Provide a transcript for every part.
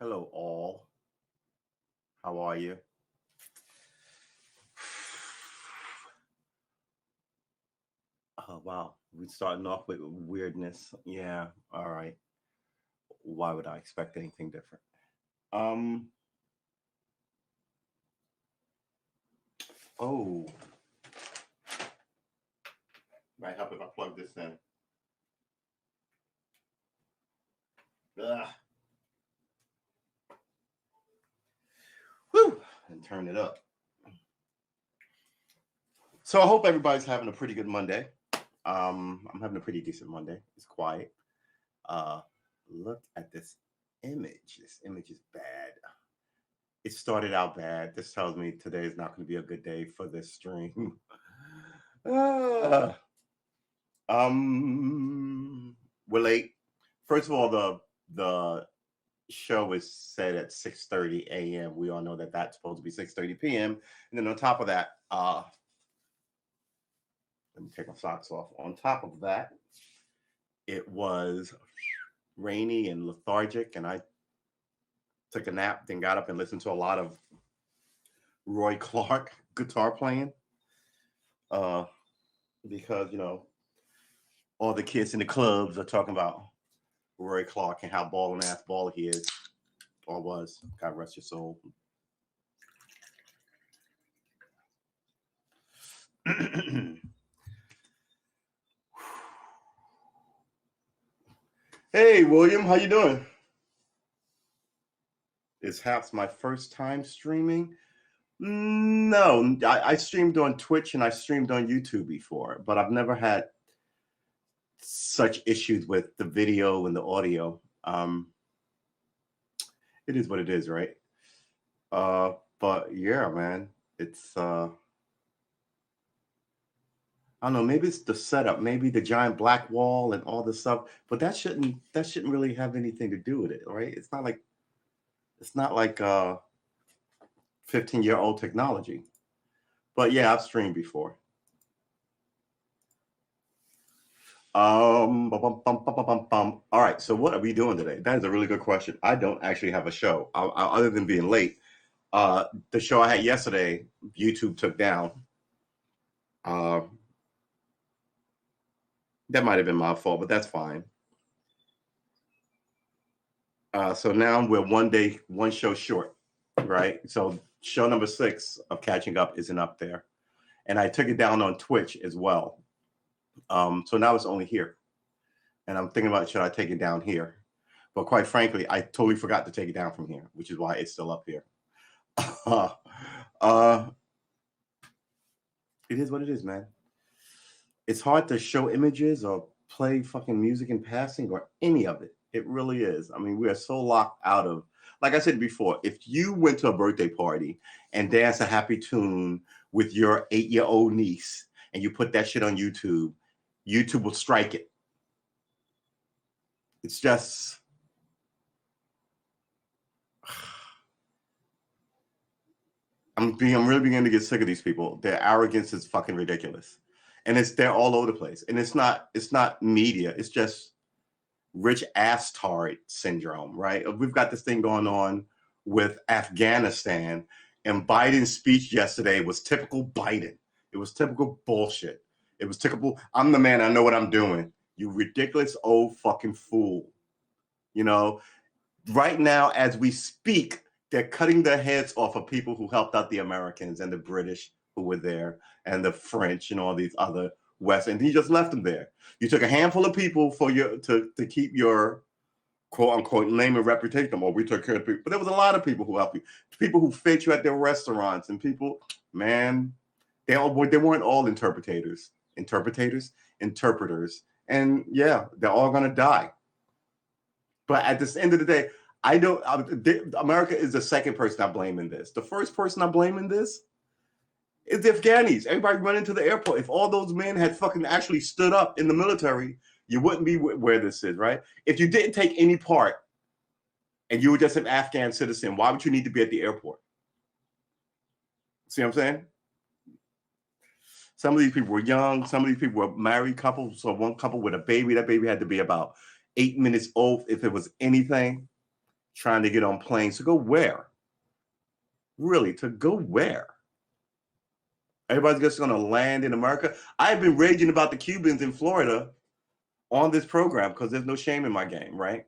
Hello, all. How are you? Oh, wow. We're starting off with weirdness. Yeah. All right. Why would I expect anything different? Um. Oh, might help if I plug this in. Ugh. Whew. And turn it up. So I hope everybody's having a pretty good Monday. I'm having a pretty decent Monday. It's quiet. Uh, look at this image. This image is bad. It started out bad. This tells me today is not going to be a good day for this stream. Ah, we're late. First of all, the show is set at 6:30 a.m. We all know that that's supposed to be 6:30 p.m. And then on top of that, let me take my socks off. On top of that, it was rainy and lethargic, and I took a nap, then got up and listened to a lot of Roy Clark guitar playing. Because all the kids in the clubs are talking about Roy Clark and how balling ass baller he is or was. God rest your soul. Hey, William, how you doing? Is Haps my first time streaming? No, I streamed on Twitch and I streamed on YouTube before, but I've never had such issues with the video and the audio. It is what it is, right? But yeah, man, it's I don't know, maybe it's the setup, maybe the giant black wall and all this stuff, but that shouldn't really have anything to do with it, right? It's not like 15-year-old technology. But yeah, I've streamed before. All right, so what are we doing today? That is a really good question. I don't actually have a show other than being late. The show I had yesterday, YouTube took down. That might have been my fault, but that's fine. So now we're one show short, right? So show number 6 of Catching Up isn't up there. And I took it down on Twitch as well. So now it's only here. And I'm thinking about, should I take it down here? But quite frankly, I totally forgot to take it down from here, which is why it's still up here. It is what it is, man. It's hard to show images or play fucking music in passing or any of it. It really is. I mean, we are so locked out of, like I said before, if you went to a birthday party and danced a happy tune with your 8-year-old niece and you put that shit on YouTube, YouTube will strike it. It's just, I'm really beginning to get sick of these people. Their arrogance is fucking ridiculous. And they're all over the place. And it's not media. It's just rich ass tard syndrome, right? We've got this thing going on with Afghanistan, and Biden's speech yesterday was typical Biden. It was typical bullshit. It was typical, I'm the man, I know what I'm doing. You ridiculous old fucking fool. Right now, as we speak, they're cutting the heads off of people who helped out the Americans and the British who were there and the French and all these other West, and you just left them there. You took a handful of people for to keep your quote unquote name and reputation. We took care of people, but there was a lot of people who helped you, people who fed you at their restaurants, and people, man, they weren't all interpreters, and yeah, they're all gonna die. But at the end of the day, America is the second person I blame in this. The first person I blame in this is the Afghanis. Everybody run into the airport. If all those men had fucking actually stood up in the military, you wouldn't be where this is, right? If you didn't take any part and you were just an Afghan citizen, why would you need to be at the airport? See what I'm saying? Some of these people were young. Some of these people were married couples. So one couple with a baby, that baby had to be about 8 minutes old if it was anything. trying to get on planes to go where? Really, to go where? Everybody's just going to land in America. I've been raging about the Cubans in Florida on this program because there's no shame in my game, right?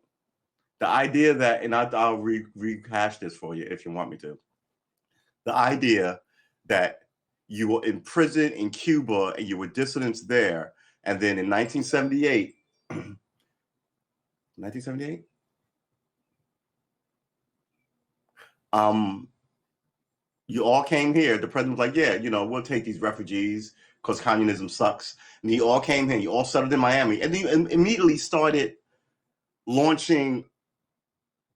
The idea that, and I'll rehash this for you if you want me to. The idea that you were in prison in Cuba and you were dissidents there, and then in 1978, 1978, you all came here. The president was like, yeah, we'll take these refugees because communism sucks. And you all came here. You all settled in Miami. And you immediately started launching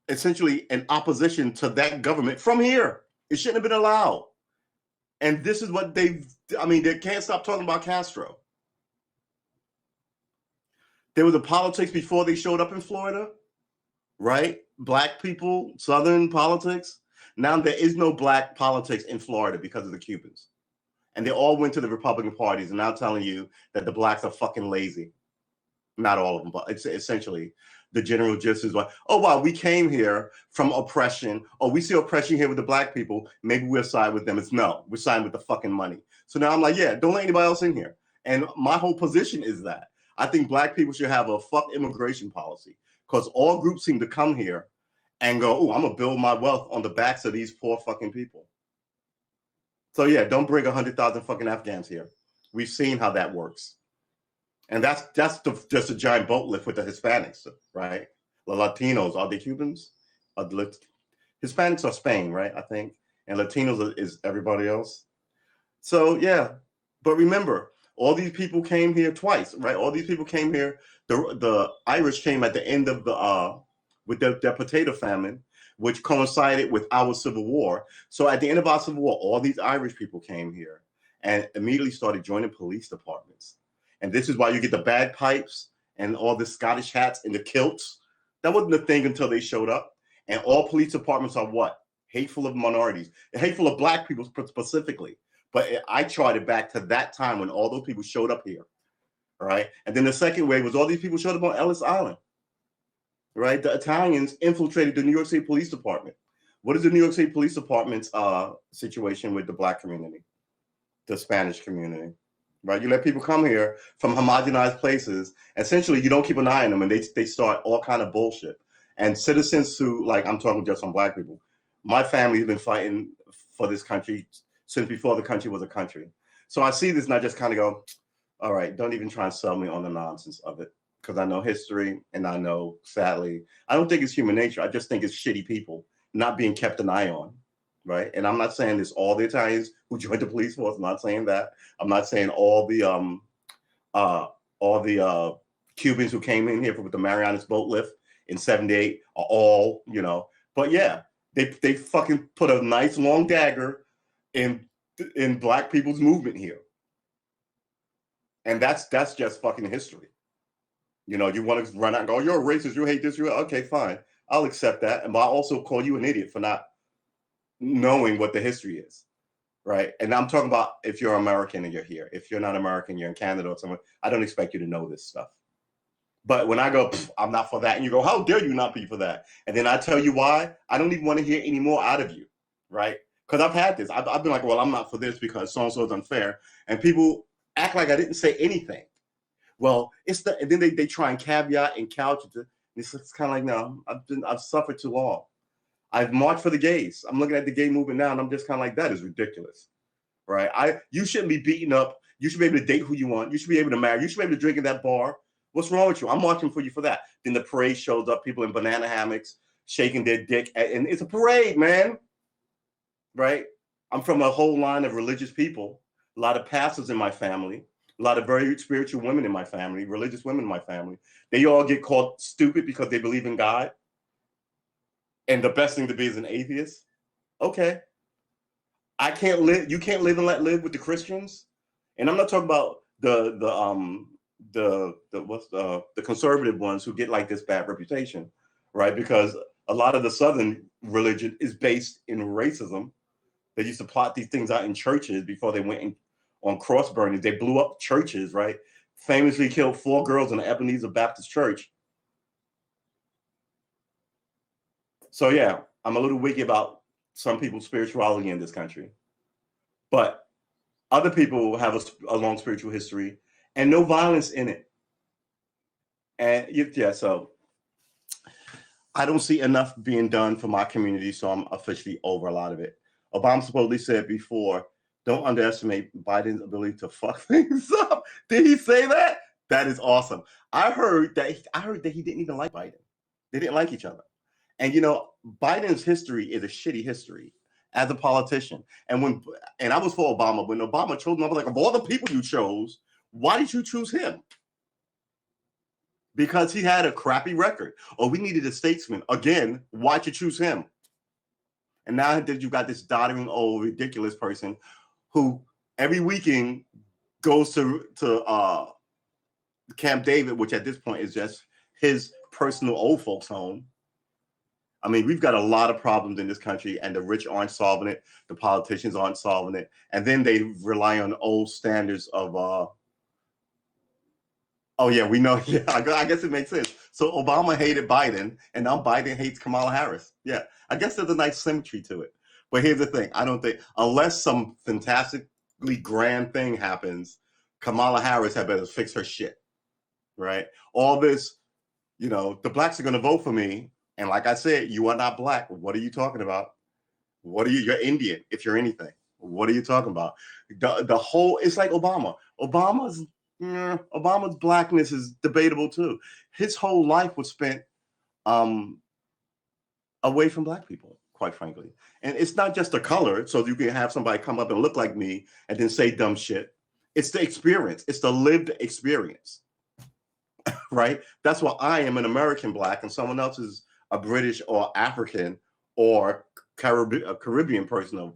essentially an opposition to that government from here. It shouldn't have been allowed. And this is what they can't stop talking about Castro. There was a politics before they showed up in Florida, right? Black people, Southern politics. Now there is no black politics in Florida because of the Cubans. And they all went to the Republican parties and now telling you that the blacks are fucking lazy. Not all of them, but it's essentially the general gist is like, oh, wow, we came here from oppression. Oh, we see oppression here with the black people. Maybe we'll side with them. It's no, we're siding with the fucking money. So now I'm like, yeah, don't let anybody else in here. And my whole position is that I think black people should have a fuck immigration policy because all groups seem to come here and go, oh, I'm going to build my wealth on the backs of these poor fucking people. So yeah, don't bring 100,000 fucking Afghans here. We've seen how that works. And that's just a giant boat lift with the Hispanics, right? The Latinos, are they Cubans? Hispanics are Spain, right? I think. And Latinos is everybody else. So yeah, but remember, all these people came here twice, right? All these people came here. The Irish came at the end of with their potato famine, which coincided with our Civil War. So at the end of our Civil War, all these Irish people came here and immediately started joining police departments. And this is why you get the bagpipes and all the Scottish hats and the kilts. That wasn't a thing until they showed up. And all police departments are what? Hateful of minorities, hateful of black people specifically. But I charted back to that time when all those people showed up here, right? And then the second wave was all these people showed up on Ellis Island, right? The Italians infiltrated the New York City Police Department. What is the New York City Police Department's situation with the black community, the Spanish community? Right, you let people come here from homogenized places. Essentially, you don't keep an eye on them, and they start all kind of bullshit. And citizens who, like, I'm talking just on black people. My family has been fighting for this country since before the country was a country. So I see this, and I just kind of go, all right, don't even try and sell me on the nonsense of it, because I know history, and I know, sadly, I don't think it's human nature. I just think it's shitty people not being kept an eye on. Right. And I'm not saying this all the Italians who joined the police force. I'm not saying that. I'm not saying all the Cubans who came in here with the Marianas boat lift in '78 are all, But yeah, they fucking put a nice long dagger in black people's movement here. And that's just fucking history. You want to run out and go, you're a racist, you hate this, okay, fine. I'll accept that. And I'll also call you an idiot for not knowing what the history is, right? And I'm talking about if you're American and you're here. If you're not American, you're in Canada or somewhere, I don't expect you to know this stuff. But when I go, I'm not for that, and you go, how dare you not be for that? And then I tell you why, I don't even want to hear any more out of you, right? Because I've had this. I've been like, well, I'm not for this because so-and-so is unfair. And people act like I didn't say anything. Well, and then they try and caveat and couch it. It's kind of like, no, I've suffered too long. I've marched for the gays. I'm looking at the gay movement now, and I'm just kind of like, that is ridiculous, right? You shouldn't be beaten up. You should be able to date who you want. You should be able to marry. You should be able to drink in that bar. What's wrong with you? I'm marching for you for that. Then the parade shows up, people in banana hammocks shaking their dick, and it's a parade, man, right? I'm from a whole line of religious people, a lot of pastors in my family, a lot of very spiritual women in my family, religious women in my family. They all get called stupid because they believe in God. And the best thing to be is an atheist. Okay. I can't live. You can't live and let live with the Christians. And I'm not talking about the conservative ones who get like this bad reputation, right? Because a lot of the Southern religion is based in racism. They used to plot these things out in churches before they went on cross burnings. They blew up churches, right? Famously killed 4 girls in the Ebenezer Baptist Church. So yeah, I'm a little wiki about some people's spirituality in this country, but other people have a long spiritual history and no violence in it. And yeah, so I don't see enough being done for my community, so I'm officially over a lot of it. Obama supposedly said before, don't underestimate Biden's ability to fuck things up. Did he say that? That is awesome. I heard that he didn't even like Biden. They didn't like each other. And Biden's history is a shitty history as a politician. And I was for Obama. When Obama chose him, I was like, of all the people you chose, why did you choose him? Because he had a crappy record. Or we needed a statesman. Again, why'd you choose him? And now that you've got this doddering old ridiculous person who every weekend goes to Camp David, which at this point is just his personal old folks home. I mean, we've got a lot of problems in this country, and the rich aren't solving it. The politicians aren't solving it. And then they rely on old standards of, oh, yeah, we know. Yeah, I guess it makes sense. So Obama hated Biden, and now Biden hates Kamala Harris. Yeah, I guess there's a nice symmetry to it. But here's the thing. I don't think, unless some fantastically grand thing happens, Kamala Harris had better fix her shit, right? All this, the blacks are going to vote for me. And like I said, you are not black. What are you talking about? You're Indian, if you're anything. What are you talking about? The whole, it's like Obama. Obama's blackness is debatable too. His whole life was spent away from black people, quite frankly. And it's not just the color, so you can have somebody come up and look like me and then say dumb shit. It's the experience. It's the lived experience, right? That's why I am an American black and someone else is a British or African or Caribbean person.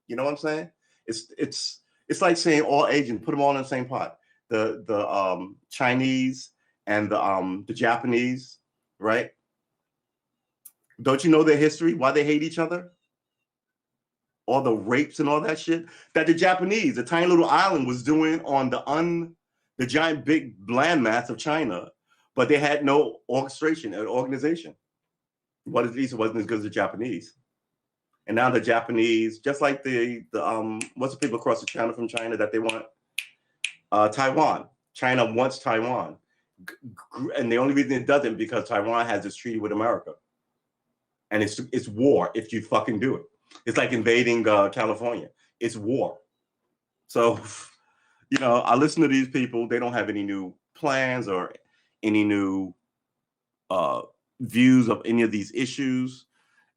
You know what I'm saying? It's like saying all Asians, put them all in the same pot. The Chinese and the Japanese, right? Don't you know their history? Why they hate each other? All the rapes and all that shit that the Japanese, the tiny little island, was doing on the giant big landmass of China, but they had no orchestration or organization. What at least it wasn't as good as the Japanese. And now the Japanese, just like the what's the people across the channel from China that they want Taiwan. China wants Taiwan. And the only reason it doesn't because Taiwan has this treaty with America. And it's war if you fucking do it. It's like invading California. It's war. So, I listen to these people. They don't have any new plans or any new views of any of these issues.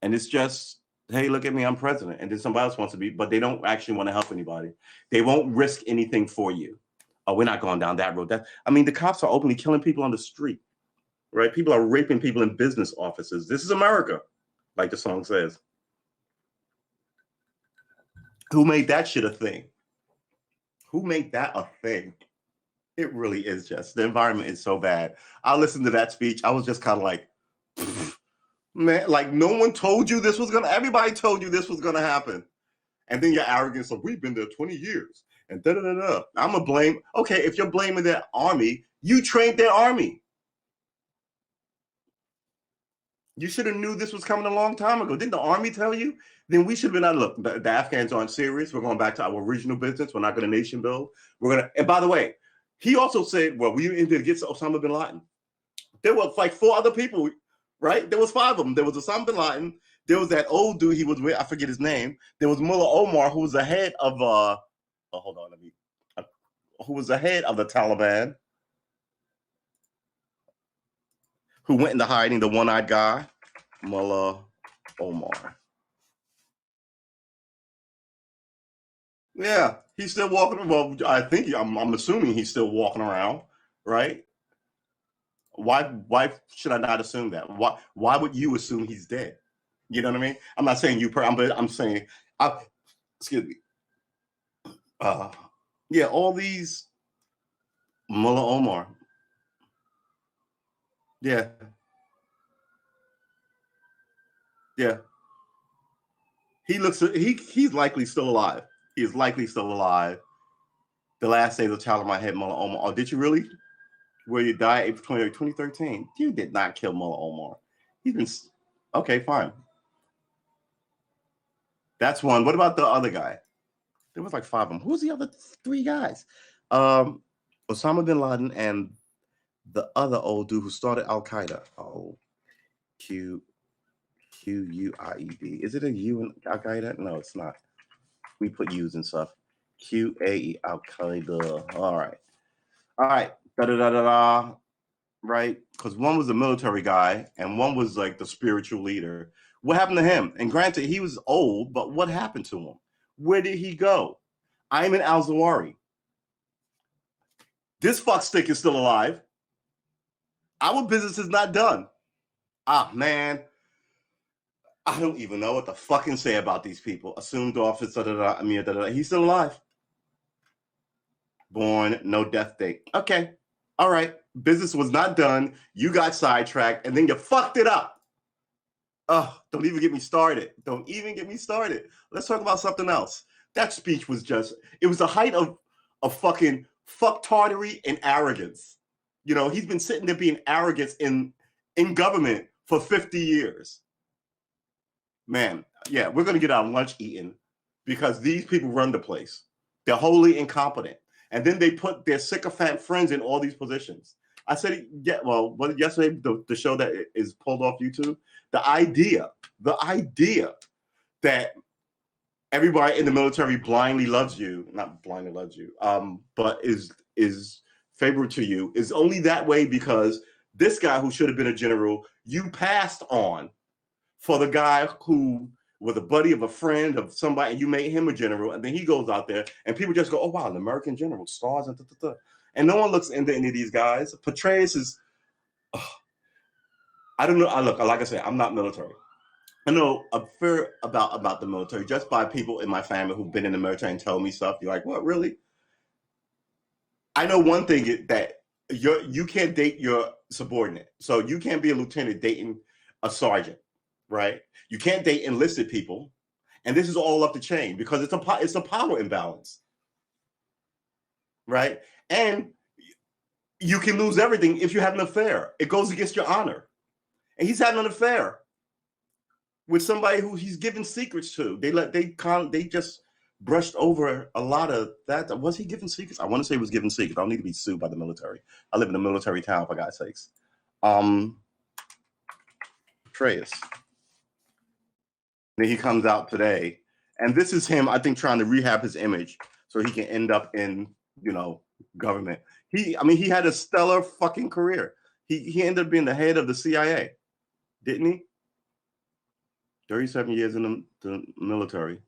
And it's just, hey, look at me, I'm president. And then somebody else wants to be, but they don't actually want to help anybody. They won't risk anything for you. Oh, we're not going down that road. The cops are openly killing people on the street, right? People are raping people in business offices. This is America, like the song says. Who made that shit a thing? Who made that a thing? It really is just, the environment is so bad. I listened to that speech. I was just kind of like, man, like no one told you this was everybody told you this was going to happen. And then your arrogance of, we've been there 20 years. And da-da-da-da. I'm going to blame, okay, if you're blaming their army, you trained their army. You should have knew this was coming a long time ago. Didn't the army tell you? Then we should have been out. Look, the Afghans aren't serious. We're going back to our original business. We're not going to nation build. And by the way, he also said, well, we needed to get Osama bin Laden. There were like 4 other people, right? There was 5 of them. There was Osama bin Laden. There was that old dude he was with. I forget his name. There was Mullah Omar, who was the head of, who was the head of the Taliban, who went into hiding, the one-eyed guy, Mullah Omar. Yeah, he's still walking. Well, I think I'm assuming he's still walking around, right? Why should I not assume that? Why would you assume he's dead? You know what I mean? I'm not saying but I'm saying, excuse me. Yeah, all these Mullah Omar. Yeah. Yeah. He's likely still alive. He is likely still alive. The last days of Taliban had Mullah Omar. Oh, did you really? Where you died April 2013. You did not kill Mullah Omar. He's been, Okay, fine. That's one. What about the other guy? There was like 5 of them. Who's the other 3 guys? Osama bin Laden and the other old dude who started Al Qaeda. Oh, Quaid. Is it a U in Al Qaeda? No, it's not. We put U's and stuff. QAE Al Qaeda. All right. Da da da da da. Right? Because one was a military guy and one was like the spiritual leader. What happened to him? And granted, he was old, but what happened to him? Where did he go? Ayman al-Zawahiri. This fuckstick is still alive. Our business is not done. Ah, man. I don't even know what to fucking say about these people. Assumed office, he's still alive. Born, no death date. Okay. All right. Business was not done. You got sidetracked, and then you fucked it up. Oh, don't even get me started. Don't even get me started. Let's talk about something else. That speech was just, it was the height of fucking fucktardery and arrogance. You know, he's been sitting there being arrogant in government for 50 years. Man, yeah, we're going to get our lunch eaten because these people run the place. They're wholly incompetent. And then they put their sycophant friends in all these positions. I said, yeah, well, yesterday, the show that is pulled off YouTube, the idea that everybody in the military blindly loves you, not blindly loves you, but is favorable to you, is only that way because this guy who should have been a general, you passed on for the guy who was a buddy of a friend of somebody, and you made him a general, and then he goes out there, and people just go, oh, wow, an American general, stars, and no one looks into any of these guys. Petraeus is, I don't know, like I said, I'm not military. I know a fair about the military just by people in my family who've been in the military and tell me stuff. You're like, what, really? I know one thing that you can't date your subordinate. So you can't be a lieutenant dating a sergeant, right? You can't date enlisted people. And this is all up the chain because it's a power imbalance, right? And you can lose everything if you have an affair. It goes against your honor. And he's having an affair with somebody who he's giving secrets to. They just brushed over a lot of that. Was he giving secrets? I want to say he was giving secrets. I don't need to be sued by the military. I live in a military town, for God's sakes. Petraeus. Then he comes out today, and this is him, I think, trying to rehab his image so he can end up in, government. He had a stellar fucking career. He ended up being the head of the CIA, didn't he? 37 years in the military.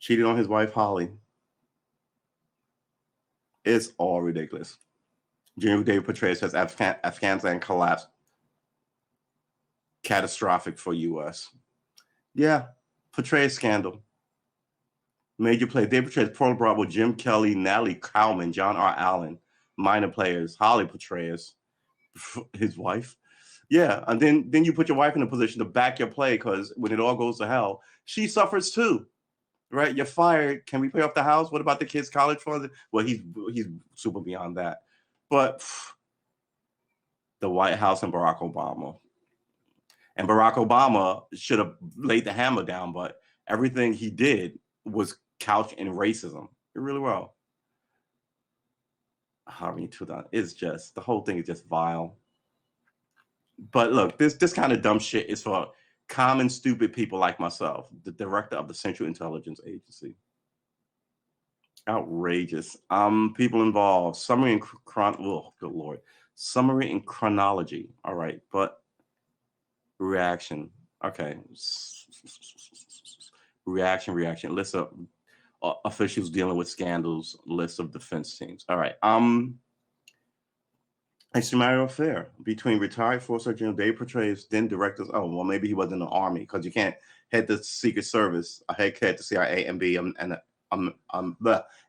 Cheated on his wife, Holly. It's all ridiculous. General David Petraeus says Afghanistan collapsed. Catastrophic for U.S. Yeah, Petraeus scandal. Major players. David Petraeus, Pearl Bravo, Jim Kelly, Natalie Cowman, John R. Allen. Minor players, Holly Petraeus, his wife. Yeah, and then you put your wife in a position to back your play because when it all goes to hell, she suffers too, right? You're fired. Can we pay off the house? What about the kids' college funds? Well, he's super beyond that. But the White House and Barack Obama. And Barack Obama should have laid the hammer down, but everything he did was couched in racism. It really well. Harvey is just, the whole thing is just vile. But look, this kind of dumb shit is for common, stupid people like myself, the director of the Central Intelligence Agency. Outrageous. People involved. Summary and good Lord. Summary and chronology. All right, but reaction. Okay. Reaction. List of officials dealing with scandals. List of defense teams. All right. A scenario affair between retired four-star General David Petraeus, then directors. Oh, well, maybe he was in the Army because you can't head the Secret Service, head the CIA, and be an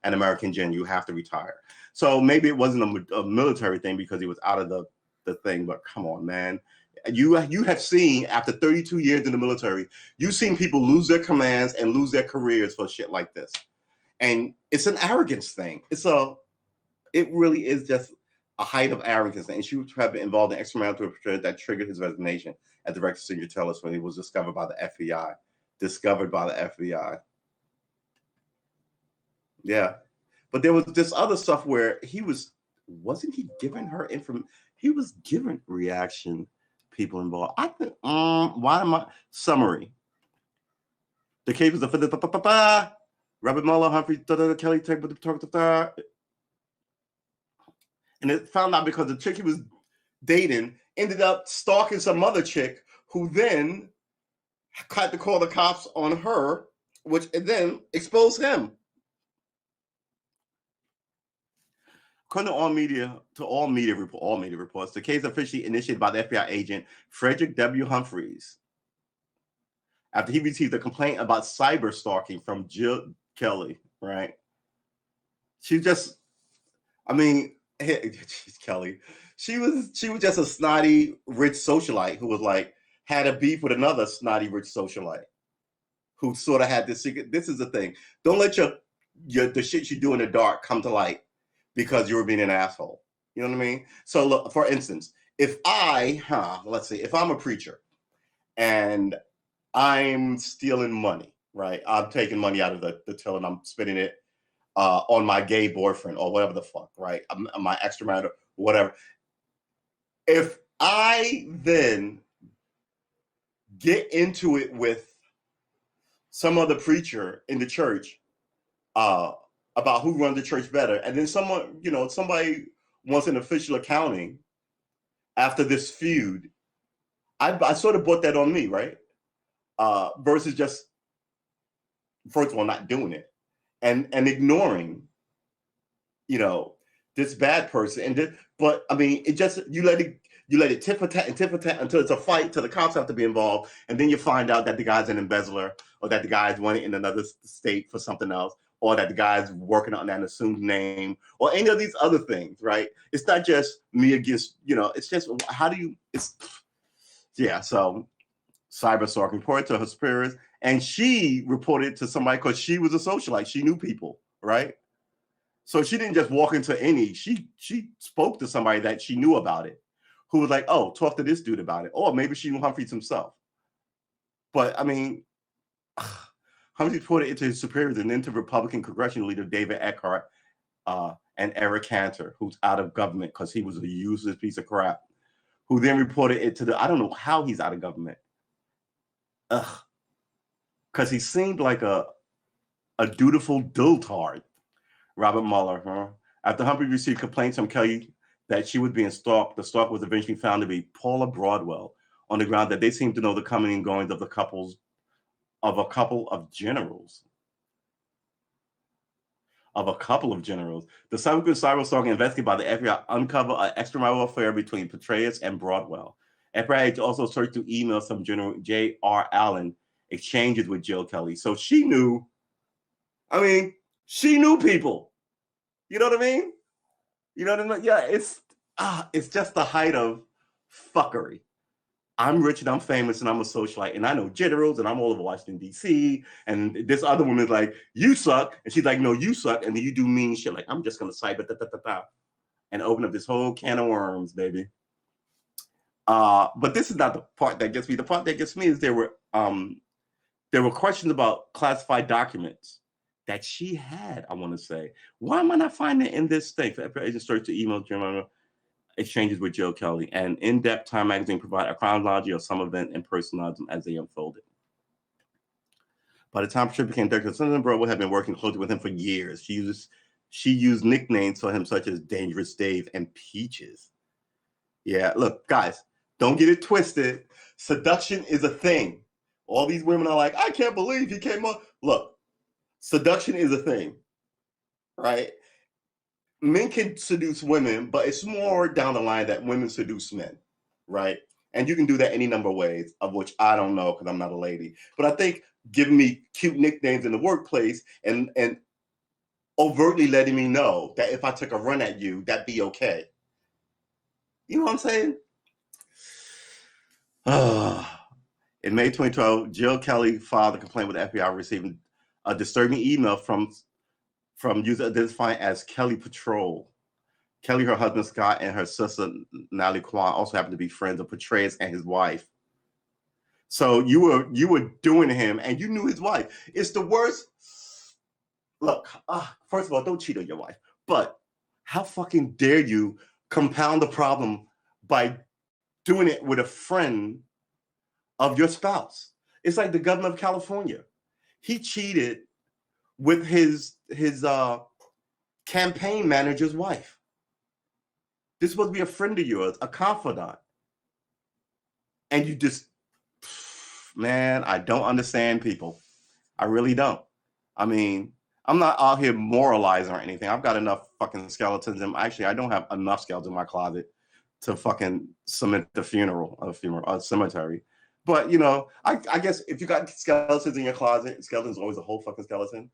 American general. You have to retire. So maybe it wasn't a military thing because he was out of the thing. But come on, man. You have seen, after 32 years in the military, you've seen people lose their commands and lose their careers for shit like this. And it's an arrogance thing. It really is just a height of arrogance, and she would have been involved in extramarital affairs that triggered his resignation as director of senior intelligence when he was discovered by the FBI. Discovered by the FBI. Yeah. But there was this other stuff where wasn't he giving her information? He was giving reaction people involved. I think, why am I? Summary. The case was a Robert Mueller, Humphrey, Kelly, and it found out because the chick he was dating ended up stalking some other chick who then had to call the cops on her, which then exposed him. According to all media reports, the case officially initiated by the FBI agent Frederick W. Humphreys after he received a complaint about cyber stalking from Jill Kelly. Right? She just, I mean, Kelly. She was just a snotty rich socialite who was like had a beef with another snotty rich socialite who sort of had this secret. This is the thing. Don't let the shit you do in the dark come to light because you were being an asshole. You know what I mean? So look, for instance, if let's see, if I'm a preacher and I'm stealing money, right? I'm taking money out of the till and I'm spending it on my gay boyfriend or whatever the fuck, right? My extramarital, whatever. If I then get into it with some other preacher in the church about who runs the church better, and then somebody wants an official accounting after this feud, I sort of brought that on me, right? Versus just, first of all, not doing it and ignoring, this bad person. But I mean, it just, you let it tit for tat until it's a fight, till the cops have to be involved, and then you find out that the guy's an embezzler, or that the guy's running in another state for something else, or that the guy's working on an assumed name, or any of these other things, right? It's not just me against, it's just, so cyber stalking reported to her superiors, and she reported to somebody because she was a socialite. She knew people, right? So she didn't just walk into she spoke to somebody that she knew about it, who was like, oh, talk to this dude about it. Or maybe she knew Humphreys himself. But I mean, Humphreys reported it to his superiors and then to Republican congressional leader David Eckhart and Eric Cantor, who's out of government because he was a useless piece of crap, who then reported it to I don't know how he's out of government. Because he seemed like a dutiful dotard. Robert Mueller, huh? After Humphrey received complaints from Kelly that she was being stalked, the stalk was eventually found to be Paula Broadwell, on the ground that they seemed to know the coming and goings of a couple of generals. The subsequent cyber stalking investigated by the FBI uncovered an extramarital affair between Petraeus and Broadwell. FBI also searched through emails from General J.R. Allen exchanges with Jill Kelly. So she knew, she knew people. You know what I mean? Yeah, it's just the height of fuckery. I'm rich and I'm famous and I'm a socialite and I know generals and I'm all over Washington, D.C. And this other woman's like, you suck. And she's like, no, you suck. And then you do mean shit like, I'm just going to cyber and open up this whole can of worms, baby. But this is not the part that gets me. The part that gets me is there were questions about classified documents that she had, I want to say. Why am I not finding it in this thing? FBI agent searched the email journal exchanges with Jill Kelly, and in-depth Time magazine provided a chronology of some event and personalized them as they unfolded. By the time Patricia became director, Senator Broadwell had been working closely with him for years. She used nicknames for him such as Dangerous Dave and Peaches. Yeah, look, guys, don't get it twisted. Seduction is a thing. All these women are like, I can't believe he came up. Look, seduction is a thing, right? Men can seduce women, but it's more down the line that women seduce men, right? And you can do that any number of ways, of which I don't know because I'm not a lady. But I think giving me cute nicknames in the workplace and overtly letting me know that if I took a run at you, that'd be okay. You know what I'm saying? In May 2012, Jill Kelly filed a complaint with the FBI receiving a disturbing email from user identifying as Kelly Patrol. Kelly, her husband Scott, and her sister Natalie Kwan also happen to be friends of Petraeus and his wife. So you were doing to him, and you knew his wife. It's the worst. Look, first of all, don't cheat on your wife. But how fucking dare you compound the problem by doing it with a friend of your spouse? It's like the governor of California. He cheated with his campaign manager's wife. This supposed to be a friend of yours, a confidant. And you just, man, I don't understand people. I really don't. I mean, I'm not out here moralizing or anything. I've got enough fucking skeletons. And actually, I don't have enough skeletons in my closet to fucking cement the a cemetery. But, you know, I guess if you got skeletons in your closet, skeleton's always a whole fucking skeleton.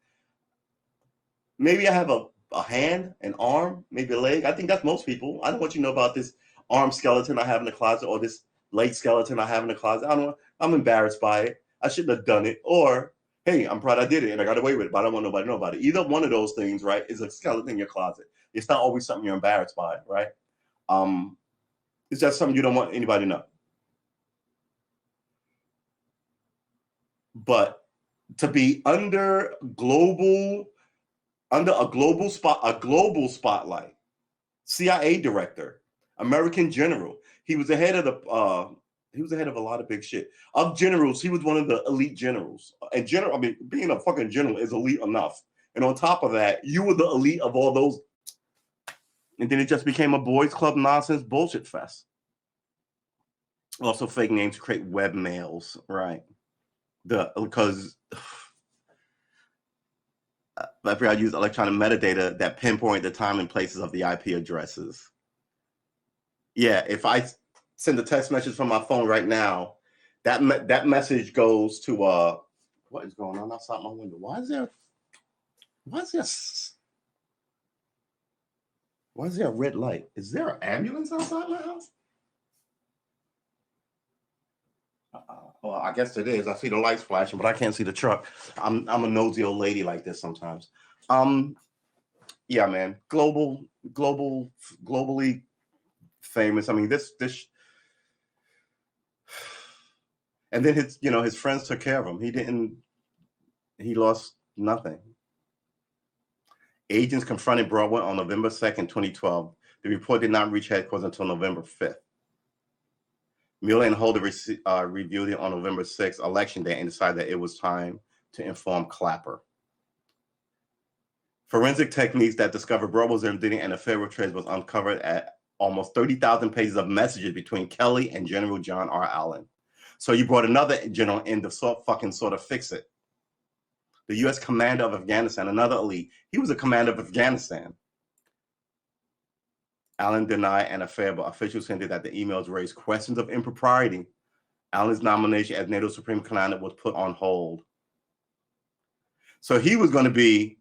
Maybe I have a hand, an arm, maybe a leg. I think that's most people. I don't want you to know about this arm skeleton I have in the closet or this leg skeleton I have in the closet. I don't know. I'm embarrassed by it. I shouldn't have done it. Or, hey, I'm proud I did it and I got away with it, but I don't want nobody to know about it. Either one of those things, right, is a skeleton in your closet. It's not always something you're embarrassed by, right? It's just something you don't want anybody to know. But to be under a global spotlight, CIA director, American general. He was ahead of a lot of big shit. Of generals, he was one of the elite generals. And being a fucking general is elite enough. And on top of that, you were the elite of all those. And then it just became a boys club nonsense bullshit fest. Also fake names to create webmails, right? Because I forgot I use electronic metadata that pinpoint the time and places of the IP addresses. Yeah, if I send a text message from my phone right now, that message goes to what is going on outside my window? Why is there a red light? Is there an ambulance outside my house? Well, I guess it is. I see the lights flashing, but I can't see the truck. I'm a nosy old lady like this sometimes. Yeah, man. Globally famous. I mean, this, and then his friends took care of him. He lost nothing. Agents confronted Broadway on November 2nd, 2012. The report did not reach headquarters until November 5th. Mueller and Holder reviewed it on November 6th, election day, and decided that it was time to inform Clapper. Forensic techniques that discovered Broadway's identity and affair with Trades was uncovered at almost 30,000 pages of messages between Kelly and General John R. Allen. So you brought another general in to sort of fix it. The U.S. commander of Afghanistan, another elite. He was a commander of Afghanistan. Allen denied an affair, but officials hinted that the emails raised questions of impropriety. Allen's nomination as NATO Supreme Commander was put on hold. So he was going to be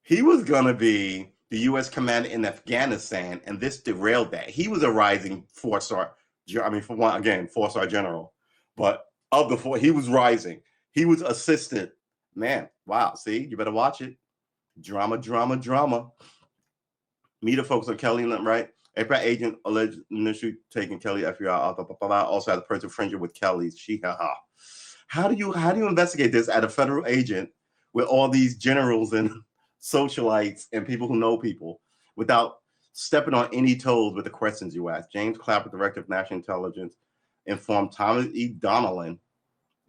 the U.S. commander in Afghanistan, and this derailed that. He was a rising four-star general. But of the four, he was rising. He was assistant. Man, wow. See, you better watch it. Drama. Meet the folks on Kelly, right? FBI agent alleged initially taking Kelly FBI also had a personal friendship with Kelly. How do you investigate this at a federal agent with all these generals and socialites and people who know people without stepping on any toes with the questions you ask? James Clapper, Director of National Intelligence, informed Thomas E. Donnellan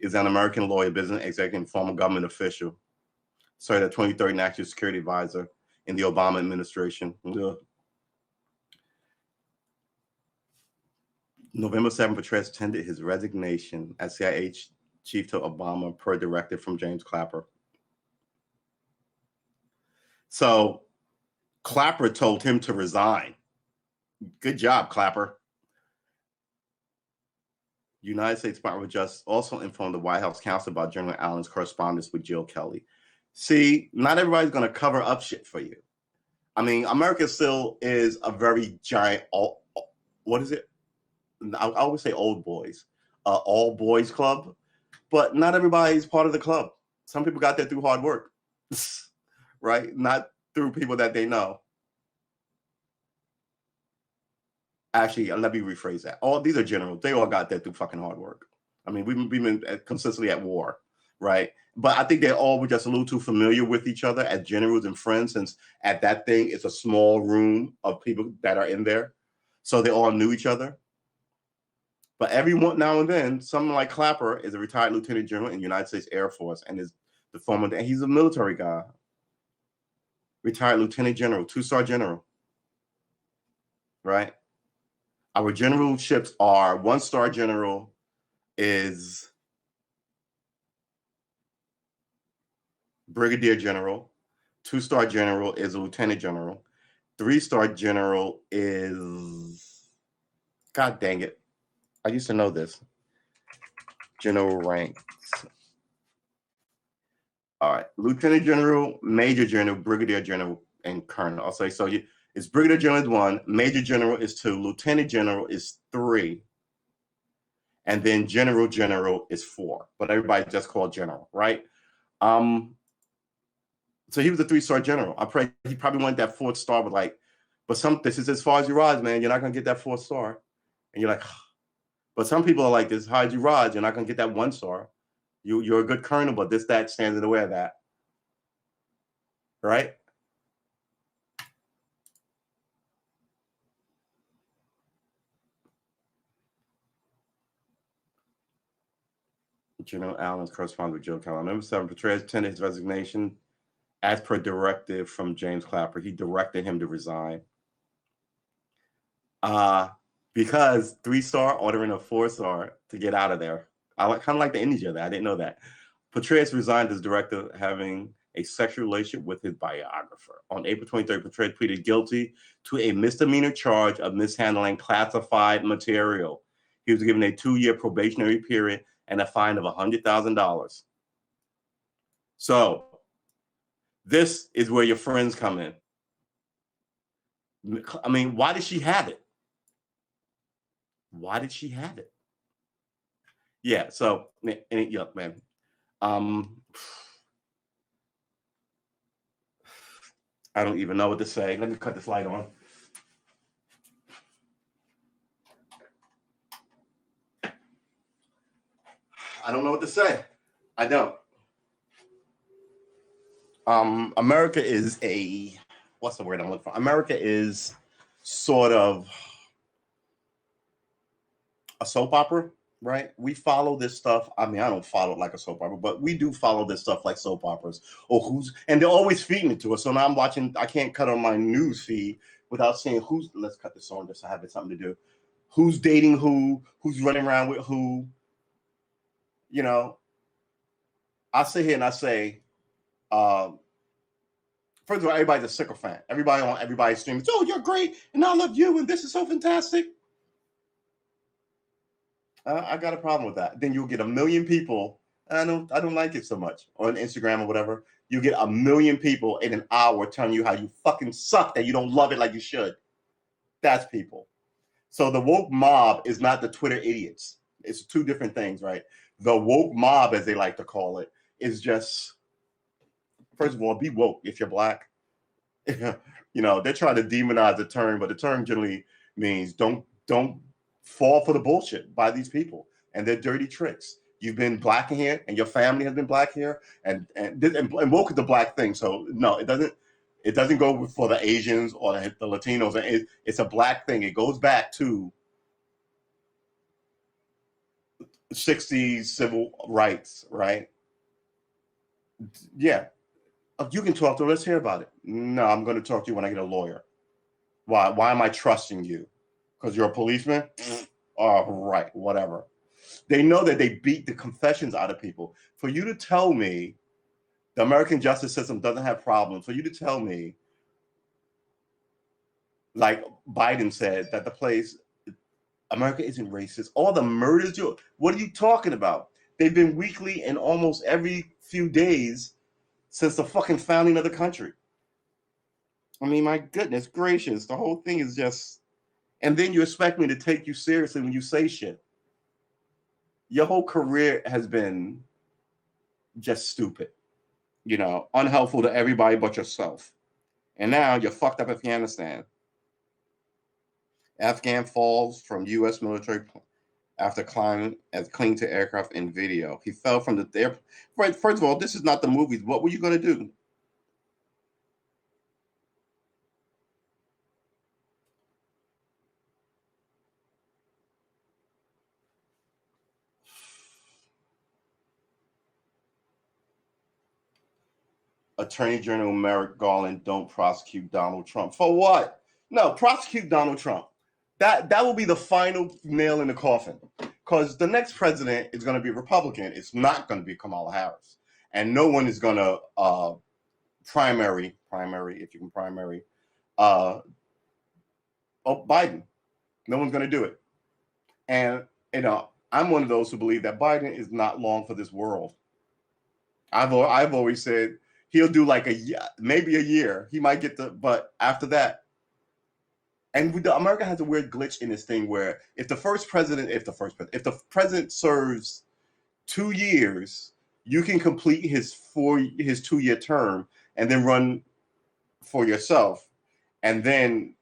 is an American lawyer, business executive, and former government official. Served as 2030 National Security Advisor in the Obama administration. November 7th, Petraeus tendered his resignation as CIA chief to Obama per directive from James Clapper. So Clapper told him to resign. Good job, Clapper. United States Department of Justice also informed the White House counsel about General Allen's correspondence with Jill Kelly. See, not everybody's going to cover up shit for you. I mean, America still is a very giant, what is it? I always say old boys, all boys club. But not everybody's part of the club. Some people got there through hard work, right? Not through people that they know. Actually, let me rephrase that. All these are generals. They all got there through fucking hard work. I mean, we've been consistently at war, right? But I think they all were just a little too familiar with each other as generals and friends, since at that thing, it's a small room of people that are in there. So they all knew each other. But every now and then, someone like Clapper is a retired lieutenant general in the United States Air Force and is the former, and he's a military guy. Retired lieutenant general, 2-star general, right? Our generalships are 1-star general is brigadier general, 2-star general is a lieutenant general, 3-star general is, God dang it, I used to know this. General ranks. All right, lieutenant general, major general, brigadier general, and colonel. I'll say so. It's brigadier general is 1, major general is 2, lieutenant general is 3, and then general is 4. But everybody just called general, right? So he was a 3-star general. He probably wanted that 4th star, but this is as far as you rise, man. You're not gonna get that 4th star, and you're like, but some people are like, this, as high as you rise, you're not gonna get that 1 star. You're a good colonel, but that stands in the way of that, right? General Allen's correspondent with Joe Callan. Number 7, Petraeus tendered his resignation as per directive from James Clapper. He directed him to resign. Because 3-star ordering a 4-star to get out of there. I kind of like the energy of that. I didn't know that. Petraeus resigned as director, having a sexual relationship with his biographer. On April 23rd, Petraeus pleaded guilty to a misdemeanor charge of mishandling classified material. He was given a 2-year probationary period and a fine of $100,000. So this is where your friends come in. I mean, why did she have it? Why did she have it? Yeah, so, yeah, man. I don't even know what to say. Let me cut this light on. I don't know what to say. I don't. America is what's the word I'm looking for? America is sort of a soap opera, right? We follow this stuff. I mean, I don't follow it like a soap opera, but we do follow this stuff like soap operas. And they're always feeding it to us. So now I'm watching, I can't cut on my news feed without seeing let's cut this on just to have it something to do. Who's dating who's running around with who, you know. I sit here and I say, first of all, everybody's a sycophant. Everybody's streaming, oh, you're great, and I love you, and this is so fantastic. I got a problem with that. Then you'll get 1 million people. I don't like it so much on Instagram or whatever. You get 1 million people in an hour telling you how you fucking suck, that you don't love it like you should. That's people. So the woke mob is not the Twitter idiots. It's 2 different things, right? The woke mob, as they like to call it, is just, first of all, be woke if you're black. You know, they're trying to demonize the term, but the term generally means don't fall for the bullshit by these people and their dirty tricks. You've been black in here, and your family has been black here, and woke is the black thing. So no, it doesn't go for the Asians or the Latinos. It's a black thing. It goes back to 60s civil rights, right? Yeah. You can talk to her. Let's hear about it. No, I'm going to talk to you when I get a lawyer. Why? Why am I trusting you? Because you're a policeman? Oh, right, whatever. They know that they beat the confessions out of people. For you to tell me the American justice system doesn't have problems, for you to tell me, like Biden said, that America isn't racist. All the murders, what are you talking about? They've been weekly and almost every few days since the fucking founding of the country. I mean, my goodness gracious, the whole thing is just, and then you expect me to take you seriously when you say shit. Your whole career has been just stupid, unhelpful to everybody but yourself. And now you're fucked up Afghanistan. Afghan falls from U.S. military after climbing to aircraft in video. He fell from the air. First of all, this is not the movies. What were you going to do? Attorney General Merrick Garland, don't prosecute Donald Trump. For what? No, prosecute Donald Trump. That will be the final nail in the coffin. Because the next president is going to be Republican. It's not going to be Kamala Harris. And no one is going to primary, if you can primary, Biden. No one's going to do it. And, I'm one of those who believe that Biden is not long for this world. I've always said, he'll do like maybe a year. He might get but after that, and America has a weird glitch in this thing where if the president serves 2 years, you can complete his 2-year term and then run for yourself, and then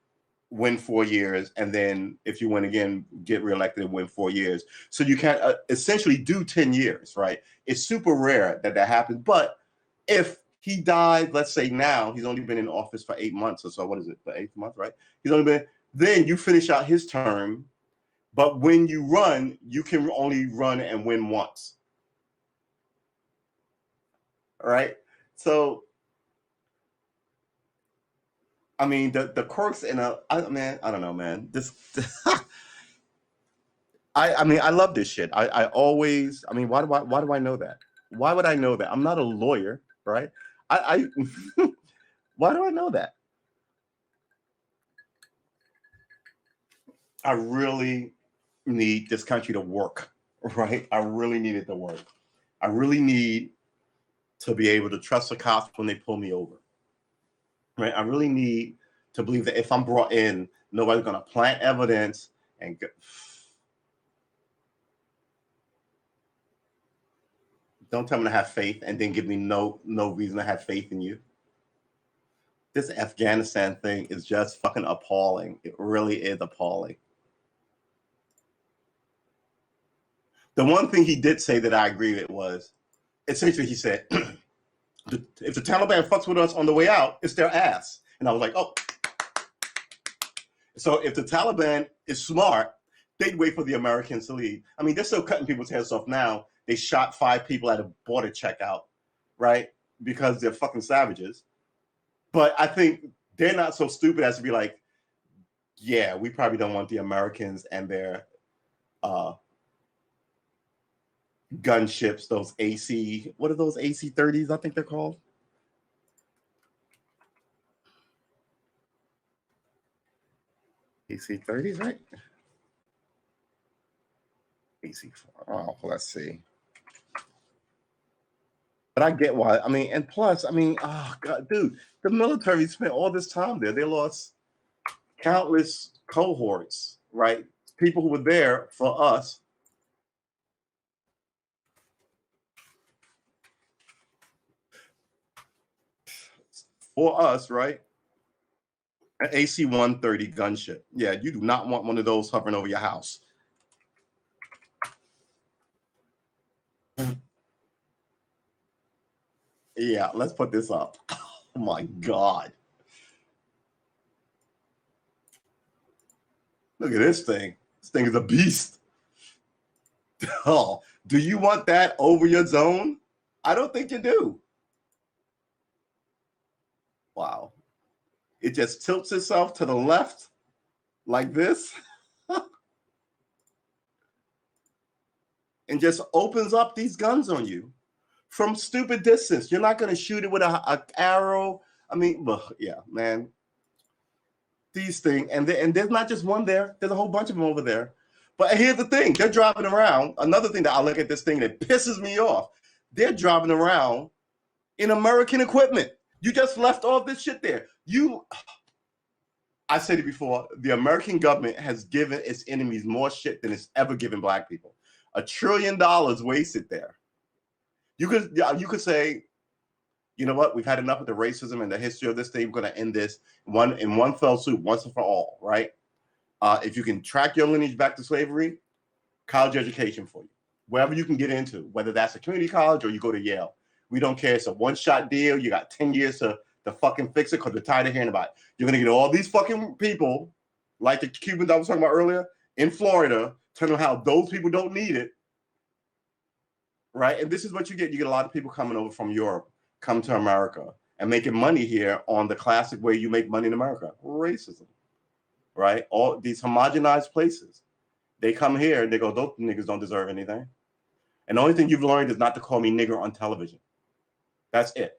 win 4 years, and then if you win again, get reelected and win 4 years. So you can essentially do 10 years, right? It's super rare that happens, but if he died, let's say now, he's only been in office for 8 months or so. What is it, the 8th month, right? Then you finish out his term, but when you run, you can only run and win once. All right? So, I mean, the quirks I don't know, man. I love this shit. Why do I know that? Why would I know that? I'm not a lawyer, right? Why do I know that? I really need this country to work, right? I really need it to work. I really need to be able to trust the cops when they pull me over, right? I really need to believe that if I'm brought in, nobody's going to plant evidence and don't tell me to have faith and then give me no reason to have faith in you. This Afghanistan thing is just fucking appalling. It really is appalling. The one thing he did say that I agree with was, essentially he said, if the Taliban fucks with us on the way out, it's their ass. And I was like, oh. So if the Taliban is smart, they'd wait for the Americans to leave. I mean, they're still cutting people's heads off now. They shot 5 people at a border checkout, right? Because they're fucking savages. But I think they're not so stupid as to be like, yeah, we probably don't want the Americans and their gunships, those what are those AC-30s, I think they're called? AC-30s, right? AC-4. Oh, let's see. But I get why. I mean, and plus, oh God, dude, the military spent all this time there. They lost countless cohorts, right? People who were there for us. Right? An AC-130 gunship. Yeah, you do not want one of those hovering over your house. Yeah, let's put this up. Oh my God. Look at this thing. This thing is a beast. Oh, do you want that over your zone? I don't think you do. Wow. It just tilts itself to the left like this and just opens up these guns on you from stupid distance. You're not going to shoot it with an arrow. I mean, yeah, man. These things, and there's not just one there. There's a whole bunch of them over there. But here's the thing. They're driving around. Another thing that I look at this thing that pisses me off. They're driving around in American equipment. You just left all this shit there. I said it before, the American government has given its enemies more shit than it's ever given black people. $1 trillion wasted there. You could say, you know what? We've had enough of the racism and the history of this thing. We're going to end this in one fell swoop, once and for all, right? If you can track your lineage back to slavery, college education for you. Wherever you can get into, whether that's a community college or you go to Yale. We don't care. It's a one-shot deal. You got 10 years to fucking fix it because we're tired of hearing about it. You're going to get all these fucking people, like the Cubans I was talking about earlier, in Florida, telling them how those people don't need it, right? And this is what you get. You get a lot of people coming over from Europe, come to America, and making money here on the classic way you make money in America, racism, right? All these homogenized places. They come here and they go, those niggas don't deserve anything. And the only thing you've learned is not to call me nigger on television. That's it.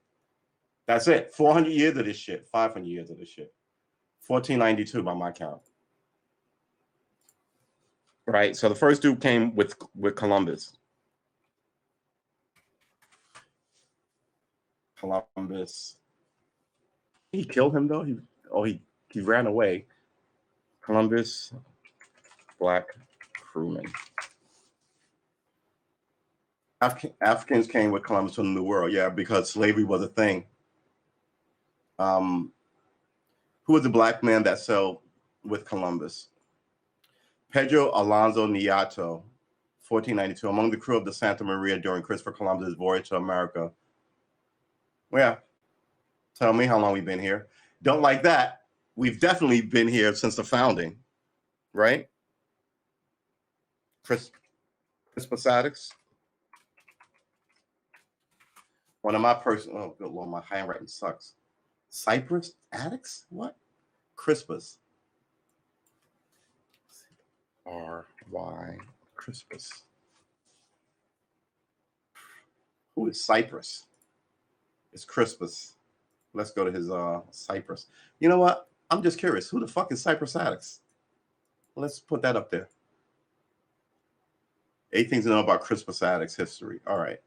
That's it. 400 years of this shit. 500 years of this shit. 1492 by my count. Right. So the first dude came with Columbus. Columbus. He killed him though. He ran away. Columbus, black crewman. Africans came with Columbus to the New World, yeah, because slavery was a thing. Who was the black man that sailed with Columbus? Pedro Alonso Nieto, 1492, among the crew of the Santa Maria during Christopher Columbus' voyage to America. Well, yeah, tell me how long we've been here. Don't like that. We've definitely been here since the founding, right? Crispus Attucks. One of my personal, oh, good Lord, my handwriting sucks. Cyprus Attucks? What? Crispus. R-Y, Crispus. Who is Cyprus? It's Crispus. Let's go to his Cyprus. You know what? I'm just curious. Who the fuck is Cyprus Attucks? Let's put that up there. 8 things to know about Crispus Attucks history. All right.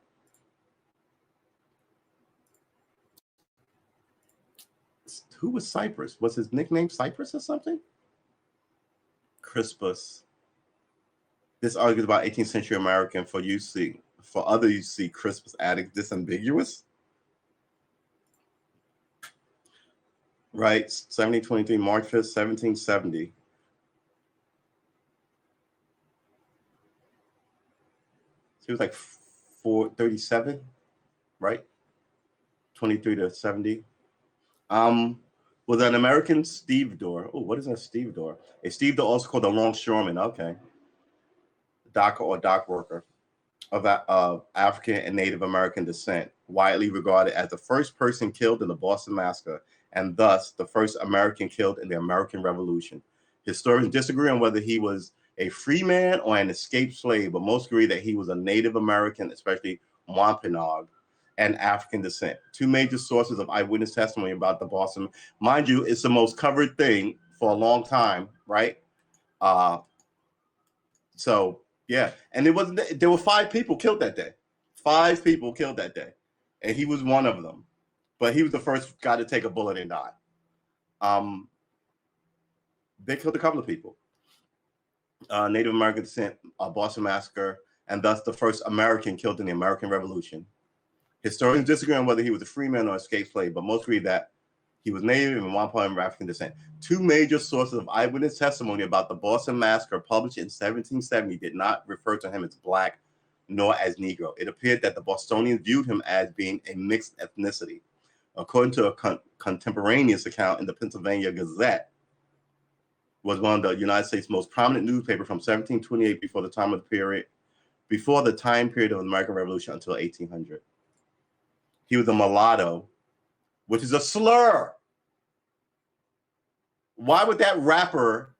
Who was Cyprus? Was his nickname Cyprus or something? Crispus. This argues about 18th century American. For others, you see Crispus Attucks disambiguous. Right, 1723, March 5th, 1770. He was like 437, right? 23 to 70. Was an American stevedore. Oh, what is a stevedore? A stevedore, also called a longshoreman. Okay. Docker or dock worker of African and Native American descent, widely regarded as the first person killed in the Boston Massacre, and thus the first American killed in the American Revolution. Historians disagree on whether he was a free man or an escaped slave, but most agree that he was a Native American, especially Wampanoag, and African descent. 2 major sources of eyewitness testimony about the Boston. Mind you, it's the most covered thing for a long time, right? So yeah, and there were 5 people killed that day. 5 people killed that day, and he was one of them. But he was the first guy to take a bullet and die. They killed a couple of people. Native American descent, Boston Massacre, and thus the first American killed in the American Revolution. Historians disagree on whether he was a free man or escaped slave, but most agree that he was Native and one part of African descent. 2 major sources of eyewitness testimony about the Boston Massacre, published in 1770, did not refer to him as black nor as Negro. It appeared that the Bostonians viewed him as being a mixed ethnicity. According to a contemporaneous account in the Pennsylvania Gazette, was one of the United States' most prominent newspaper from 1728 before the time period of the American Revolution until 1800. He was a mulatto, which is a slur. Why would that rapper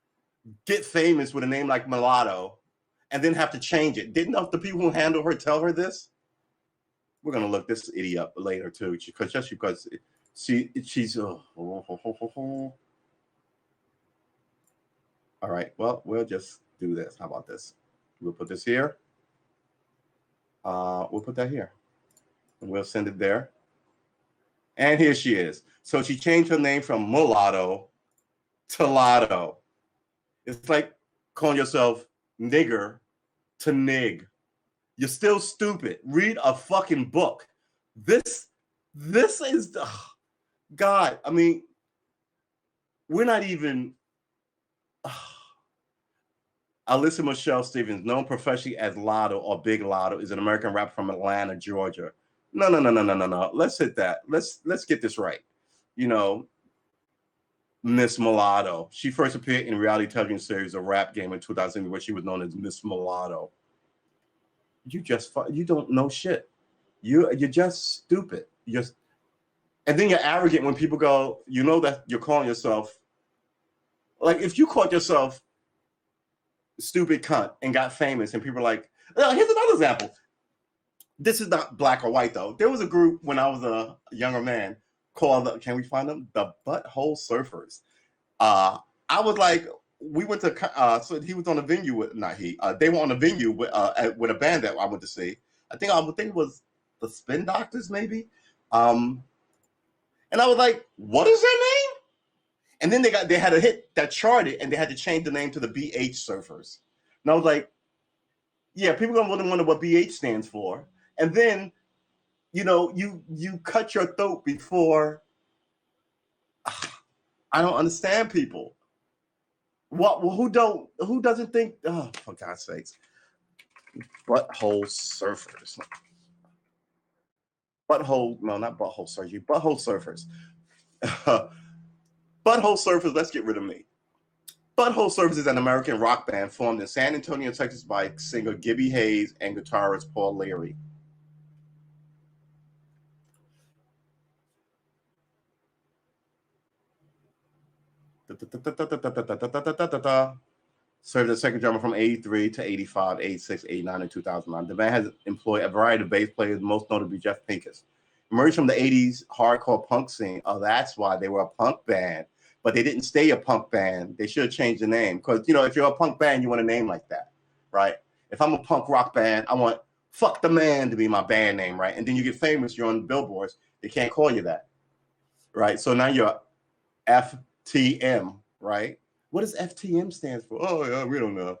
get famous with a name like mulatto and then have to change it? Didn't the people who handle her tell her this? We're gonna look this idiot up later too, because she's. All right. Well, we'll just do this. How about this? We'll put this here. We'll put that here. And we'll send it there. And here she is. So she changed her name from mulatto to lotto. It's like calling yourself nigger to nig. You're still stupid. Read a fucking book. This is God. I mean, we're not even. Alyssa Michelle Stevens, known professionally as Lotto or Big Lotto, is an American rapper from Atlanta, Georgia. No. Let's hit that. Let's get this right. You know, Miss Mulatto. She first appeared in reality television series, A Rap Game, in 2000, where she was known as Miss Mulatto. You don't know shit. You're just stupid. And then you're arrogant when people go, you know that you're calling yourself, like if you called yourself stupid cunt and got famous and people are like, oh, here's another example. This is not black or white though. There was a group when I was a younger man called, can we find them? The Butthole Surfers. I was like, we went to, so he was on a venue with, not he, they were on a venue with a band that I went to see. I think it was the Spin Doctors maybe. And I was like, what is their name? And then they had a hit that charted and they had to change the name to the BH Surfers. And I was like, yeah, people are going to wonder what BH stands for. And then, you know, you cut your throat before. I don't understand people. Who doesn't think, oh, for God's sakes. Butthole Surfers. Not Butthole Surgery, Butthole Surfers. Butthole Surfers, let's get rid of me. Butthole Surfers is an American rock band formed in San Antonio, Texas by singer Gibby Hayes and guitarist Paul Leary. Served as second drummer from 83 to 85, 86, 89, and 2009. The band has employed a variety of bass players, most notably Jeff Pincus. Emerged from the 80s hardcore punk scene. Oh, that's why they were a punk band. But they didn't stay a punk band. They should have changed the name. Because, you know, if you're a punk band, you want a name like that, right? If I'm a punk rock band, I want Fuck the Man to be my band name, right? And then you get famous, you're on billboards. They can't call you that, right? So now you're FTM, right? What does FTM stand for? Oh, yeah, we don't know.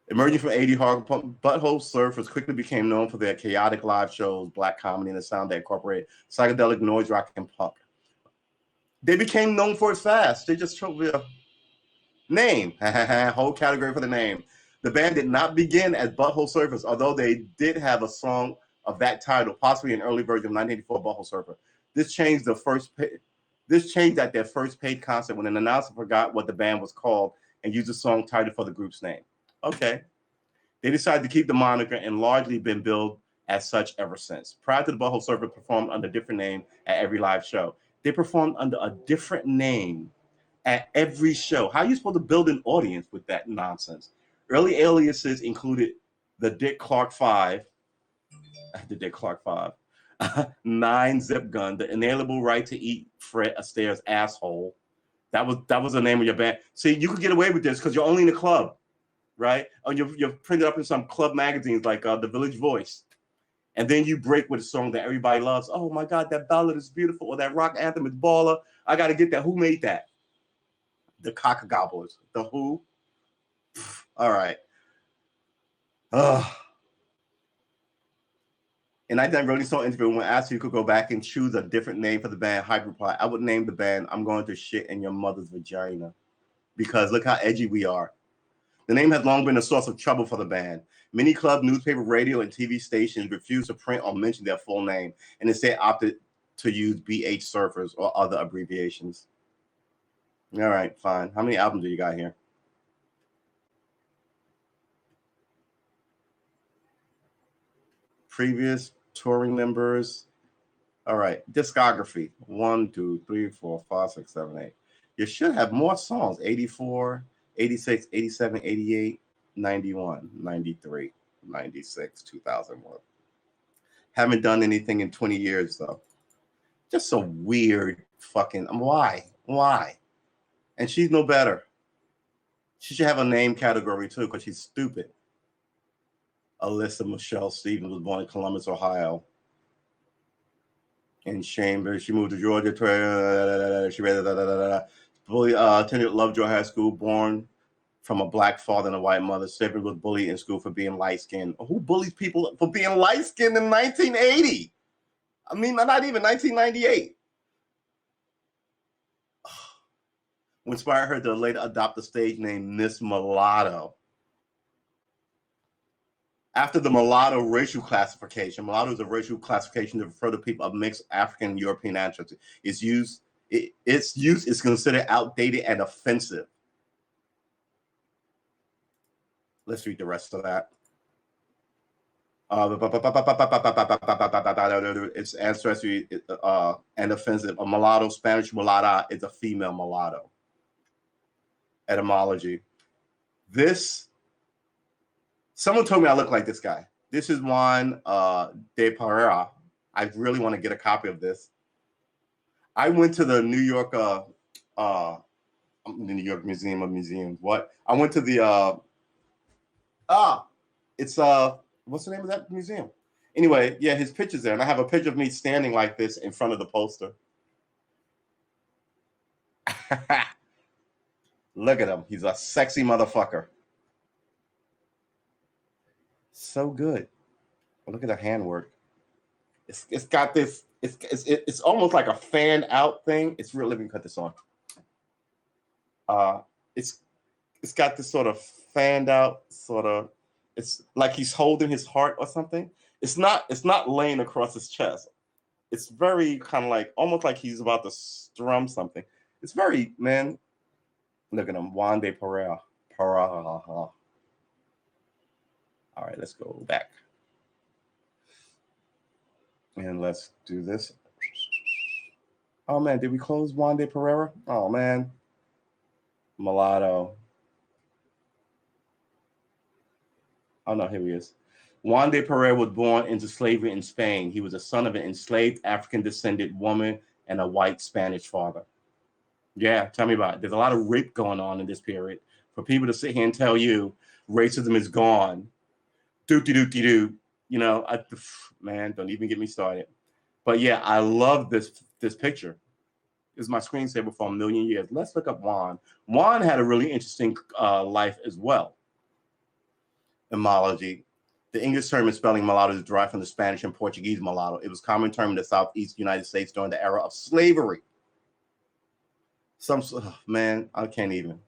Emerging from 80 hard punk, Butthole Surfers quickly became known for their chaotic live shows, black comedy, and a sound that incorporated psychedelic noise rock and punk. They became known for it fast. They just chose their name. Whole category for the name. The band did not begin as Butthole Surfers, although they did have a song of that title, possibly an early version of 1984 Butthole Surfer. This changed at their first paid concert when an announcer forgot what the band was called and used the song title for the group's name. Okay. They decided to keep the moniker and largely been billed as such ever since. Prior to the Butthole Surfer performed under a different name at every live show. They performed under a different name at every show. How are you supposed to build an audience with that nonsense? Early aliases included the Dick Clark 5, 9 Zip Gun, the Inalienable Right to Eat Fred Astaire's Asshole. That was the name of your band. See, you could get away with this because you're only in a club, right? Or you're printed up in some club magazines like The Village Voice. And then you break with a song that everybody loves. Oh my God, that ballad is beautiful, or that rock anthem is baller. I got to get that. Who made that? The Cock Gobblers. The Who? All right. In 1990 Rolling Stone interview, when asked if you could go back and choose a different name for the band, Hype replied, I would name the band I'm Going to Shit in Your Mother's Vagina. Because look how edgy we are. The name has long been a source of trouble for the band. Many club, newspaper, radio, and TV stations refused to print or mention their full name and instead opted to use BH Surfers or other abbreviations. All right, fine. How many albums do you got here? Previous touring members. All right, discography. 1, 2, 3, 4, 5, 6, 7, 8. You should have more songs. 84, 86, 87, 88, 91, 93, 96, 2001. Haven't done anything in 20 years, though. Just so weird fucking. Why? And she's no better. She should have a name category, too, because she's stupid. Alyssa Michelle Stevens was born in Columbus, Ohio. In Chambers, she moved to Georgia. She fully attended Lovejoy High School, born from a black father and a white mother. Sibling was bullied in school for being light-skinned. Who bullies people for being light-skinned in 1980? I mean, not even 1998. Who inspired her to later adopt the stage name Miss Mulatto. After the mulatto racial classification, mulatto is a racial classification to refer to people of mixed African and European ancestry. Its use is considered outdated and offensive. Let's read the rest of that. It's ancestry and offensive. A mulatto, Spanish mulatta, is a female mulatto. Etymology. Someone told me I look like this guy. This is Juan de Pereira. I really want to get a copy of this. I went to the New York Museum of Museums. What? I went to the it's what's the name of that museum? Anyway, yeah, his picture's there, and I have a picture of me standing like this in front of the poster. Look at him. He's a sexy motherfucker. So good. Look at the handwork. It's got this. It's almost like a fan out thing. It's really. Let me cut this on. It's got this sort of fanned out sort of. It's like he's holding his heart or something. It's not laying across his chest. It's very kind of like almost like he's about to strum something. It's very, man. Look at him, Juan de Pereira. All right, let's go back. And let's do this. Oh, man, did we close Juan de Pereira? Oh, man. Mulatto. Oh, no, here he is. Juan de Pereira was born into slavery in Spain. He was a son of an enslaved African-descended woman and a white Spanish father. Yeah, tell me about it. There's a lot of rape going on in this period. For people to sit here and tell you racism is gone, doo-doo-doo-doo, you know, man, don't even get me started. But yeah, I love this picture. This is my screensaver for a million years. Let's look up Juan. Juan had a really interesting life as well. Etymology. The English term and spelling mulatto is derived from the Spanish and Portuguese mulatto. It was a common term in the Southeast United States during the era of slavery. Man, I can't even.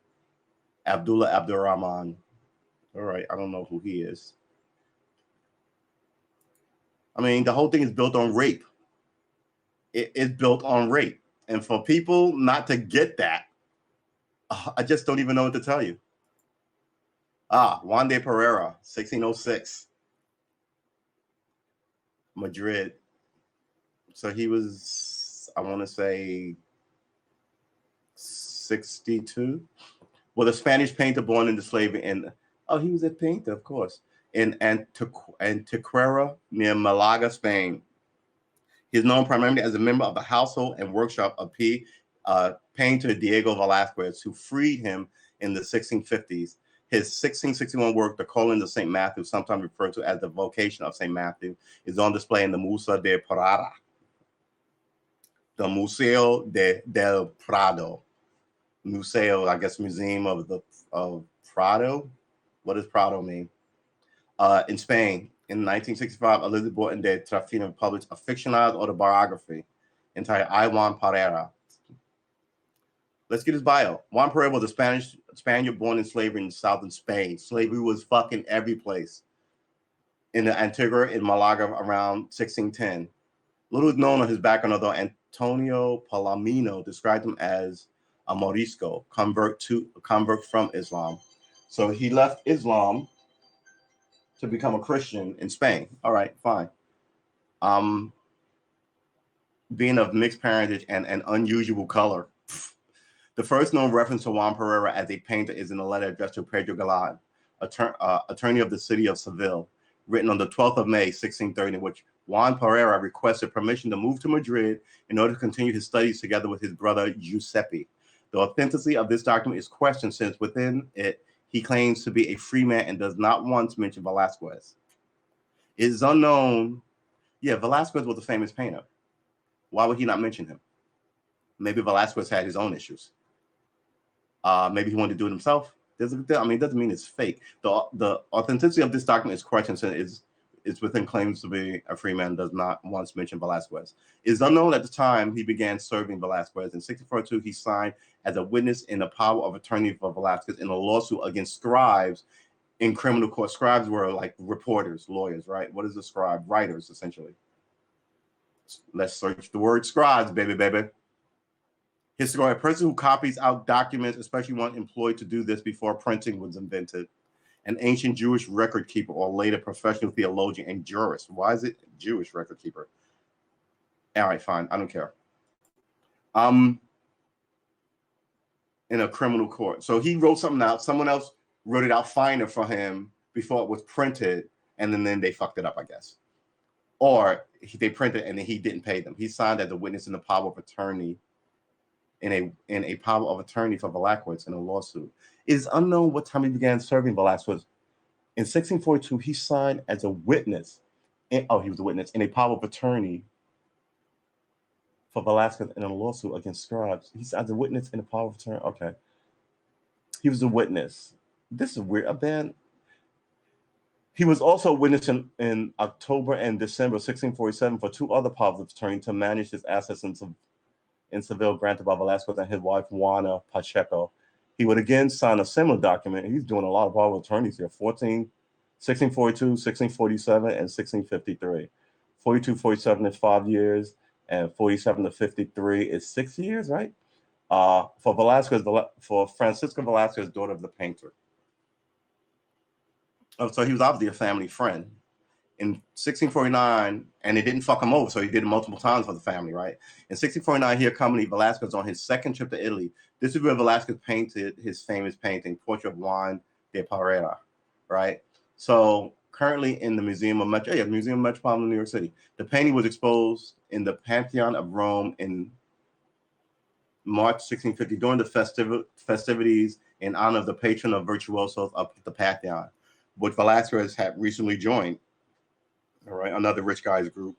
Abdullah Abdurrahman. All right, I don't know who he is. I mean, the whole thing is built on rape. It's built on rape. And for people not to get that, I just don't even know what to tell you. Juan de Pereira, 1606. Madrid. So he was, I want to say, 62. Well, a Spanish painter born into slavery, and he was a painter, of course, in Antequera near Malaga, Spain. He's known primarily as a member of the household and workshop of painter Diego Velazquez, who freed him in the 1650s. His 1661 work, The Calling of St. Matthew, sometimes referred to as the Vocation of St. Matthew, is on display in the Museo de Prado. The Museo del Prado. Museo, I guess, Museum of Prado. What does Prado mean? In Spain, in 1965, Elizabeth Borton de Trafina published a fictionalized autobiography entitled I, Juan Pereira. Let's get his bio. Juan Pereira was a Spaniard born in slavery in southern Spain. Slavery was fucking every place. In the Antigua in Malaga around 1610. Little is known of his background, although Antonio Palomino described him as a Morisco, convert from Islam. So he left Islam to become a Christian in Spain. All right, fine. Being of mixed parentage and an unusual color. The first known reference to Juan Pereira as a painter is in a letter addressed to Pedro Galán, attorney of the city of Seville, written on the 12th of May, 1630, in which Juan Pereira requested permission to move to Madrid in order to continue his studies together with his brother Giuseppe. The authenticity of this document is questioned since within it, he claims to be a free man and does not once mention Velazquez. It is unknown. Yeah, Velazquez was a famous painter. Why would he not mention him? Maybe Velazquez had his own issues. Maybe he wanted to do it himself. It doesn't mean it's fake. The authenticity of this document is questioned and is within claims to be a free man, does not once mention Velazquez. It is unknown at the time he began serving Velazquez. In 1642, he signed as a witness in the power of attorney for Velazquez in a lawsuit against scribes in criminal court. Scribes were like reporters, lawyers, right? What is a scribe? Writers, essentially. Let's search the word scribes, baby. Historian, a person who copies out documents, especially one employed to do this before printing was invented. An ancient Jewish record keeper or later professional theologian and jurist. Why is it Jewish record keeper? All right, fine. I don't care. In a criminal court. So he wrote something out. Someone else wrote it out finer for him before it was printed, and then they fucked it up, I guess. Or they printed and then he didn't pay them. He signed as a witness in the power of attorney in a power of attorney for Velazquez in a lawsuit. It is unknown what time he began serving Velazquez. In 1642, he signed as a witness. He was a witness in a power of attorney for Velazquez in a lawsuit against scribes. He's as a witness in a power of attorney. Okay. He was a witness. This is weird. He was also a witness in October and December 1647 for two other powers of attorney to manage his assets in Seville granted by Velazquez and his wife Juana Pacheco. He would again sign a similar document. He's doing a lot of power of attorneys here. 1642, 1647, and 1653. 42, 47 is 5 years, and 47 to 53 is 6 years, right? For Velazquez, for Francisca Velazquez, daughter of the painter. Oh, so he was obviously a family friend. In 1649, and it didn't fuck him over, so he did it multiple times for the family, right? In 1649, he accompanied Velazquez on his second trip to Italy. This is where Velazquez painted his famous painting, Portrait of Juan de Pereira, right? So currently in the Museum of Metropolitan New York City. The painting was exposed in the Pantheon of Rome in March 1650 during the festivities in honor of the patron of virtuosos of the Pantheon, which Velazquez had recently joined. All right, another rich guy's group.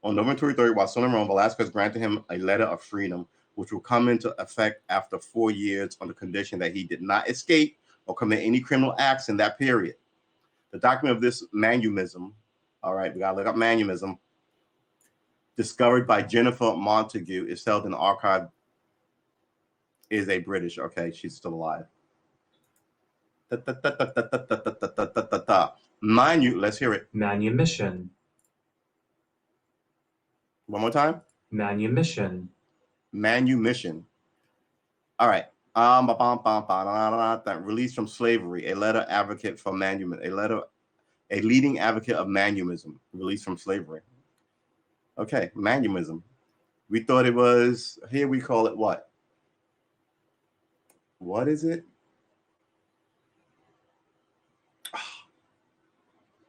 On November 23rd, while still in Rome, Velazquez granted him a letter of freedom, which will come into effect after 4 years on the condition that he did not escape or commit any criminal acts in that period. The document of this manumism, all right, we gotta look up manumism, discovered by Jennifer Montague, is held in the archive, is a British, okay, she's still alive. Let's hear it. Manumission. One more time. Manumission. Manumission. All right. Released from slavery. A letter advocate for manumission. A leading advocate of manumism. Released from slavery. Okay, manumism. We thought it was, here we call it what? What is it?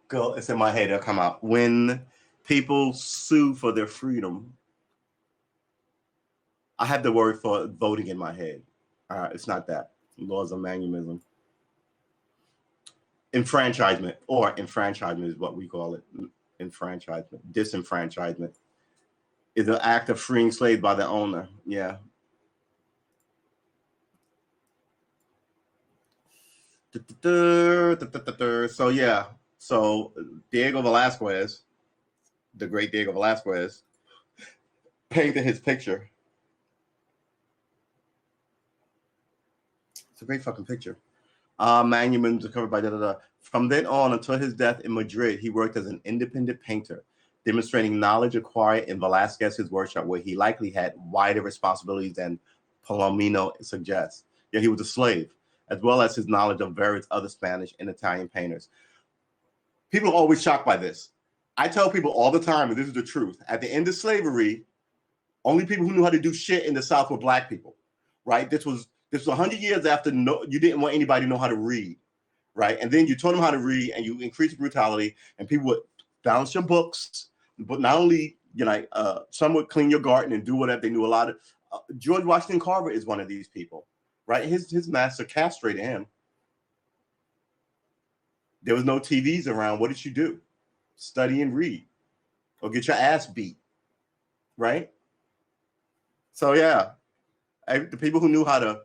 Girl, it's in my head. It'll come out. When people sue for their freedom, I have the word for voting in my head. It's not that. Laws of manumism. Enfranchisement is what we call it. Enfranchisement. Disenfranchisement is an act of freeing slaves by the owner. Yeah. So yeah. So Diego Velazquez, the great Diego Velazquez, painted his picture. It's a great fucking picture. Manumism discovered by From then on until his death in Madrid, he worked as an independent painter, demonstrating knowledge acquired in Velazquez's workshop, where he likely had wider responsibilities than Palomino suggests. Yeah, he was a slave, as well as his knowledge of various other Spanish and Italian painters. People are always shocked by this. I tell people all the time, and this is the truth. At the end of slavery, only people who knew how to do shit in the South were black people, right? This was 100 years after you didn't want anybody to know how to read, right? And then you taught them how to read, and you increased brutality, and people would balance your books, but not only, some would clean your garden and do whatever. They knew a lot of. George Washington Carver is one of these people, right? His master castrated him. There was no TVs around. What did you do? Study and read, or get your ass beat, right? So yeah, the people who knew how to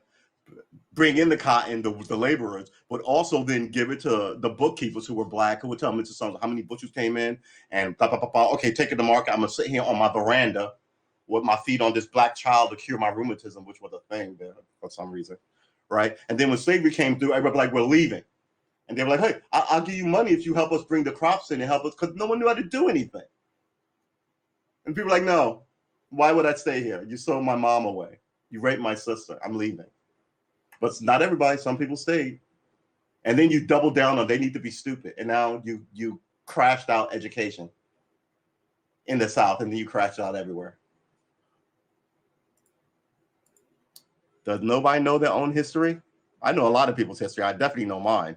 bring in the cotton, the laborers, but also then give it to the bookkeepers who were black, who would tell Mr. Sons how many bushels came in and blah, blah, blah, blah. Okay, take it to market. I'm going to sit here on my veranda with my feet on this black child to cure my rheumatism, which was a thing there for some reason, right? And then when slavery came through, everybody was like, we're leaving. And they were like, hey, I'll give you money if you help us bring the crops in and help us, because no one knew how to do anything. And people were like, no, why would I stay here? You sold my mom away. You raped my sister. I'm leaving. But not everybody. Some people stayed. And then you double down on they need to be stupid. And now you crashed out education in the South, and then you crashed out everywhere. Does nobody know their own history? I know a lot of people's history. I definitely know mine.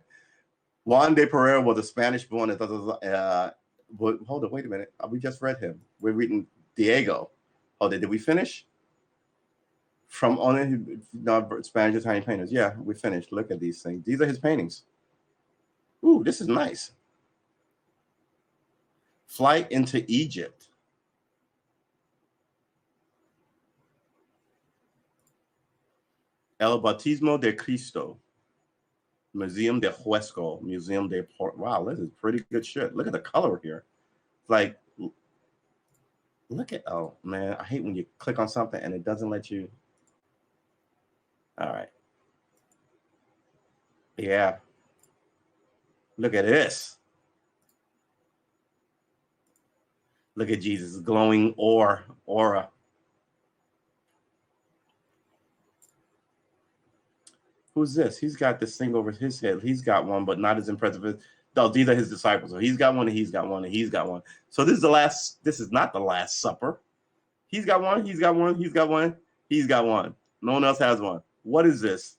Juan de Pereira was a Spanish-born. Hold on, wait a minute. We just read him. We're reading Diego. Hold on, did we finish? From only Spanish Italian painters. Yeah, we finished. Look at these things. These are his paintings. Ooh, this is nice. Flight into Egypt. El Bautismo de Cristo. Museum de Huesco. Museum de Port. Wow, this is pretty good shit. Look at the color here. Like, look at, oh man, I hate when you click on something and it doesn't let you. All right. Yeah. Look at this. Look at Jesus' glowing aura. Who's this? He's got this thing over his head. He's got one, but not as impressive as. No, these are his disciples. So he's got one, and he's got one, and he's got one. So this is the last. This is not the Last Supper. He's got one. He's got one. He's got one. He's got one. No one else has one. What is this?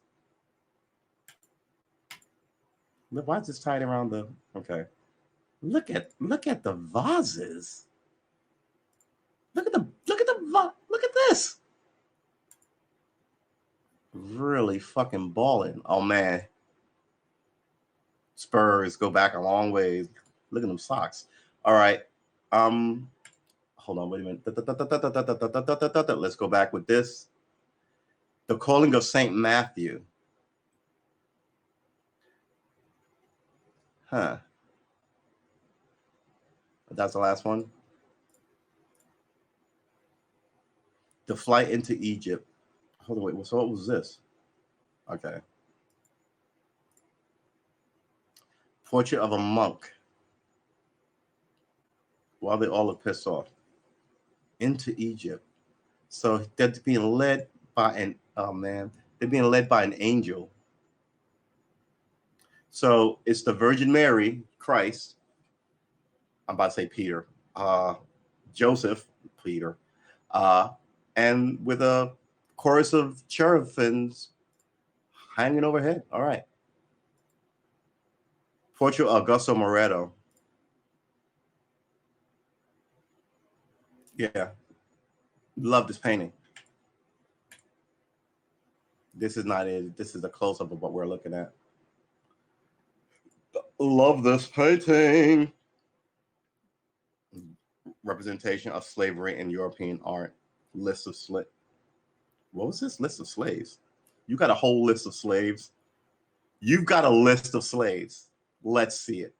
Look, why is this tied around the? Okay. Look at the vases. Look at this. Really fucking balling. Oh man. Spurs go back a long ways. Look at them socks. All right. Hold on, wait a minute. Let's go back with this. The Calling of Saint Matthew. Huh. That's the last one. The Flight into Egypt. Hold on, wait. So what was this? Okay. Portrait of a monk. While they all are pissed off. Into Egypt. So they're being led by they're being led by an angel. So it's the Virgin Mary, Christ. I'm about to say Peter. Joseph, Peter. And with a chorus of cherubims hanging overhead. All right. Portrait of Augusto Moreto. Yeah. Love this painting. This is not it. This is a close-up of what we're looking at. Love this painting. Representation of slavery in European art. List of What was this? List of slaves. You got a whole list of slaves. You've got a list of slaves. Let's see it.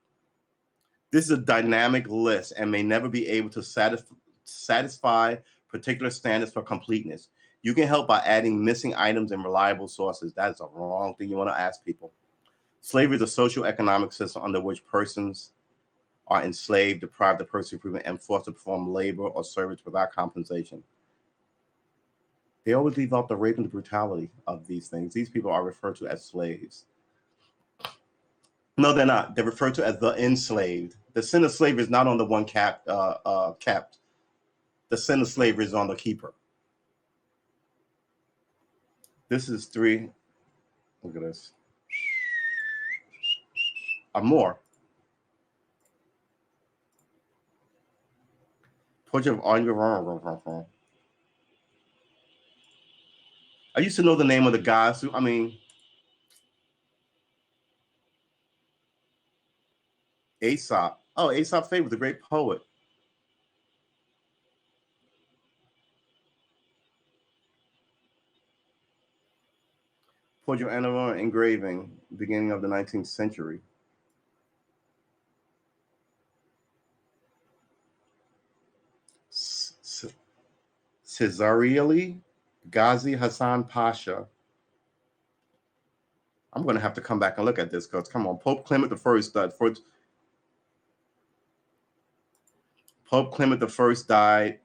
This is a dynamic list and may never be able to satisfy particular standards for completeness. You can help by adding missing items and reliable sources. That is a wrong thing you want to ask people. Slavery is a social economic system under which persons are enslaved, deprived of personal improvement, and forced to perform labor or service without compensation. They always leave out the rape and the brutality of these things. These people are referred to as slaves. No, they're not. They're referred to as the enslaved. The sin of slavery is not on the one kept. The sin of slavery is on the keeper. This is 3. Look at this. More. Portrait of Anya. I used to know the name of the guys who, Aesop. Oh, Aesop Fables, the great poet. Portrait of animal engraving, beginning of the 19th century. Cesareli Ghazi Hassan Pasha. I'm going to have to come back and look at this because, come on, Pope Clement the First died. Pope Clement the First died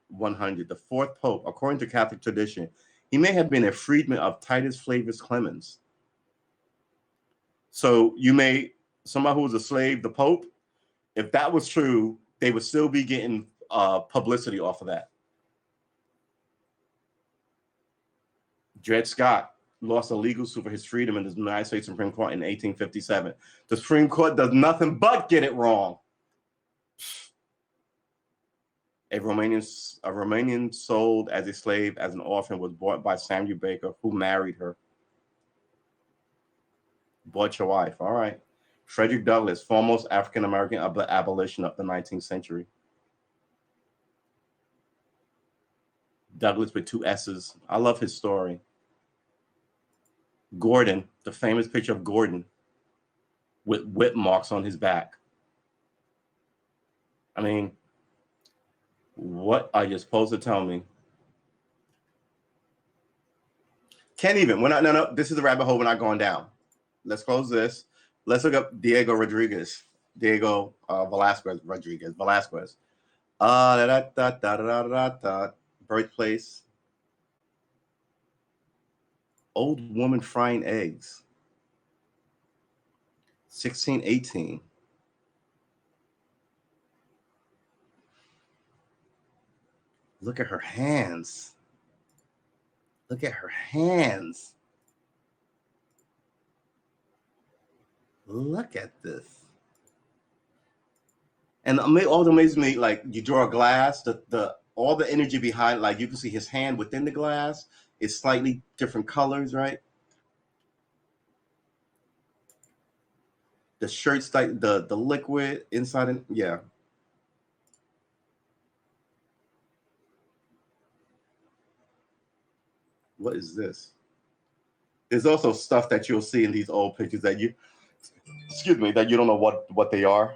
100. The fourth pope, according to Catholic tradition, he may have been a freedman of Titus Flavius Clemens. So somebody who was a slave, the Pope, if that was true, they would still be getting publicity off of that. Dred Scott lost a legal suit for his freedom in the United States Supreme Court in 1857. The Supreme Court does nothing but get it wrong. A Romanian sold as a slave as an orphan was bought by Samuel Baker, who married her. Bought your wife. All right. Frederick Douglass, foremost African-American abolition of the 19th century. Douglass with 2 S's. I love his story. Gordon, the famous picture of Gordon with whip marks on his back. I mean, what are you supposed to tell me? Can't even. We're not. No. This is a rabbit hole. We're not going down. Let's close this. Let's look up Diego Rodriguez. Diego Velazquez Rodriguez. Velazquez. Birthplace. Old woman frying eggs. 1618. Look at her hands. Look at her hands. Look at this. And all that amazes me, like you draw a glass, all the energy behind, like you can see his hand within the glass is slightly different colors, right? The shirt's like the liquid inside, and yeah. What is this? There's also stuff that you'll see in these old pictures that you don't know what they are.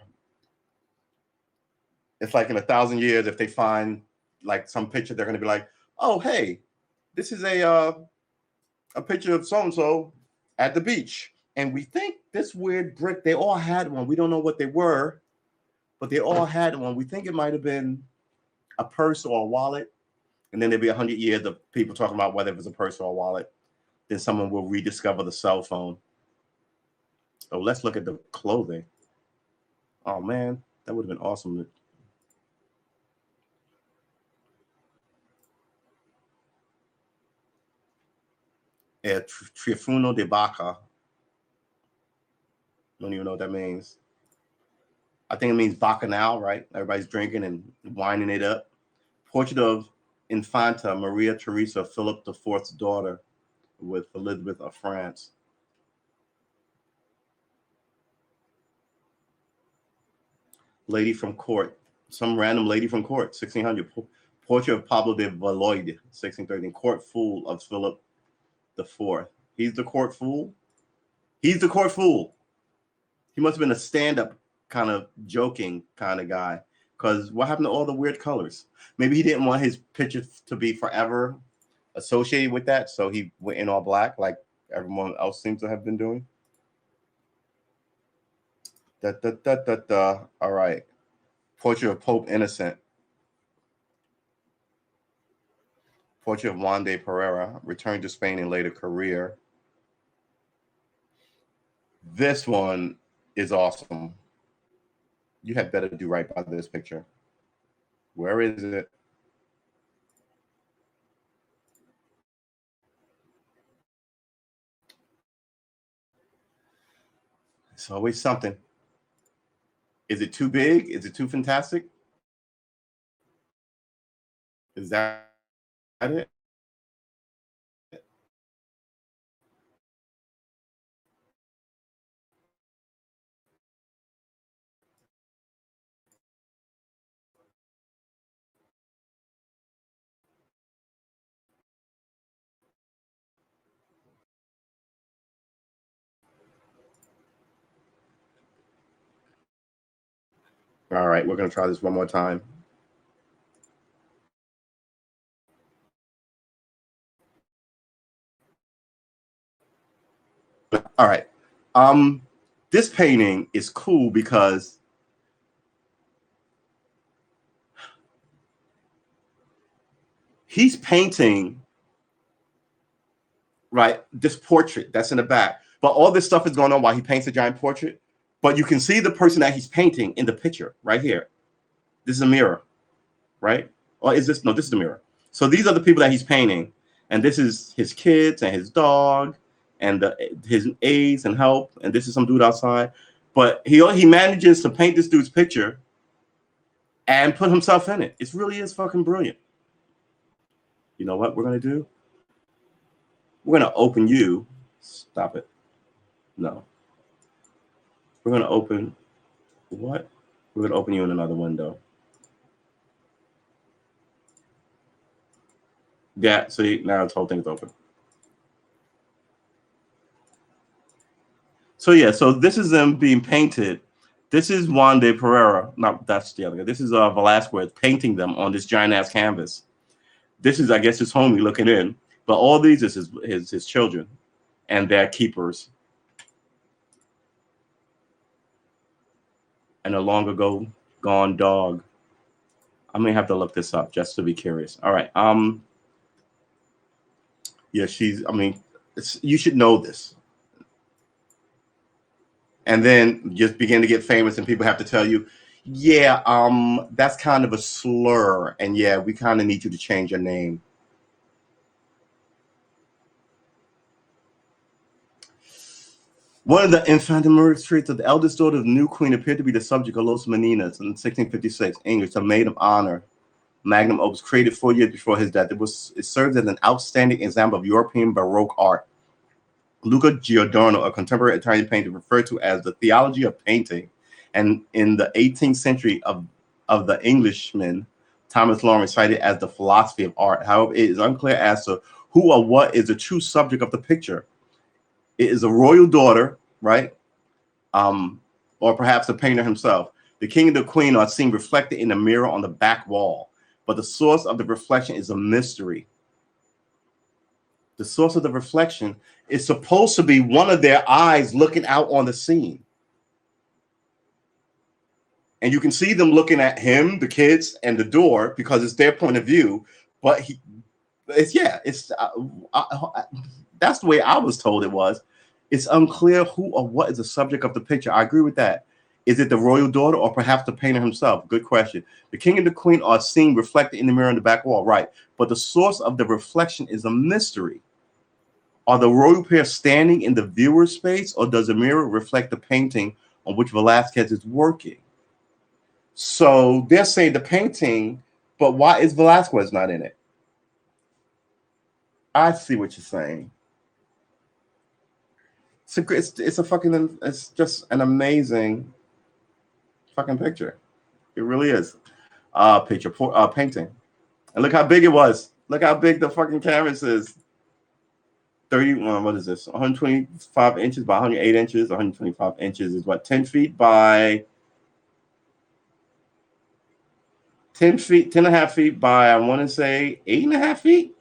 It's like in 1,000 years, if they find like some picture, they're going to be like, oh, hey, this is a picture of so-and-so at the beach. And we think this weird brick, they all had one. We don't know what they were, but they all had one. We think it might have been a purse or a wallet. And then there'll be 100 years of people talking about whether it was a purse or a wallet. Then someone will rediscover the cell phone. So let's look at the clothing. Oh, man, that would have been awesome. Triafuno de Baca. Don't even know what that means. I think it means bacchanal, right? Everybody's drinking and winding it up. Portrait of Infanta Maria Theresa, Philip IV's daughter, with Elizabeth of France. Lady from court. Some random lady from court, 1600. Portrait of Pablo de Valois, 1613. Court fool of Philip IV. He's the court fool? He's the court fool. He must have been a stand-up kind of joking kind of guy. Because what happened to all the weird colors? Maybe he didn't want his picture to be forever associated with that, so he went in all black like everyone else seems to have been doing. All right. Portrait of Pope Innocent. Portrait of Juan de Pereira, returned to Spain in later career. This one is awesome. You had better do right by this picture. Where is it? It's always something. Is it too big? Is it too fantastic? Is that it? All right, we're going to try this one more time. All right. This painting is cool because he's painting, right, this portrait that's in the back. But all this stuff is going on while he paints a giant portrait. But you can see the person that he's painting in the picture right here. This is a mirror, right? Or is this? No, this is the mirror. So these are the people that he's painting. And this is his kids and his dog and his aides and help. And this is some dude outside. But he manages to paint this dude's picture and put himself in it. It really is fucking brilliant. You know what we're going to do? We're going to open you. Stop it. No. We're going to open what? We're going to open you in another window. Yeah, see, now this whole thing's open. So yeah, so this is them being painted. This is Juan de Pereira. No, that's the other guy. This is Velazquez painting them on this giant ass canvas. This is, I guess, his homie looking in. But all these is his children and their keepers. And a long ago gone dog. I may have to look this up just to be curious. All right. Yeah, you should know this. And then just begin to get famous and people have to tell you, yeah, that's kind of a slur. And yeah, we kind of need you to change your name. One of the infantile traits of the eldest daughter of the new queen appeared to be the subject of Los Meninas in 1656, English, a maid of honor. Magnum opus created 4 years before his death. It serves as an outstanding example of European Baroque art. Luca Giordano, a contemporary Italian painter, referred to as the theology of painting, and in the 18th century of the Englishman Thomas Lawrence cited as the philosophy of art. However, it is unclear as to who or what is the true subject of the picture. It is a royal daughter, right? Or perhaps the painter himself. The king and the queen are seen reflected in the mirror on the back wall, but the source of the reflection is a mystery. The source of the reflection is supposed to be one of their eyes looking out on the scene. And you can see them looking at him, the kids, and the door because it's their point of view. But that's the way I was told it was. It's unclear who or what is the subject of the picture. I agree with that. Is it the royal daughter or perhaps the painter himself? Good question. The king and the queen are seen reflected in the mirror on the back wall, right? But the source of the reflection is a mystery. Are the royal pair standing in the viewer's space, or does the mirror reflect the painting on which Velazquez is working? So they're saying the painting, but why is Velazquez not in it? I see what you're saying. It's just an amazing fucking picture. It really is. Painting. And look how big it was. Look how big the fucking canvas is. 31, what is this? 125 inches by 108 inches. 125 inches is what? 10 feet by 10 feet, 10 and a half feet by, I want to say 8.5 feet.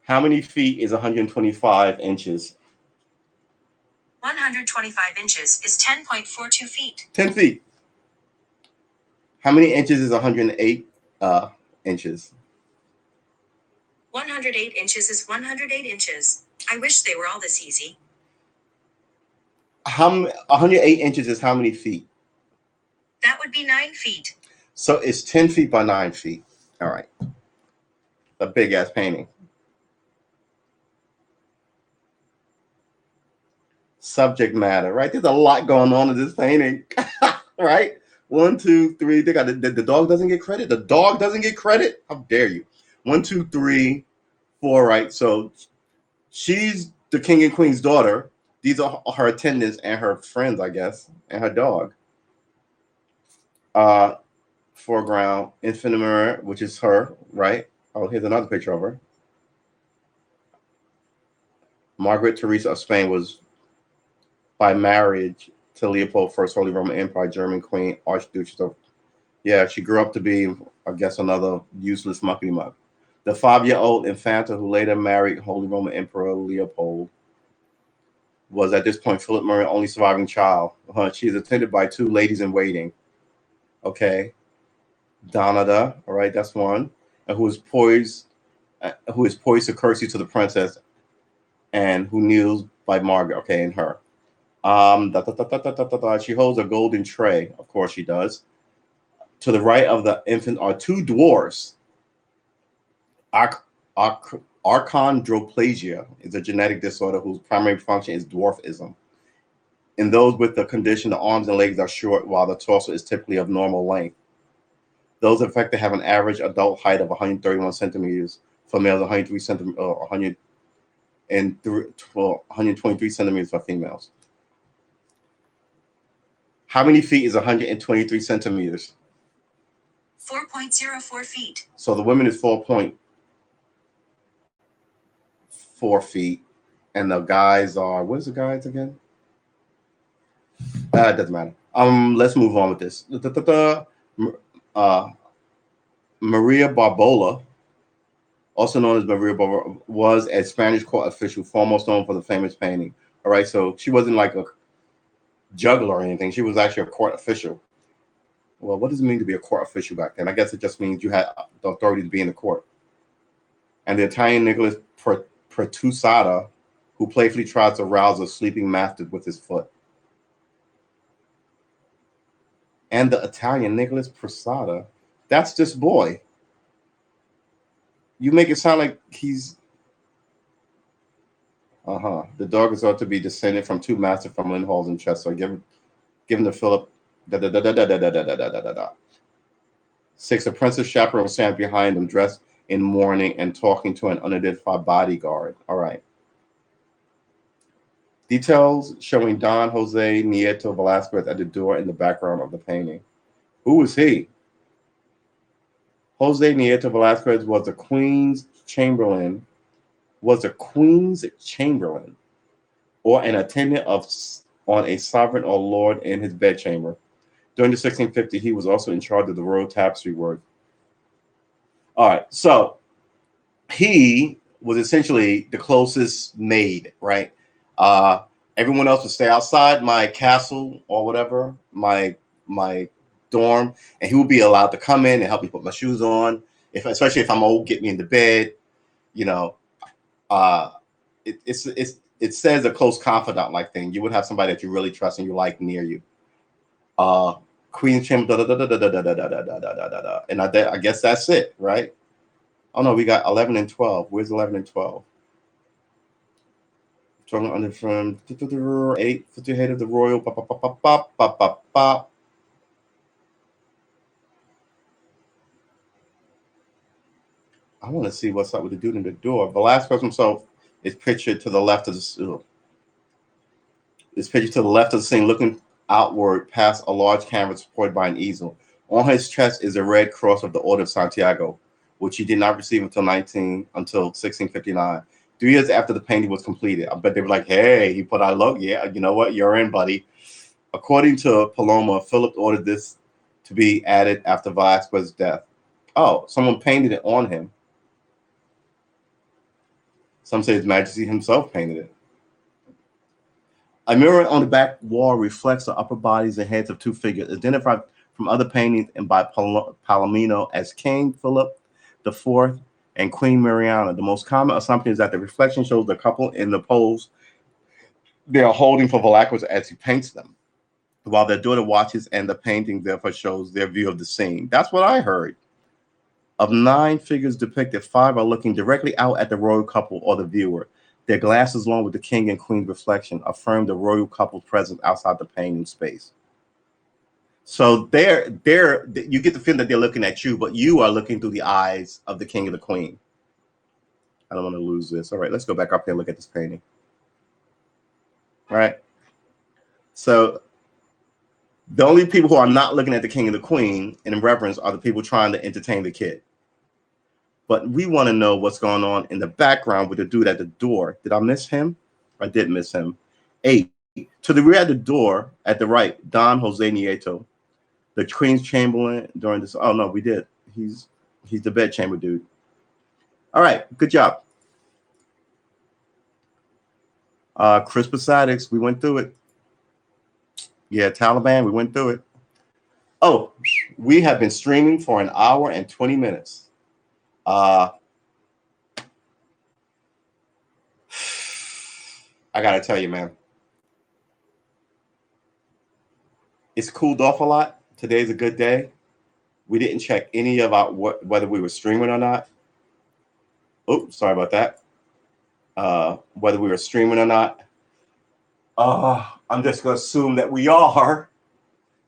How many feet is 125 inches? 125 inches is 10.42 feet. 10 feet. How many inches is 108 inches? 108 inches is 108 inches. I wish they were all this easy. 108 inches is how many feet? That would be 9 feet. So it's 10 feet by 9 feet. All right. A big ass painting. Subject matter, right? There's a lot going on in this painting, right? 1, 2, 3. They got the dog doesn't get credit. The dog doesn't get credit. How dare you? 1, 2, 3, 4. Right. So she's the king and queen's daughter. These are her attendants and her friends, I guess, and her dog. Foreground, infinite mirror, which is her, right? Oh, here's another picture of her. Margaret Teresa of Spain was by marriage to Leopold I, Holy Roman Empire, German Queen, Archduchess of. Yeah, she grew up to be, I guess, another useless muckety muck. The 5-year-old Infanta, who later married Holy Roman Emperor Leopold, was at this point Philip Murray's only surviving child. She is attended by 2 ladies in waiting. Okay, Donada, all right, that's one, and who is poised to curtsy to the princess, and who kneels by Margaret. Okay, and her. She holds a golden tray. Of course, she does. To the right of the infant are 2 dwarfs. Achondroplasia is a genetic disorder whose primary function is dwarfism. In those with the condition, the arms and legs are short, while the torso is typically of normal length. Those affected have an average adult height of 131 centimeters for males, 123 centimeters for females. How many feet is 123 centimeters? 4.04 feet. So the women is 4.4 feet, and the guys are, what is the guys again? It doesn't matter. Let's move on with this. Maria Barbola, also known as Maria Barbola, was a Spanish court official, foremost known for the famous painting. All right, so she wasn't like a juggler or anything. She was actually a court official. Well, what does it mean to be a court official back then? I guess it just means you had the authority to be in the court. And the Italian Nicholas Pertusada, who playfully tries to rouse a sleeping master with his foot. And the Italian Nicholas Pertusada, that's this boy. You make it sound like he's. The dog is thought to be descended from 2 masters from Lindholz and Chester, given to Philip. 6. A princess chaperone stands behind him, dressed in mourning and talking to an unidentified bodyguard. All right. Details showing Don Jose Nieto Velazquez at the door in the background of the painting. Who is he? Jose Nieto Velazquez was the Queen's Chamberlain, or an attendant on a sovereign or lord in his bedchamber. During the 1650s, he was also in charge of the royal tapestry work. All right, so he was essentially the closest maid, right? Everyone else would stay outside my castle or whatever, my dorm, and he would be allowed to come in and help me put my shoes on, especially if I'm old, get me into bed. You know, it says a close confidant like thing. You would have somebody that you really trust and you like near you. Queen's Chamber, and I guess that's it, right? Oh no, we got 11 and 12. Where's 11 and 12? From 8 to the head of the royal. I want to see what's up with the dude in the door. Velazquez himself is pictured to the left of the scene, looking outward past a large canvas supported by an easel. On his chest is a red cross of the Order of Santiago, which he did not receive until 1659. 3 years after the painting was completed. I bet they were like, hey, he put out look. Yeah, you know what? You're in, buddy. According to Paloma, Philip ordered this to be added after Velazquez's death. Oh, someone painted it on him. Some say His Majesty himself painted it. A mirror on the back wall reflects the upper bodies and heads of 2 figures, identified from other paintings and by Palomino as King Philip IV and Queen Mariana. The most common assumption is that the reflection shows the couple in the pose they are holding for Velazquez as he paints them, while their daughter watches, and the painting therefore shows their view of the scene. That's what I heard. Of 9 figures depicted, 5 are looking directly out at the royal couple or the viewer. Their glasses, along with the king and queen's reflection, affirm the royal couple's presence outside the painting space. So you get the feeling that they're looking at you, but you are looking through the eyes of the king and the queen. I don't want to lose this. All right, let's go back up there and look at this painting. All right. So the only people who are not looking at the king and the queen in reverence are the people trying to entertain the kid. But we want to know what's going on in the background with the dude at the door. Did I miss him? I did miss him. 8. To the rear at the door at the right, Don Jose Nieto, the Queen's Chamberlain during this. Oh no, we did. He's the bedchamber dude. All right, good job. Chris Posadix, we went through it. Yeah, Taliban, we went through it. Oh, we have been streaming for an hour and 20 minutes. I gotta tell you, man, it's cooled off a lot. Today's a good day. We didn't check any of our whether we were streaming or not. Oh, sorry about that. Whether we were streaming or not. I'm just gonna assume that we are,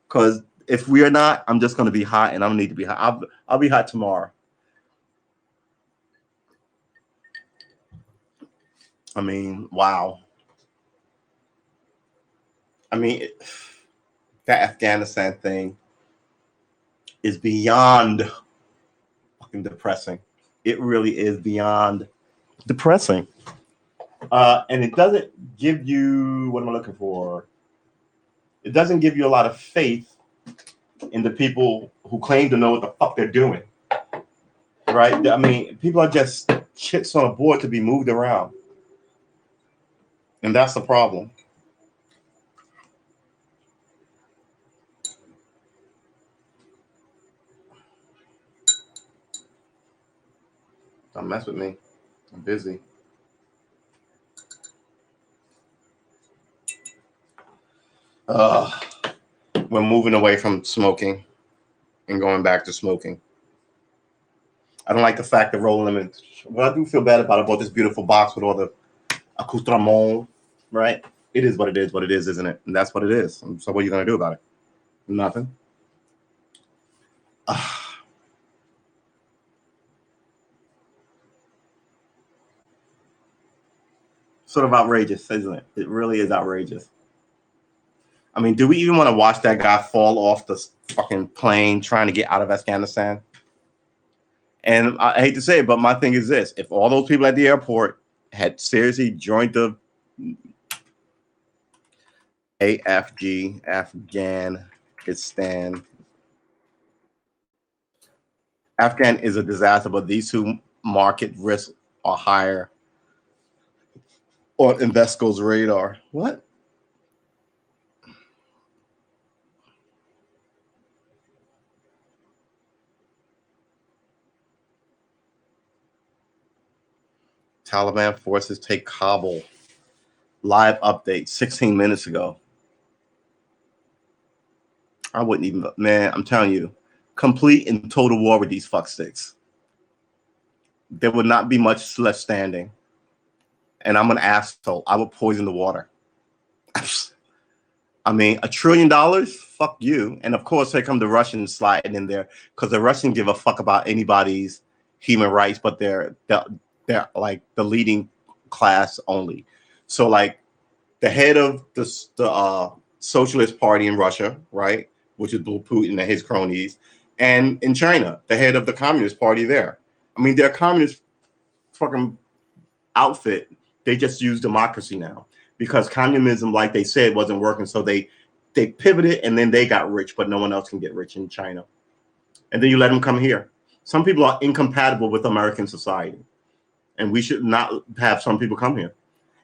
because if we are not, I'm just gonna be hot, and I don't need to be hot. I'll be hot tomorrow. I mean, wow. I mean, that Afghanistan thing is beyond fucking depressing. It really is beyond depressing. And it doesn't give you, what am I looking for? It doesn't give you a lot of faith in the people who claim to know what the fuck they're doing. Right? I mean, people are just chits on a board to be moved around. And that's the problem. Don't mess with me. I'm busy. We're moving away from smoking and going back to smoking. I don't like the fact that rolling them in. What I do feel bad about, I bought this beautiful box with all the accoutrements, right? It is what it is, isn't it? And that's what it is. And so what are you going to do about it? Nothing. Sort of outrageous, isn't it? It really is outrageous. I mean, do we even want to watch that guy fall off the fucking plane trying to get out of Afghanistan? And I hate to say it, but my thing is this. If all those people at the airport had seriously joined the AFG, Afghanistan. Afghan is a disaster, but these two market risks are higher on Invesco's radar. What? Taliban forces take Kabul. Live update 16 minutes ago. I wouldn't even, man, I'm telling you, complete and total war with these fucksticks. There would not be much left standing. And I'm an asshole. I would poison the water. I mean, $1 trillion? Fuck you. And of course, here come the Russians sliding in there, because the Russians give a fuck about anybody's human rights, but they're like the leading class only. So like the head of the Socialist Party in Russia, right, which is Putin and his cronies, and in China, the head of the Communist Party there. I mean, they're a communist fucking outfit. They just use democracy now because communism, like they said, wasn't working. So they pivoted, and then they got rich, but no one else can get rich in China. And then you let them come here. Some people are incompatible with American society, and we should not have some people come here.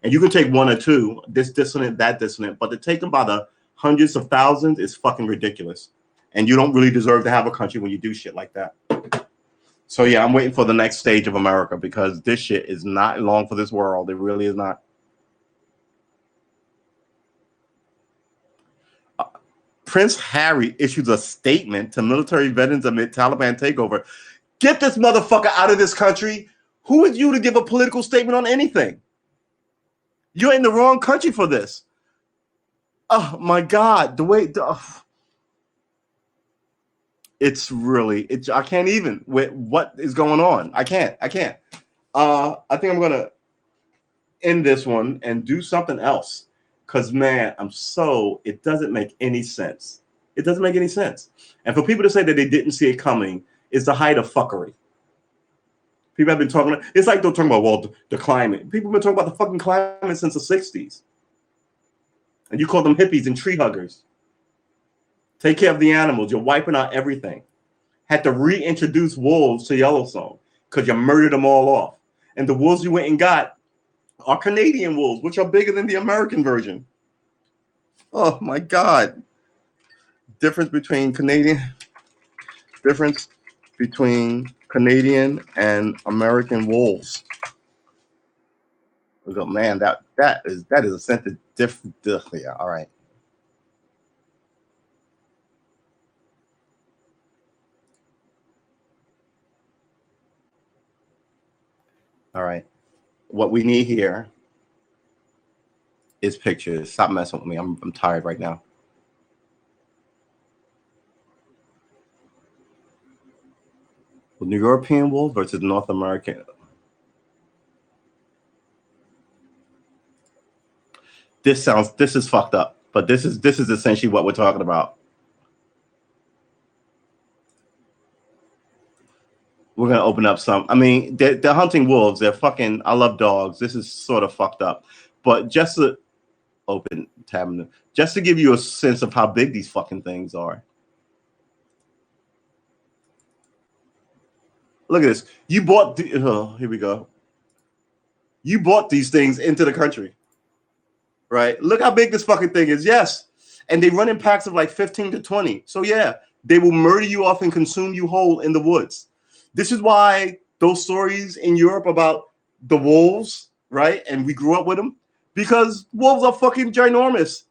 And you can take one or two, this dissonant, that dissonant, but to take them by the hundreds of thousands is fucking ridiculous. And you don't really deserve to have a country when you do shit like that. So yeah, I'm waiting for the next stage of America, because this shit is not long for this world. It really is not. Prince Harry issues a statement to military veterans amid Taliban takeover. Get this motherfucker out of this country. Who is you to give a political statement on anything? You're in the wrong country for this. Oh my God, the way it's really, I can't even with what is going on. I can't. I think I'm gonna end this one and do something else, because man, it doesn't make any sense. It doesn't make any sense. And for people to say that they didn't see it coming is the height of fuckery. People have been talking. It's like they're talking about, well, the climate. People have been talking about the fucking climate since the 60s. And you call them hippies and tree huggers. Take care of the animals. You're wiping out everything. Had to reintroduce wolves to Yellowstone because you murdered them all off. And the wolves you went and got are Canadian wolves, which are bigger than the American version. Oh my God. Difference between Canadian and American wolves. We go, man, that is a sentence different. Yeah, all right. All right. What we need here is pictures. Stop messing with me. I'm tired right now. New European wolf versus North American. This is fucked up, but this is essentially what we're talking about. We're gonna open up some. I mean, they're hunting wolves. They're fucking. I love dogs. This is sort of fucked up, but just to open tab, just to give you a sense of how big these fucking things are. Look at this. You bought here we go. You bought these things into the country, right? Look how big this fucking thing is. Yes, and they run in packs of like 15 to 20. So yeah, they will murder you off and consume you whole in the woods. This is why those stories in Europe about the wolves, right? And we grew up with them because wolves are fucking ginormous.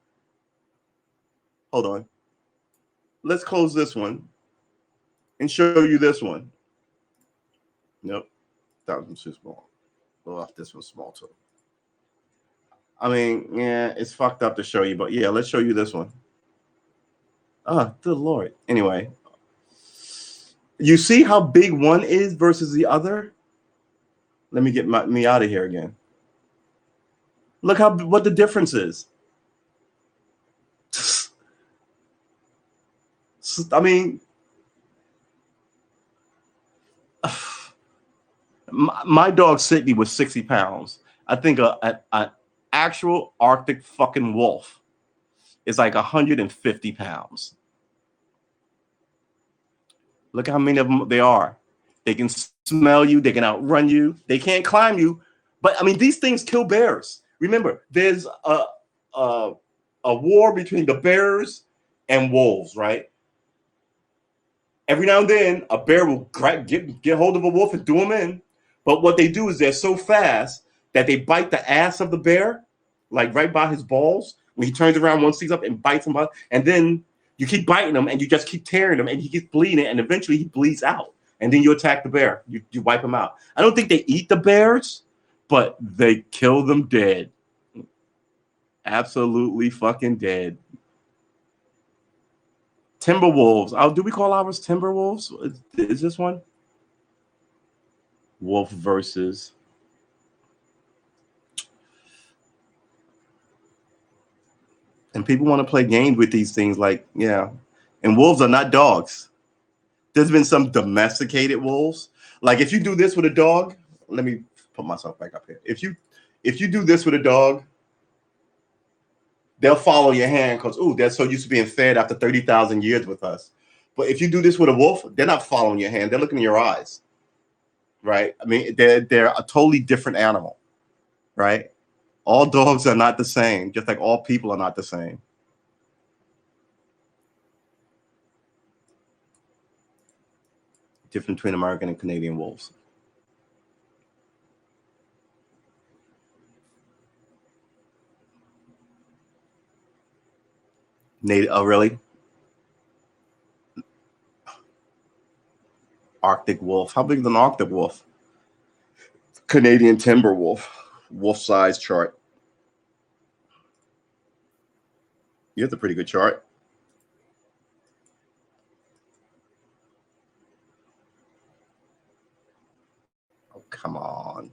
Hold on. Let's close this one and show you this one. Nope, that one's too small. Oh, this one's small too. I mean, yeah, it's fucked up to show you, but yeah, let's show you this one. Oh, good Lord. Anyway, you see how big one is versus the other? Let me get me out of here again. Look what the difference is. I mean, my dog Sydney was 60 pounds. I think an actual Arctic fucking wolf is like 150 pounds. Look how many of them there are. They can smell you. They can outrun you. They can't climb you. But I mean, these things kill bears. Remember, there's a war between the bears and wolves, right? Every now and then, a bear will get hold of a wolf and do him in. But what they do is they're so fast that they bite the ass of the bear, like right by his balls. When he turns around, one sees up and bites him, and then you keep biting him, and you just keep tearing him, and he gets bleeding, and eventually he bleeds out. And then you attack the bear. You wipe him out. I don't think they eat the bears, but they kill them dead. Absolutely fucking dead. Timberwolves. Oh, do we call ours Timberwolves? Is this one? Wolf versus. And people want to play games with these things like, yeah. And wolves are not dogs. There's been some domesticated wolves. Like if you do this with a dog, let me put myself back up here. If you do this with a dog, they'll follow your hand because, ooh, they're so used to being fed after 30,000 years with us. But if you do this with a wolf, they're not following your hand. They're looking in your eyes, right? I mean, they're a totally different animal, right? All dogs are not the same, just like all people are not the same. Difference between American and Canadian wolves. Oh, really? Arctic wolf. How big is an Arctic wolf? Canadian timber wolf. Wolf size chart. You have a pretty good chart. Oh, come on.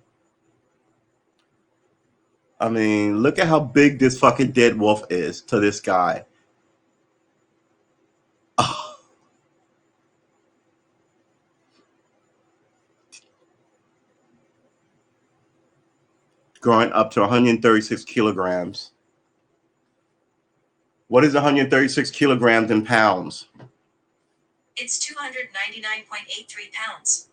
I mean, look at how big this fucking dead wolf is to this guy. growing up to 136 kilograms. What is 136 kilograms in pounds? It's 299.83 pounds.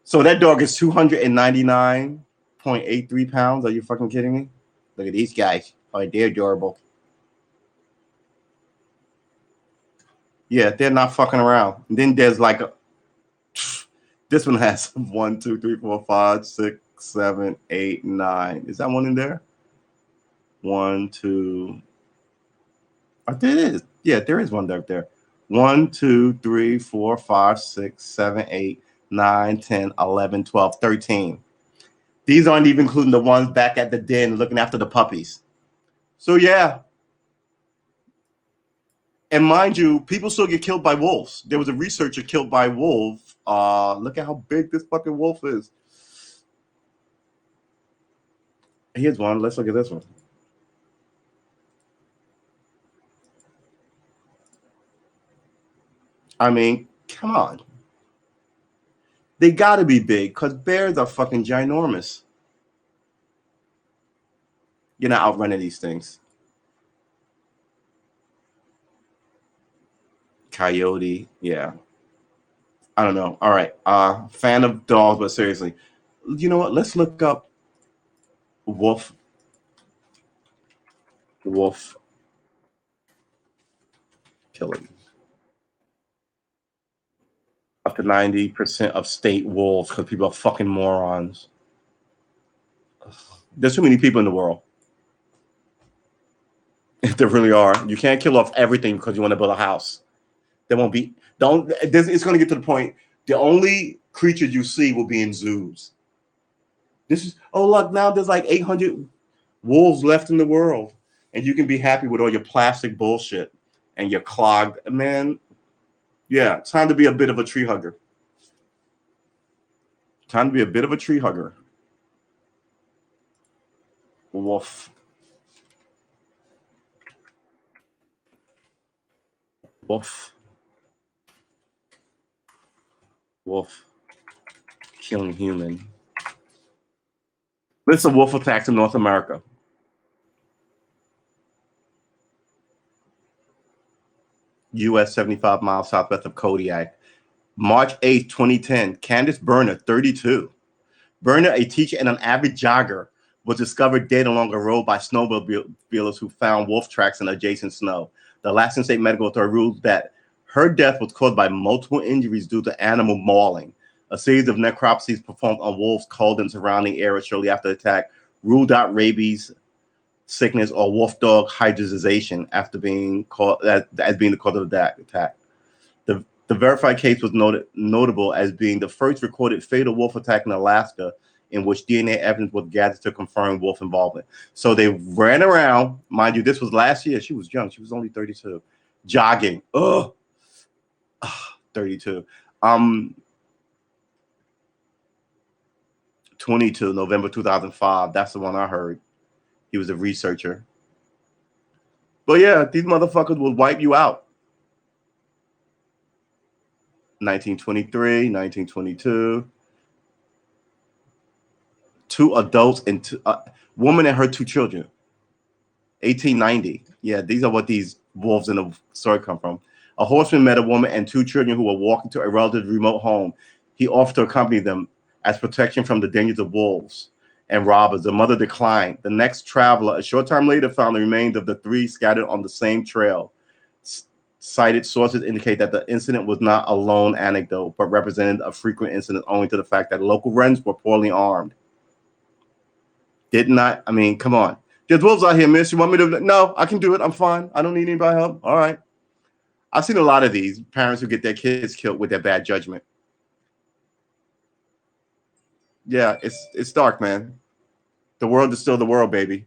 So that dog is 299.83 pounds. Are you fucking kidding me? Look at these guys. Oh, they're adorable. Yeah, they're not fucking around. And then there's like this one has 1, 2, 3, 4, 5, 6, 7, 8, 9. Is that one in there? 1, 2. Oh, there it is. Yeah, there is one up there. 1, 2, 3, 4, 5, 6, 7, 8, 9, 10, 11, 12, 13. These aren't even including the ones back at the den looking after the puppies. So yeah. And mind you, people still get killed by wolves. There was a researcher killed by a wolf. Look at how big this fucking wolf is. Here's one. Let's look at this one. I mean, come on. They gotta be big because bears are fucking ginormous. You're not outrunning these things. Coyote, yeah. I don't know. All right. Fan of dogs, but seriously. You know what? Let's look up wolf killing. Up to 90% of state wolves because people are fucking morons. There's too many people in the world. If there really are. You can't kill off everything because you want to build a house. There won't be. It's going to get to the point. The only creatures you see will be in zoos. This is, oh, look, now there's like 800 wolves left in the world. And you can be happy with all your plastic bullshit and your clogged, man. Yeah, time to be a bit of a tree hugger. Time to be a bit of a tree hugger. Wolf. Wolf. Wolf. Killing human. List of wolf attacks in North America. U.S. 75 miles southwest of Kodiak. March 8th, 2010. Candace Berner, 32. Berner, a teacher and an avid jogger, was discovered dead along a road by snowmobilers who found wolf tracks in adjacent snow. The Alaska State Medical Authority ruled that her death was caused by multiple injuries due to animal mauling. A series of necropsies performed on wolves culled in surrounding areas shortly after the attack ruled out rabies, sickness, or wolf dog hybridization after being called as being the cause of the attack. The verified case was notable as being the first recorded fatal wolf attack in Alaska in which DNA evidence was gathered to confirm wolf involvement. So they ran around, mind you, this was last year. She was young. She was only 32. Jogging. 32. 22, November 2005. That's the one I heard. He was a researcher. But yeah, these motherfuckers will wipe you out. 1923, 1922. 2 adults and woman and her 2 children. 1890. Yeah, these are what these wolves in the story come from. A horseman met a woman and 2 children who were walking to a relative's remote home. He offered to accompany them as protection from the dangers of wolves and robbers. The mother declined. The next traveler, a short time later, found the remains of the 3 scattered on the same trail. Cited sources indicate that the incident was not a lone anecdote, but represented a frequent incident owing to the fact that local Wrens were poorly armed. I mean, come on. There's wolves out here, miss. You want me to? No, I can do it. I'm fine. I don't need anybody's help. All right. I've seen a lot of these parents who get their kids killed with their bad judgment. Yeah, it's dark, man. The world is still the world, baby.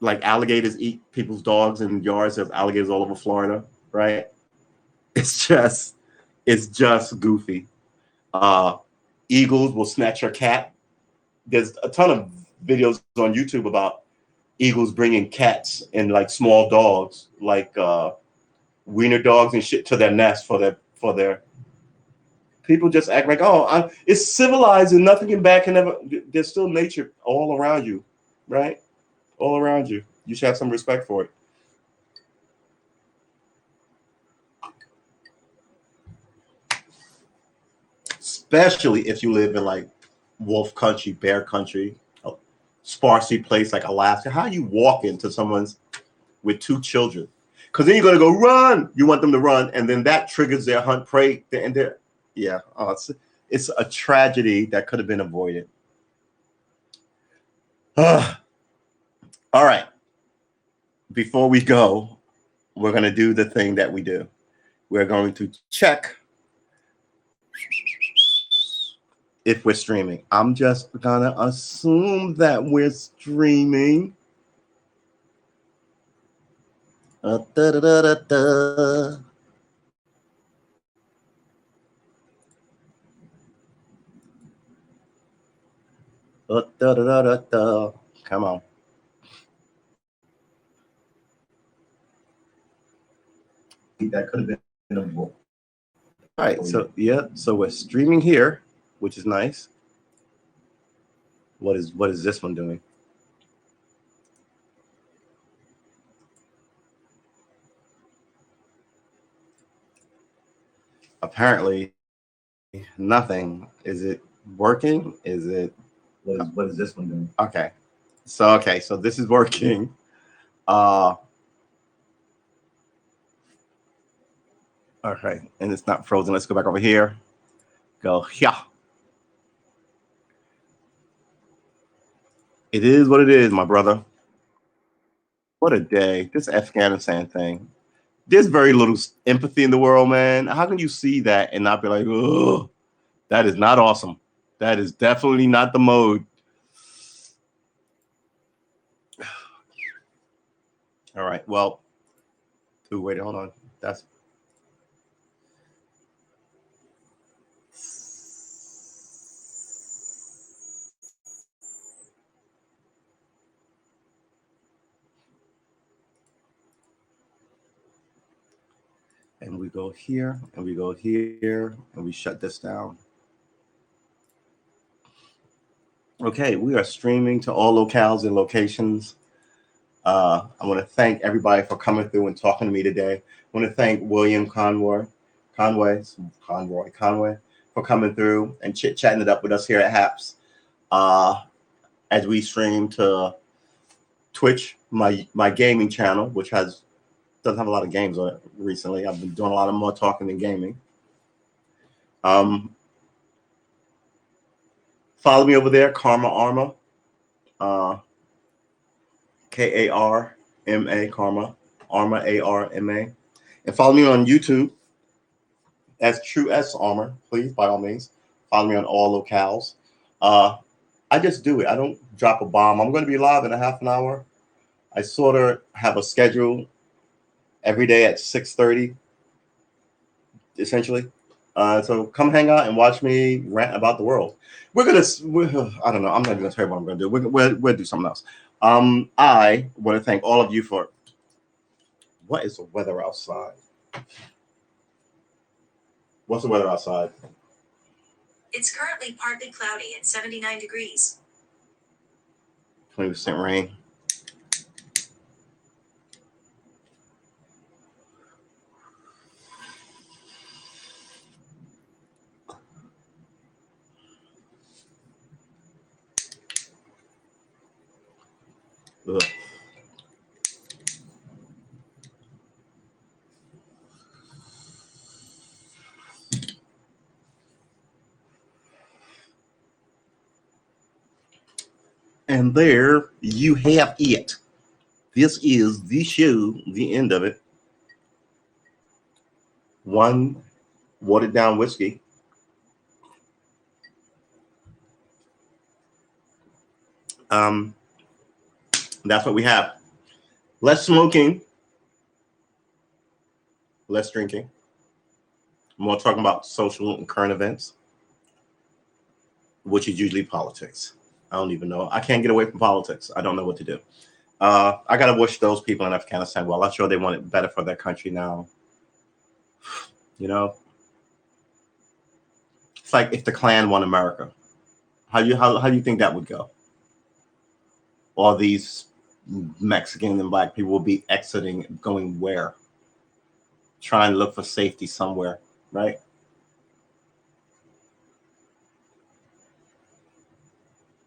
Like alligators eat people's dogs in yards. There's alligators all over Florida, right? It's just goofy. Eagles will snatch your cat. There's a ton of videos on YouTube about eagles bringing cats and like small dogs, like wiener dogs and shit, to their nest for their People just act like, oh, it's civilized and nothing in bad can ever. There's still nature all around you, right? All around you. You should have some respect for it. Especially if you live in like wolf country, bear country, a sparsely place like Alaska. How you walk into someone's with 2 children? Because then you're gonna go run. You want them to run, and then that triggers their hunt prey. And they're, yeah, it's a tragedy that could have been avoided. All right. Before we go, we're gonna do the thing that we do. We're going to check if we're streaming. I'm just gonna assume that we're streaming. Da-da-da-da-da. Da-da-da-da-da. Come on. That could have been a book. All right, so yeah, so we're streaming here, which is nice. What is this one doing? Apparently nothing. Is it working? Is it what is this one doing? Okay. So this is working. Okay, and it's not frozen. Let's go back over here. Go, yeah. It is what it is, my brother. What a day. This Afghanistan thing. There's very little empathy in the world, man. How can you see that and not be like, oh, that is not awesome. That is definitely not the mode. All right, well, ooh, wait, hold on. That's and we go here, and we go here, and we shut this down. Okay, we are streaming to all locales and locations. I want to thank everybody for coming through and talking to me today. I want to thank William Conway for coming through and chit-chatting it up with us here at HAPS. As we stream to Twitch, my gaming channel, which doesn't have a lot of games on it recently. I've been doing a lot of more talking than gaming. Follow me over there, Karma Arma, Karma, Karma Arma, ARMA, and follow me on YouTube as True S Armor. Please, by all means, follow me on all locales. I just do it. I don't drop a bomb. I'm going to be live in a half an hour. I sort of have a schedule every day at 6:30, essentially. So come hang out and watch me rant about the world. I don't know. I'm not even gonna tell you what I'm gonna do. We'll do something else. I want to thank all of you for. What is the weather outside? What's the weather outside? It's currently partly cloudy and 79 degrees. 20% rain. Ugh. And there you have it. This is the show, the end of it. One watered down whiskey. That's what we have. Less smoking, less drinking. More talking about social and current events, which is usually politics. I don't even know. I can't get away from politics. I don't know what to do. I got to wish those people in Afghanistan well. I'm sure they want it better for their country now. You know, It's like if the Klan won America. How do you think that would go? All these Mexican and black people will be exiting, going where? Trying to look for safety somewhere, right?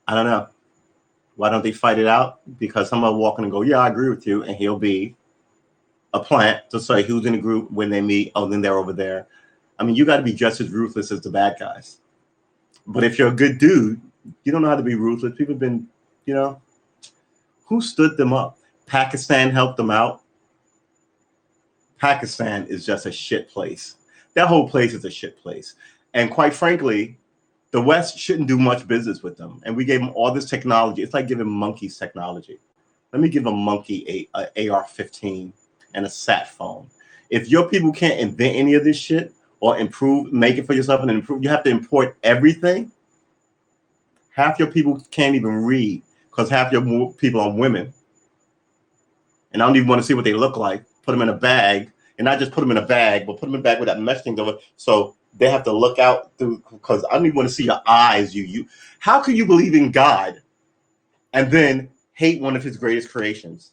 I don't know. Why don't they fight it out? Because someone will walk in and go, yeah, I agree with you. And he'll be a plant to say who's in the group when they meet. Oh, then they're over there. I mean, you got to be just as ruthless as the bad guys. But if you're a good dude, you don't know how to be ruthless. People have been, who stood them up? Pakistan helped them out. Pakistan is just a shit place. That whole place is a shit place. And quite frankly, the West shouldn't do much business with them. And we gave them all this technology. It's like giving monkeys technology. Let me give a monkey a AR-15 and a sat phone. If your people can't invent any of this shit or improve, make it for yourself and improve, you have to import everything. Half your people can't even read because half your people are women. And I don't even want to see what they look like. Put them in a bag, and not just put them in a bag, but put them in a bag with that mesh thing over. So they have to look out through, because I don't even want to see your eyes. How can you believe in God and then hate one of his greatest creations?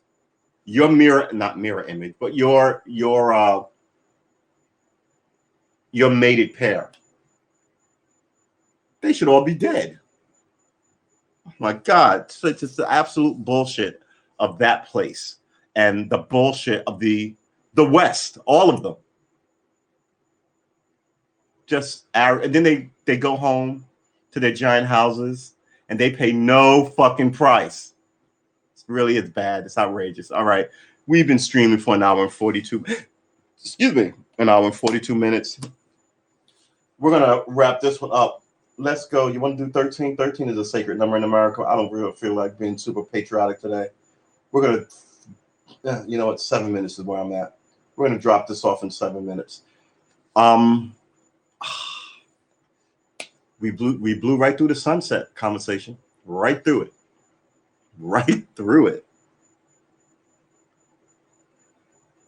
Your not mirror image, but your mated pair. They should all be dead. Oh my God, it's just the absolute bullshit of that place and the bullshit of the West, all of them. And then they go home to their giant houses and they pay no fucking price. It's bad. It's outrageous. All right. We've been streaming for an hour and 42 minutes. We're going to wrap this one up. Let's go. You want to do 13? 13 is a sacred number in America. I don't really feel like being super patriotic today. We're going to, 7 minutes is where I'm at. We're going to drop this off in 7 minutes. We blew right through the sunset conversation. Right through it. Right through it.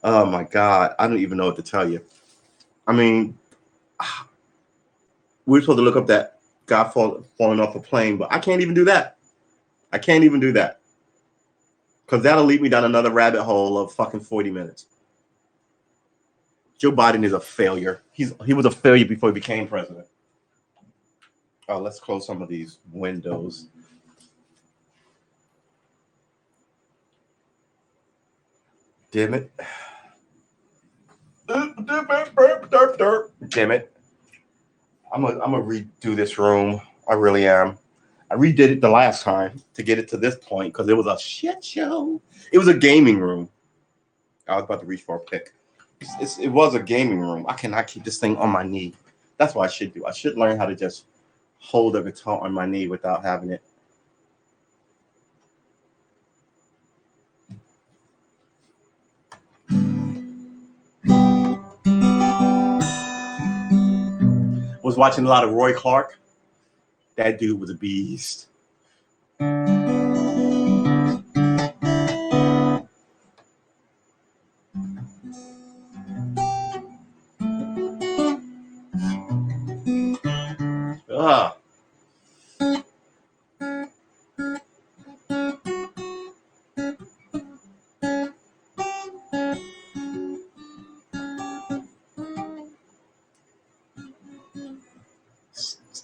Oh my God. I don't even know what to tell you. I mean, we were supposed to look up that guy falling off a plane, but I can't even do that. Because that'll lead me down another rabbit hole of fucking 40 minutes. Joe Biden is a failure. He was a failure before he became president. Oh, let's close some of these windows. Damn it. Damn it. I'm gonna redo this room. I really am. I redid it the last time to get it to this point because it was a shit show. It was a gaming room. I was about to reach for a pick. It was a gaming room. I cannot keep this thing on my knee. That's what I should do. I should learn how to just hold a guitar on my knee without having it. Was watching a lot of Roy Clark. That dude was a beast.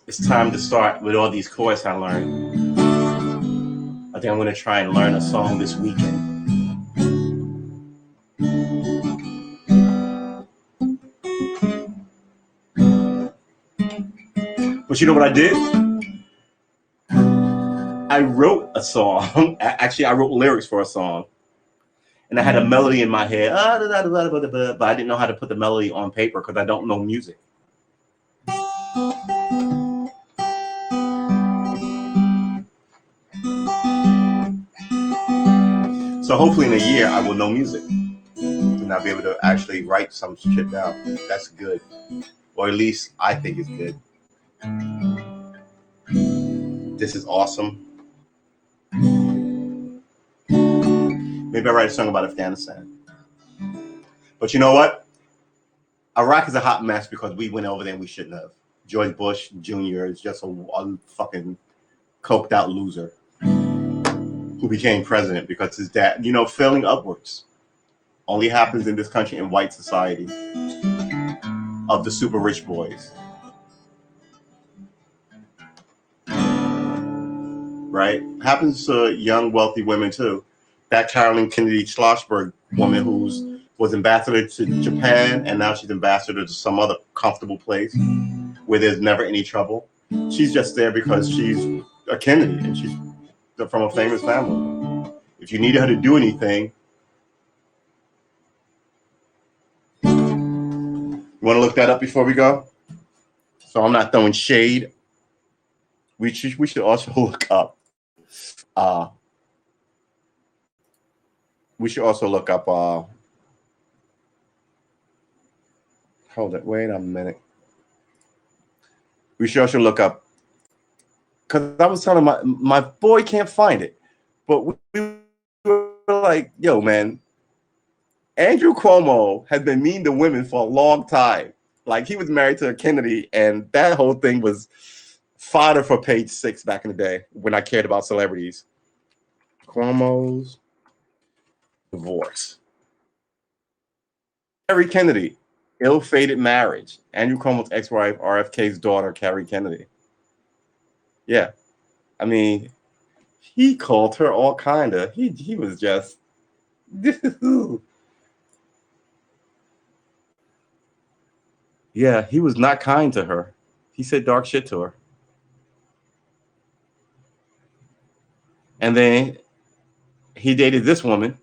It's time to start with all these chords I learned. I think I'm going to try and learn a song this weekend. But you know what I did? I wrote a song. Actually, I wrote lyrics for a song. And I had a melody in my head. But I didn't know how to put the melody on paper because I don't know music. So hopefully in a year, I will know music. And I'll be able to actually write some shit down. That's good. Or at least I think it's good. This is awesome. Maybe I write a song about Afghanistan. But you know what? Iraq is a hot mess because we went over there and we shouldn't have. George Bush Jr. is just a fucking coked out loser who became president because his dad, failing upwards only happens in this country in white society of the super rich boys. Right? Happens to young, wealthy women too. That Carolyn Kennedy Schlossberg woman who was ambassador to Japan and now she's ambassador to some other comfortable place where there's never any trouble. She's just there because she's a Kennedy and she's from a famous family. If you need her to do anything, you want to look that up before we go? So I'm not throwing shade. We should also look up. We should also look up. Hold it. Wait a minute. We should also look up because I was telling my boy can't find it, but we were like, "Yo, man, Andrew Cuomo has been mean to women for a long time. Like he was married to a Kennedy, and that whole thing was fodder for Page 6 back in the day when I cared about celebrities. Cuomo's divorce. Carrie Kennedy, ill-fated marriage. Andrew Cuomo's ex-wife, RFK's daughter, Carrie Kennedy. Yeah, I mean, he called her all kinda. He was just. Yeah, he was not kind to her. He said dark shit to her. And then he dated this woman,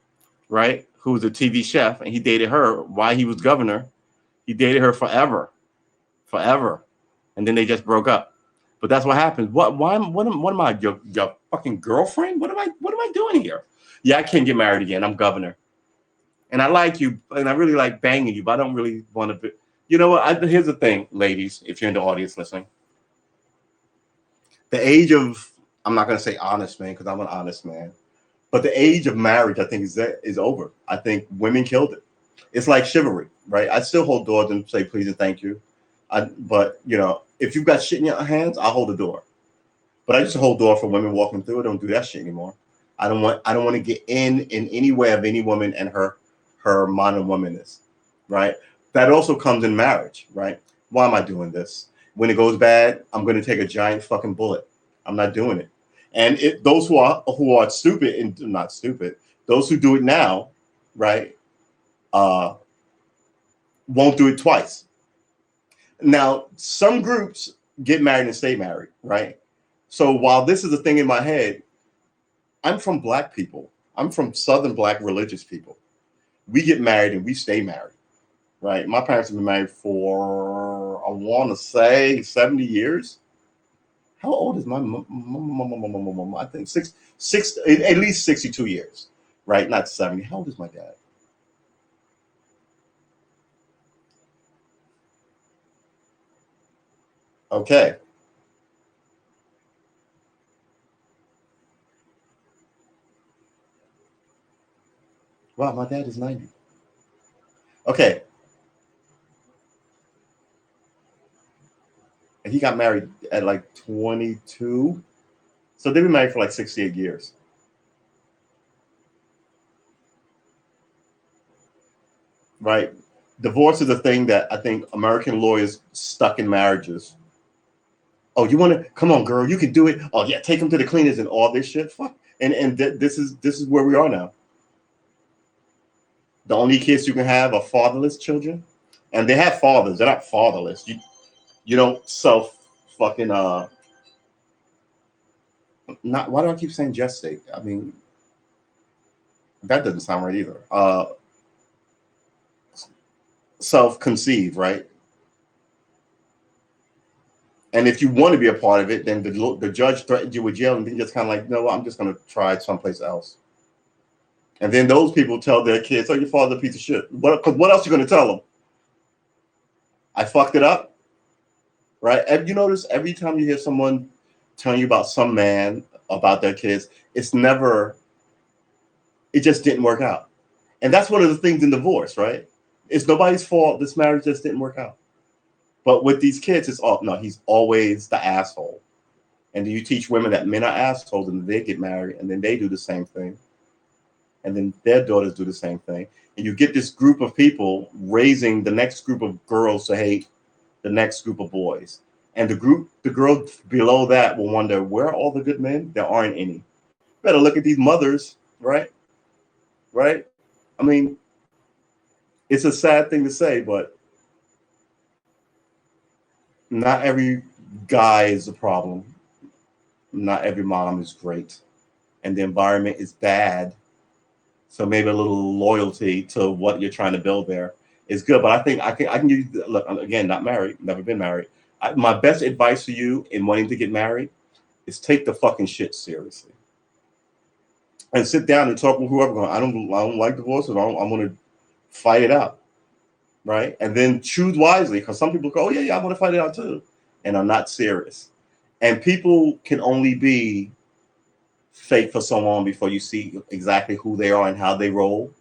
right, who was a TV chef, and he dated her while he was governor. He dated her forever. And then they just broke up. But that's what happens. What am I, your fucking girlfriend? What am I doing here? Yeah, I can't get married again. I'm governor. And I like you, and I really like banging you, but I don't really want to be. You know what? Here's the thing, ladies, if you're in the audience listening. The age of, I'm not going to say honest man, because I'm an honest man, but the age of marriage, I think, is over. I think women killed it. It's like chivalry, right? I still hold doors and say please and thank you. But, if you've got shit in your hands, I'll hold the door. But I just hold door for women walking through. I don't do that shit anymore. I don't want to get in any way of any woman and her modern womanness, right? That also comes in marriage, right? Why am I doing this? When it goes bad, I'm going to take a giant fucking bullet. I'm not doing it. And those who are stupid and not stupid, those who do it now, right, won't do it twice. Now, some groups get married and stay married, right? So while this is a thing in my head, I'm from Black people. I'm from Southern Black religious people. We get married and we stay married. Right, my parents have been married for, I want to say, 70 years. How old is my mom? I think at least 62 years, right? Not 70. How old is my dad? Okay. Wow, my dad is 90. Okay. And he got married at like 22. So they've been married for like 68 years. Right? Divorce is a thing that I think American lawyers stuck in marriages. Oh, you want to come on, girl? You can do it. Oh yeah, take them to the cleaners and all this shit. Fuck. And this is where we are now. The only kids you can have are fatherless children, and they have fathers. They're not fatherless. You don't fucking not. Why do I keep saying gestate? I mean, that doesn't sound right either. Self-conceive, right? And if you want to be a part of it, then the judge threatened you with jail, and then just kind of like, no, I'm just going to try it someplace else. And then those people tell their kids, "Oh, your father's a piece of shit." What else are you going to tell them? I fucked it up, right? And you notice every time you hear someone telling you about some man about their kids, it just didn't work out. And that's one of the things in divorce, right? It's nobody's fault. This marriage just didn't work out. But with these kids, it's all no. He's always the asshole. And you teach women that men are assholes, and they get married, and then they do the same thing, and then their daughters do the same thing, and you get this group of people raising the next group of girls to hate the next group of boys, and the girl below that will wonder where are all the good men? There aren't any. Better look at these mothers, right? Right? I mean, it's a sad thing to say, but not every guy is a problem. Not every mom is great, and the environment is bad. So maybe a little loyalty to what you're trying to build there is good. But I think I can give you, look, again, not married, never been married. My best advice to you in wanting to get married is take the fucking shit seriously and sit down and talk with whoever. Going, I don't like divorce, and I want to fight it out, right? And then choose wisely, because some people go, oh yeah, I want to fight it out too, and are not serious. And people can only be fake for so long before you see exactly who they are and how they roll.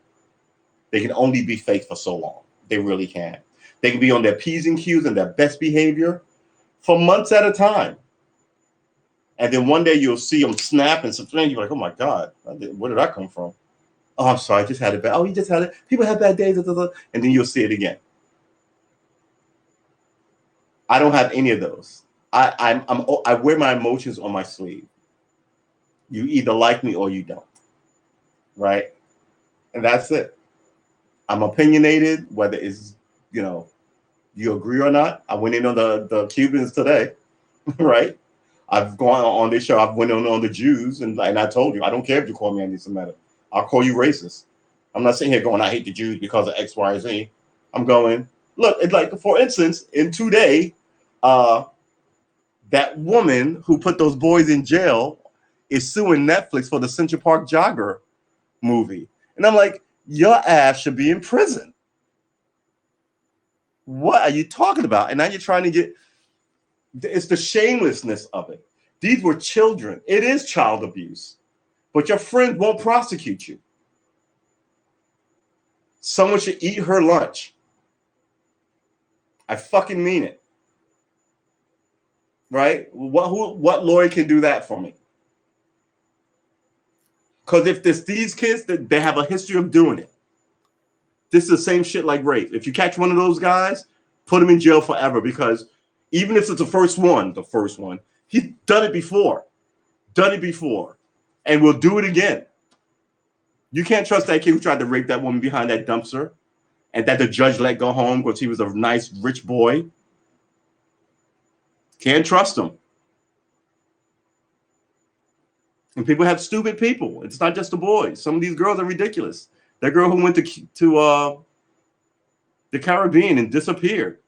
They can only be fake for so long. They really can. They can be on their P's and Q's and their best behavior for months at a time. And then one day you'll see them snap and something. You're like, oh my God, where did that come from? Oh, I'm sorry, I just had it bad. Oh, you just had it. People have bad days. And then you'll see it again. I don't have any of those. I wear my emotions on my sleeve. You either like me or you don't, right? And that's it. I'm opinionated, whether it's, you agree or not. I went in on the Cubans today, right? I've gone on this show. I've went on the Jews, and I told you, I don't care if you call me anti-Semitic. I'll call you racist. I'm not sitting here going, I hate the Jews because of X, Y, Z. I'm going, look, it's like, for instance, in Today, that woman who put those boys in jail is suing Netflix for the Central Park Jogger movie. And I'm like, your ass should be in prison. What are you talking about? And now you're trying to get, it's the shamelessness of it. These were children. It is child abuse, but your friend won't prosecute you. Someone should eat her lunch. I fucking mean it. Right? What lawyer can do that for me? Because if there's these kids, they have a history of doing it. This is the same shit like rape. If you catch one of those guys, put him in jail forever, because even if it's the first one, he's done it before. And will do it again. You can't trust that kid who tried to rape that woman behind that dumpster and that the judge let go home because he was a nice, rich boy. Can't trust him. And people have stupid people. It's not just the boys. Some of these girls are ridiculous. That girl who went to the Caribbean and disappeared.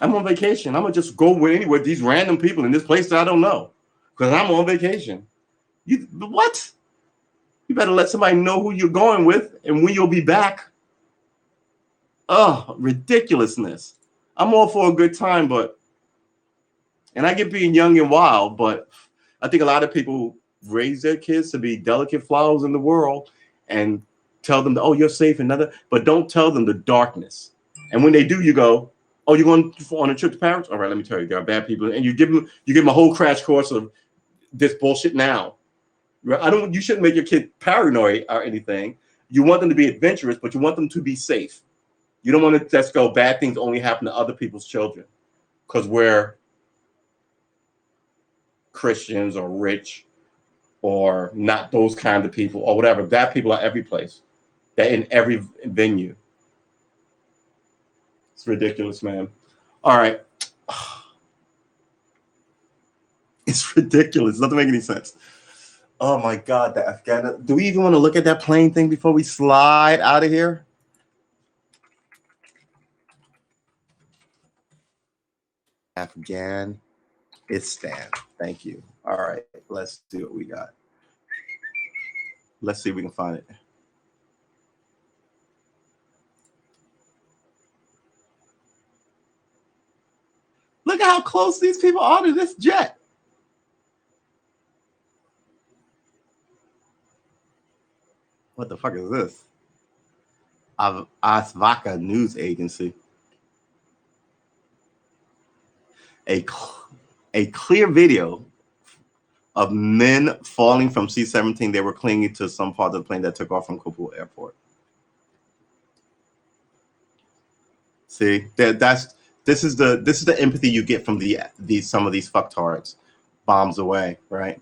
I'm on vacation. I'm going to just go anywhere with these random people in this place that I don't know because I'm on vacation. What? You better let somebody know who you're going with and when you'll be back. Oh, ridiculousness. I'm all for a good time, and I get being young and wild, but I think a lot of people raise their kids to be delicate flowers in the world and tell them, oh, you're safe and nothing, but don't tell them the darkness. And when they do, you go, oh, you're going on a trip to Paris? All right, let me tell you, there are bad people. And you give them a whole crash course of this bullshit now. You shouldn't make your kid paranoid or anything. You want them to be adventurous, but you want them to be safe. You don't want to just go, bad things only happen to other people's children because we're Christians or rich or not those kind of people or whatever. Bad people are every place. They're in every venue. It's ridiculous, man. All right. It's ridiculous. It doesn't make any sense. Oh my God, the Afghan. Do we even want to look at that plane thing before we slide out of here? Afghanistan. Thank you. All right, let's see what we got. Let's see if we can find it. Look at how close these people are to this jet. What the fuck is this? Asvaka News Agency. a clear video of men falling from C-17. They were clinging to some part of the plane that took off from Kabul airport. See, this is the empathy you get from some of these fucktards. Bombs away, right?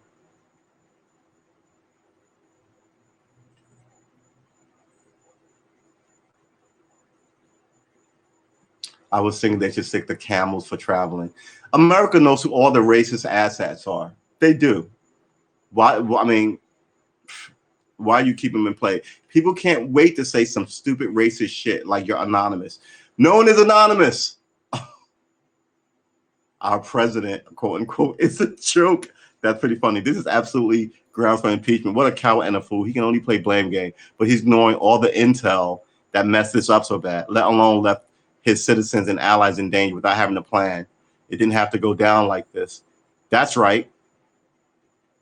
I was thinking they should stick the camels for traveling. America knows who all the racist asshats are. They do. Why? I mean, why you keep them in play? People can't wait to say some stupid racist shit like you're anonymous. No one is anonymous. Our president, quote unquote, is a joke. That's pretty funny. This is absolutely grounds for impeachment. What a coward and a fool. He can only play blame game, but he's ignoring all the intel that messed this up so bad, let alone left his citizens and allies in danger without having a plan. It didn't have to go down like this. That's right.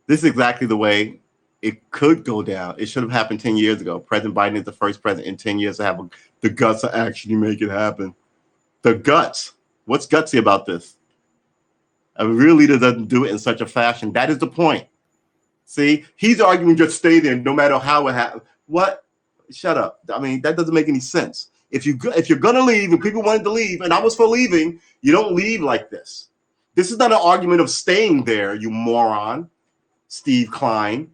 This is exactly the way it could go down. It should have happened 10 years ago. President Biden is the first president in 10 years to have the guts to actually make it happen. The guts. What's gutsy about this? A real leader doesn't do it in such a fashion. That is the point. See, he's arguing just stay there no matter how it happens. What? Shut up. I mean, that doesn't make any sense. If you're gonna leave and people wanted to leave and I was for leaving, you don't leave like this. This is not an argument of staying there, you moron. Steve Klein,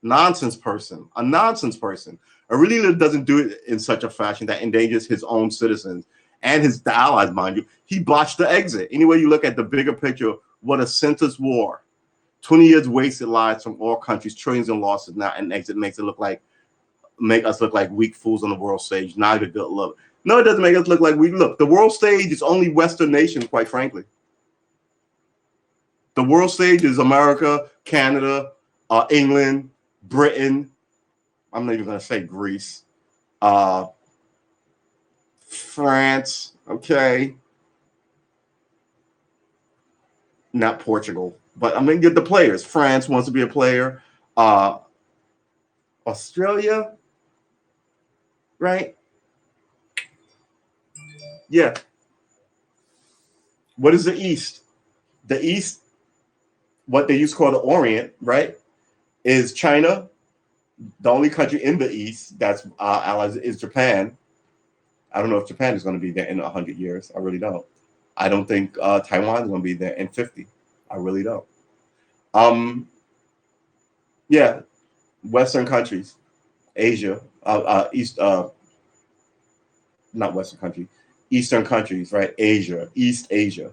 nonsense person, a nonsense person. A real leader doesn't do it in such a fashion that endangers his own citizens and his allies, mind you. He botched the exit. Anyway, you look at the bigger picture, what a senseless war. 20 years wasted lives from all countries, trillions in losses now, and exit make us look like weak fools on the world stage. Not a good look. No, it doesn't make us look like we look. The world stage is only Western nations, quite frankly. The world stage is America, Canada, England, Britain. I'm not even going to say Greece. France, okay. Not Portugal, but I mean, get the players. France wants to be a player. Australia, right? Yeah. What is the East? The East, what they used to call the Orient, right, is China. The only country in the East that's allies is Japan. I don't know if Japan is going to be there in 100 years. I really don't. I don't think Taiwan is going to be there in 50. I really don't. Yeah, Western countries, Asia, not Western country, Eastern countries, right? Asia, East Asia.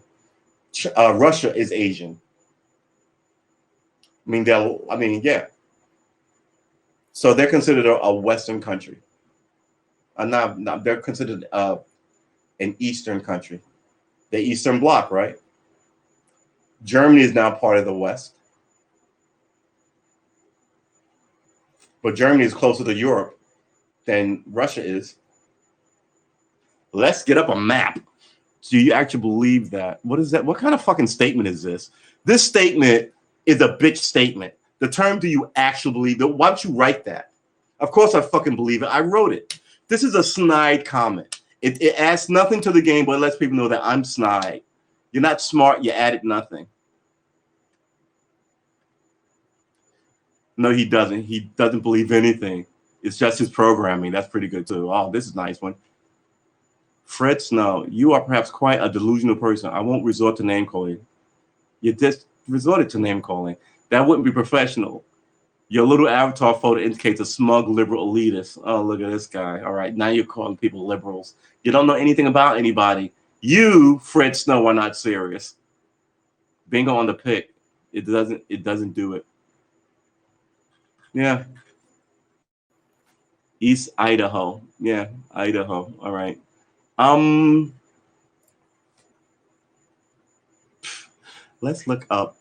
Russia is Asian. Yeah. So they're considered a Western country. They're considered an Eastern country. The Eastern Bloc, right? Germany is now part of the West. But Germany is closer to Europe than Russia is. Let's get up a map. Do you actually believe that? What is that? What kind of fucking statement is this? This statement is a bitch statement. The term do you actually believe it? Why don't you write that? Of course I fucking believe it. I wrote it. This is a snide comment. It adds nothing to the game, but it lets people know that I'm snide. You're not smart. You added nothing. No, he doesn't. He doesn't believe anything. It's just his programming. That's pretty good too. Oh, this is a nice one. Fred Snow, you are perhaps quite a delusional person. I won't resort to name calling. You just resorted to name calling. That wouldn't be professional. Your little avatar photo indicates a smug liberal elitist. Oh, look at this guy. All right, now you're calling people liberals. You don't know anything about anybody. You, Fred Snow, are not serious. Bingo on the pick. It doesn't do it. Yeah. East Idaho. Yeah, Idaho. All right. Let's look up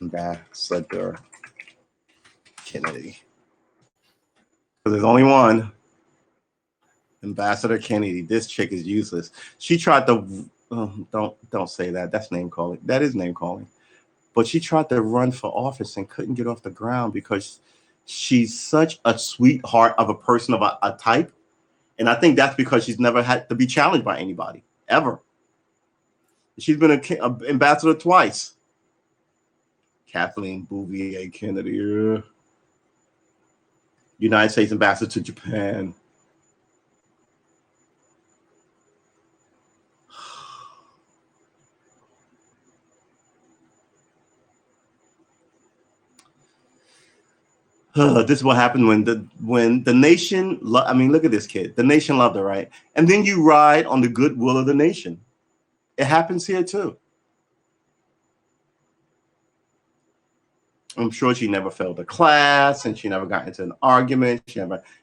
Ambassador Kennedy. Because there's only one. Ambassador Kennedy. This chick is useless. She tried to don't say that. That's name calling. That is name calling. But she tried to run for office and couldn't get off the ground because she's such a sweetheart of a person of a type. And I think that's because she's never had to be challenged by anybody, ever. She's been an ambassador twice. Kathleen Bouvier Kennedy. United States ambassador to Japan. This is what happened when the nation. I mean, look at this kid. The nation loved her, right? And then you ride on the goodwill of the nation. It happens here too. I'm sure she never failed a class, and she never got into an argument.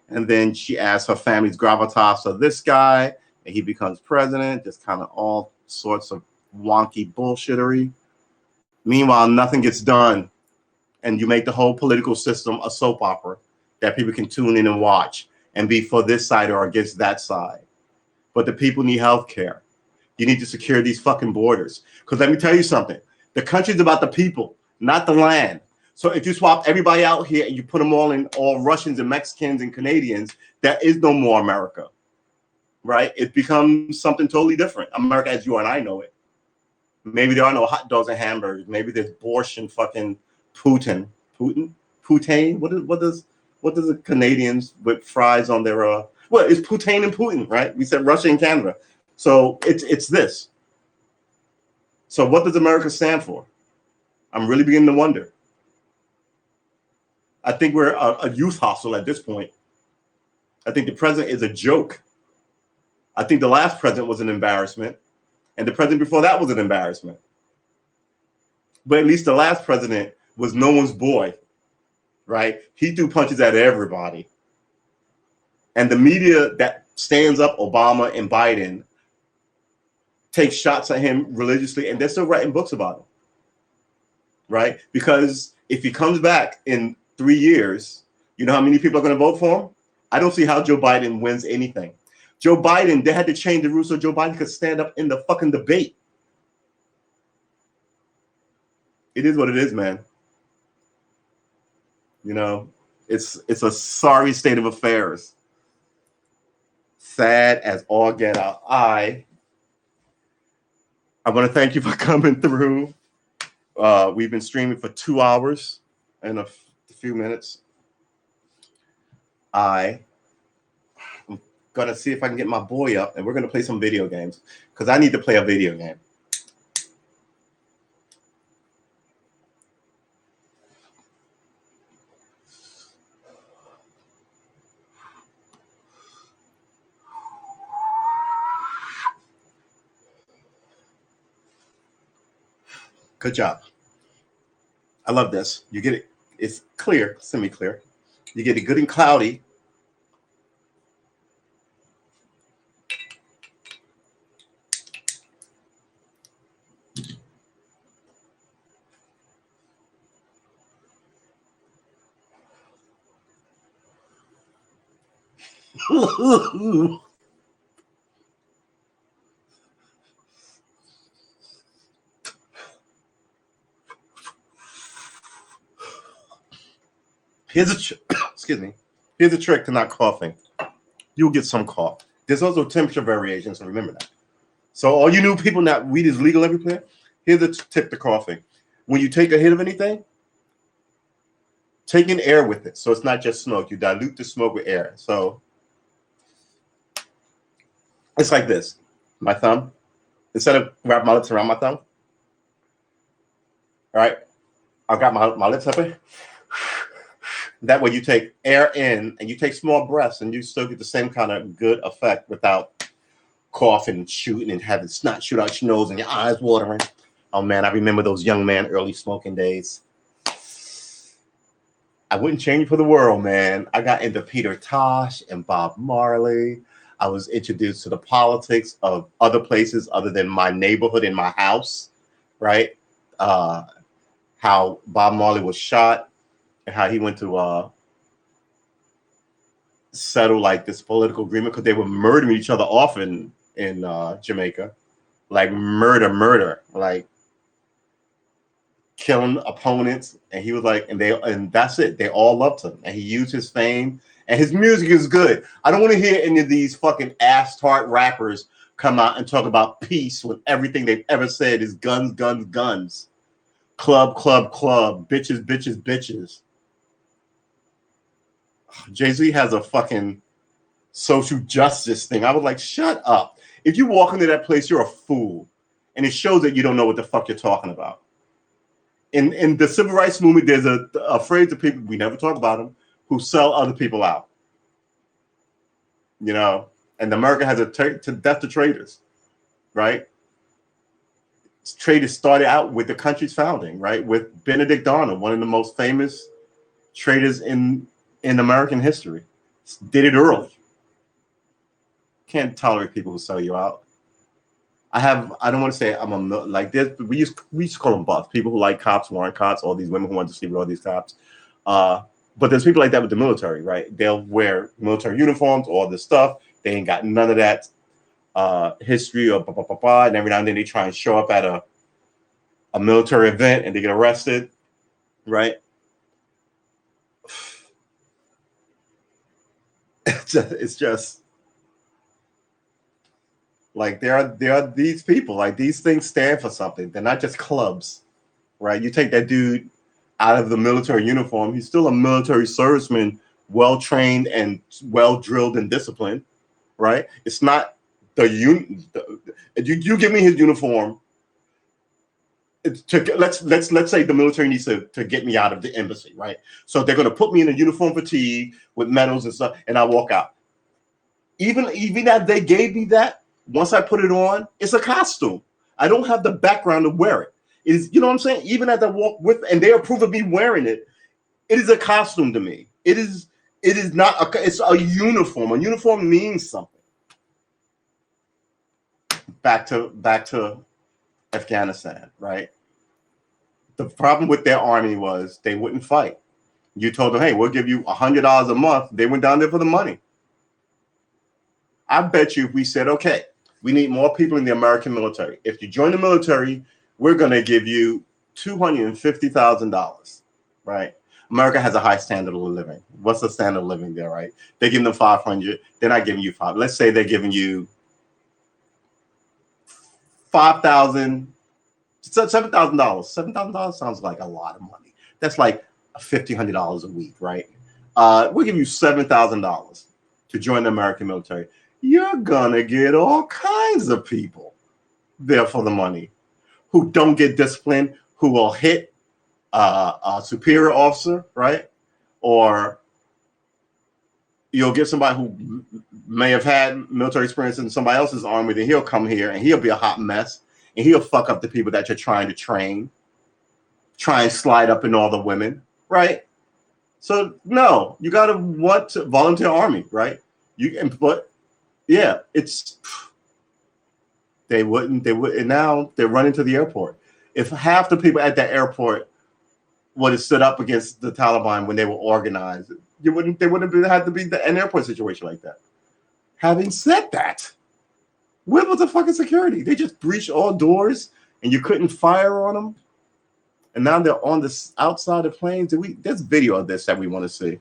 And then she asked her family's gravitas of this guy, and he becomes president. Just kind of all sorts of wonky bullshittery. Meanwhile, nothing gets done. And you make the whole political system a soap opera that people can tune in and watch and be for this side or against that side. But the people need health care. You need to secure these fucking borders. Because let me tell you something. The country's about the people, not the land. So if you swap everybody out here and you put them all Russians and Mexicans and Canadians, there is no more America, right? It becomes something totally different. America as you and I know it. Maybe there are no hot dogs and hamburgers. Maybe there's borscht and fucking Putin. What does the Canadians with fries on their well, it's Putin and Putin, right? We said Russia and Canada. So it's this. So what does America stand for? I'm really beginning to wonder. I think we're a youth hostel at this point. I think the president is a joke. I think the last president was an embarrassment, and the president before that was an embarrassment. But at least the last president was no one's boy, right? He threw punches at everybody. And the media that stands up Obama and Biden takes shots at him religiously, and they're still writing books about him, right? Because if he comes back in 3 years, you know how many people are going to vote for him? I don't see how Joe Biden wins anything. Joe Biden, they had to change the rules so Joe Biden could stand up in the fucking debate. It is what it is, man. You know, it's a sorry state of affairs. Sad as all get out. I want to thank you for coming through. We've been streaming for 2 hours and a few minutes. I'm gonna see if I can get my boy up, and we're gonna play some video games because I need to play a video game. Good job. I love this. You get it. It's clear, semi-clear. You get it good and cloudy. Excuse me. Here's a trick to not coughing. You'll get some cough. There's also temperature variation, so remember that. So all you new people, that weed is legal everywhere. Here's a tip to coughing. When you take a hit of anything, take in air with it. So it's not just smoke. You dilute the smoke with air. So it's like this. My thumb. Instead of wrap my lips around my thumb. All right. I've got my lips up here. That way you take air in and you take small breaths and you still get the same kind of good effect without coughing and shooting and having snot shoot out your nose and your eyes watering. Oh man, I remember those young man early smoking days. I wouldn't change it for the world, man. I got into Peter Tosh and Bob Marley. I was introduced to the politics of other places other than my neighborhood and my house, right? How Bob Marley was shot and how he went to settle like this political agreement because they were murdering each other off in Jamaica, like murder, like killing opponents. And he was like, and that's it. They all loved him, and he used his fame And his music is good. I don't want to hear any of these fucking ass-tart rappers come out and talk about peace when everything they've ever said is guns, guns, guns. Club, club, club. Bitches, bitches, bitches. Jay-Z has a fucking social justice thing. I was like, shut up. If you walk into that place, you're a fool. And it shows that you don't know what the fuck you're talking about. In the civil rights movement, there's a phrase of people, we never talk about them, who sell other people out. You know, and America has a death to traitors, right? Traitors started out with the country's founding, right? With Benedict Arnold, one of the most famous traitors in American history. Did it early. Can't tolerate people who sell you out. I don't want to say I'm a like this, but we used to call them buffs. People who like cops, warrant cops, all these women who want to sleep with all these cops. But there's people like that with the military, right? They'll wear military uniforms, all this stuff. They ain't got none of that history or and every now and then they try and show up at a military event and they get arrested, right? It's just like there are these people, like these things stand for something. They're not just clubs, right? You take that dude out of the military uniform, he's still a military serviceman, well trained and well drilled and disciplined, right? It's not you give me his uniform. Let's say the military needs to get me out of the embassy, right? So they're going to put me in a uniform fatigue with medals and stuff, and I walk out. Even as they gave me that, once I put it on, it's a costume. I don't have the background to wear it. It is, you know what I'm saying? Even as I walk with, and they approve of me wearing it, it is a costume to me. It is not it's a uniform. A uniform means something. Back to Afghanistan, right? The problem with their army was they wouldn't fight. You told them, hey, we'll give you $100 a month. They went down there for the money. I bet you if we said, okay, we need more people in the American military. If you join the military, we're going to give you $250,000, right? America has a high standard of living. What's the standard of living there, right? They give them 500. They're not giving you 5. Let's say they're giving you 5,000, $7,000. $7,000 sounds like a lot of money. That's like $1,500 a week, right? We'll give you $7,000 to join the American military. You're gonna get all kinds of people there for the money who don't get disciplined, who will hit a superior officer, right? Or you'll get somebody who may have had military experience in somebody else's army, then he'll come here and he'll be a hot mess and he'll fuck up the people that you're trying to train, try and slide up in all the women, right? So no, you gotta want to volunteer army, right? But yeah, they wouldn't, and now they're running to the airport. If half the people at that airport would have stood up against the Taliban when they were organized, they wouldn't have had to be an airport situation like that. Having said that, where was the fucking security? They just breached all doors and you couldn't fire on them. And now they're on the outside of planes. There's video of this that we want to see.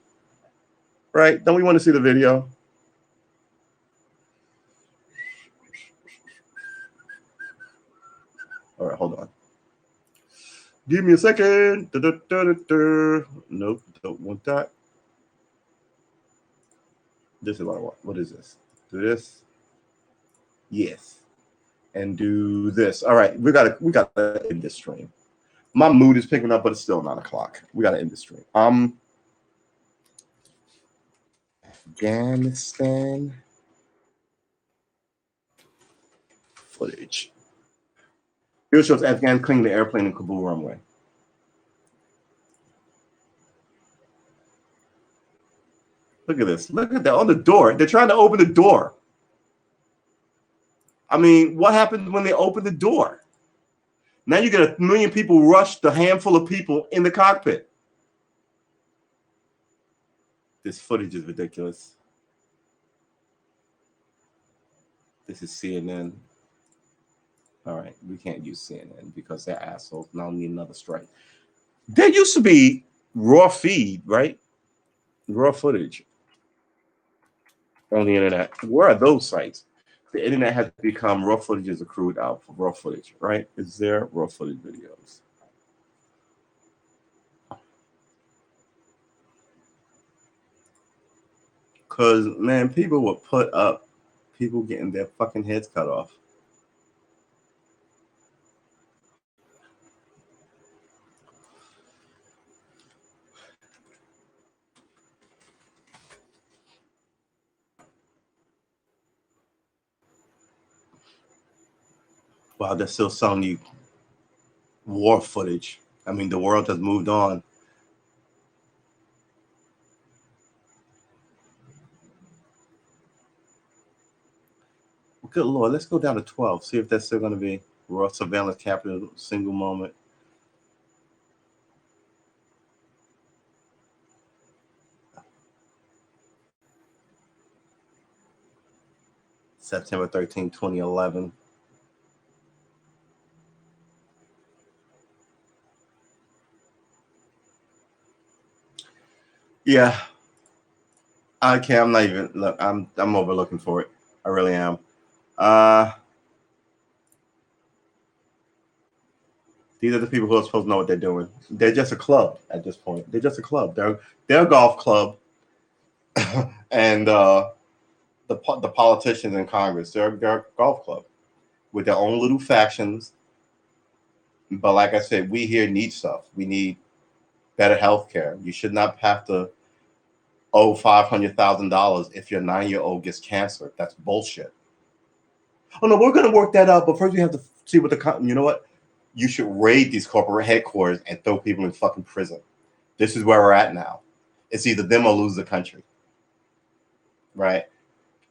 Right? Don't we want to see the video? All right, hold on. Give me a second. Nope, don't want that. This is what I want. What is this? Do this. Yes. And do this. All right, we gotta end this stream. My mood is picking up, but it's still 9 o'clock. We gotta end this stream. Afghanistan footage. Here shows Afghan clinging the airplane in Kabul runway. Look at this. Look at that on the door. They're trying to open the door. I mean, what happens when they open the door? Now you get 1 million people rush the handful of people in the cockpit. This footage is ridiculous. This is CNN. All right, we can't use CNN because they're assholes. Now we need another strike. There used to be raw feed, right? Raw footage. on the internet. Where are those sites? The internet has become raw footage is accrued out for raw footage, right? Is there raw footage videos? Because, man, people would put up people getting their fucking heads cut off. Wow, they're still selling you war footage. I mean, the world has moved on. Good Lord, let's go down to 12. See if that's still going to be raw surveillance captured single moment. September 13, 2011. Yeah. Okay, I'm not even look, I'm overlooking for it. I really am. These are the people who are supposed to know what they're doing. They're just a club at this point. They're just a club. They're a golf club, and the politicians in Congress, they're a golf club with their own little factions. But like I said, we here need stuff. We need better health care. You should not have to owe $500,000 if your 9-year-old gets cancer. That's bullshit. Oh no, we're gonna work that out, but first we have to see what you know what? You should raid these corporate headquarters and throw people in fucking prison. This is where we're at now. It's either them or lose the country. Right?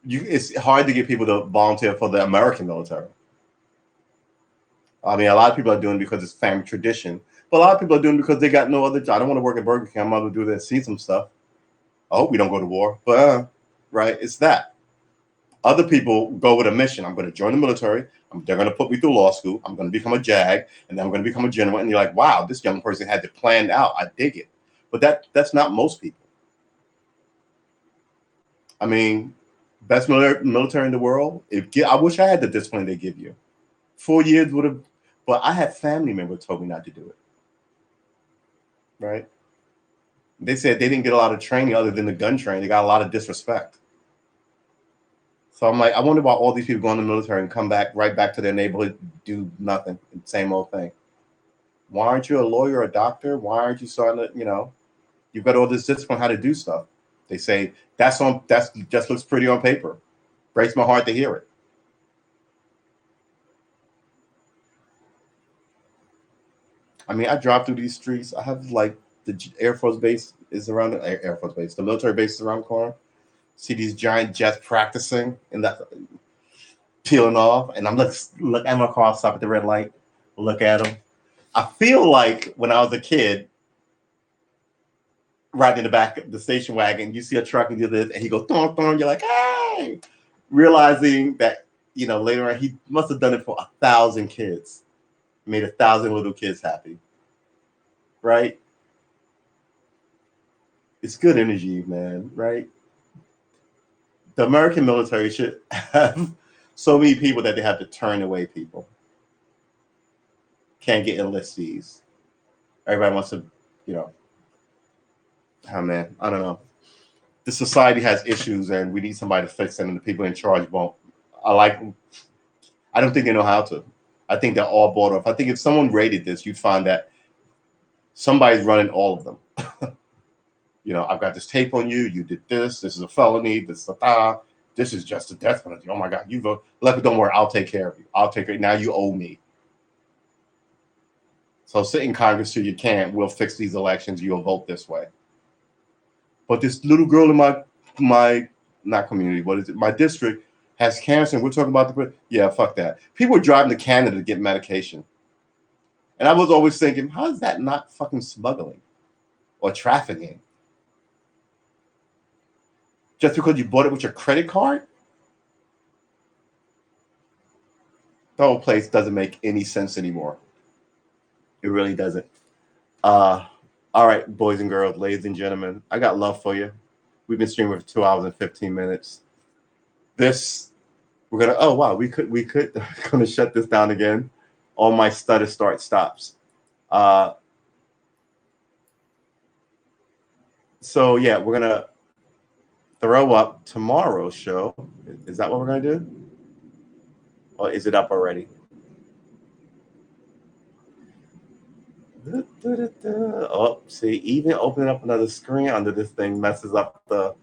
It's hard to get people to volunteer for the American military. I mean, a lot of people are doing it because it's family tradition, but a lot of people are doing it because they got no other job. I don't want to work at Burger King. I'm going to do this, see some stuff. I hope we don't go to war, but right, it's that. Other people go with a mission. I'm going to join the military. They're going to put me through law school. I'm going to become a JAG, and then I'm going to become a general. And you're like, wow, this young person had it planned out. I dig it. But that's not most people. I mean, best military in the world. I wish I had the discipline they give you. 4 years would have, but I had family members told me not to do it. Right? They said they didn't get a lot of training other than the gun training. They got a lot of disrespect. So I'm like, I wonder why all these people go in the military and come back right back to their neighborhood, do nothing, same old thing. Why aren't you a lawyer or a doctor? Why aren't you starting to, you've got all this discipline how to do stuff. They say that's just looks pretty on paper. Breaks my heart to hear it. I mean, I drive through these streets. I have like the Air Force base is around the Air Force base. The military base is around the corner. See these giant jets practicing and that peeling off. And I'm look at my car, stop at the red light, look at them. I feel like when I was a kid, riding in the back of the station wagon, you see a truck and do this, and he goes, thorn, thorn. You're like, hey, realizing that, later on, he must have done it for 1,000 kids, made 1,000 little kids happy. Right? It's good energy, man. Right? The American military should have so many people that they have to turn away people. Can't get enlistees. Everybody wants to, oh man, I don't know. The society has issues and we need somebody to fix them, and the people in charge won't. I don't think they know how to. I think they're all bought off. I think if someone rated this, you'd find that somebody's running all of them. I've got this tape on you. You did this. This is a felony. This is just a death penalty. Oh my God, you vote. Look, don't worry. I'll take care of you. I'll take it. Now you owe me. So sit in Congress till you can't. We'll fix these elections. You'll vote this way. But this little girl in my not community, what is it? My district has cancer. And we're talking about yeah, fuck that. People are driving to Canada to get medication. And I was always thinking, how is that not fucking smuggling or trafficking? Just because you bought it with your credit card? The whole place doesn't make any sense anymore. It really doesn't. All right, boys and girls, ladies and gentlemen, I got love for you. We've been streaming for 2 hours and 15 minutes. this we're gonna. Oh wow, we could gonna shut this down again. All my stutter start stops. So yeah, we're gonna throw up tomorrow's show. Is that what we're gonna do? Or is it up already? Oh, see, even opening up another screen under this thing messes up the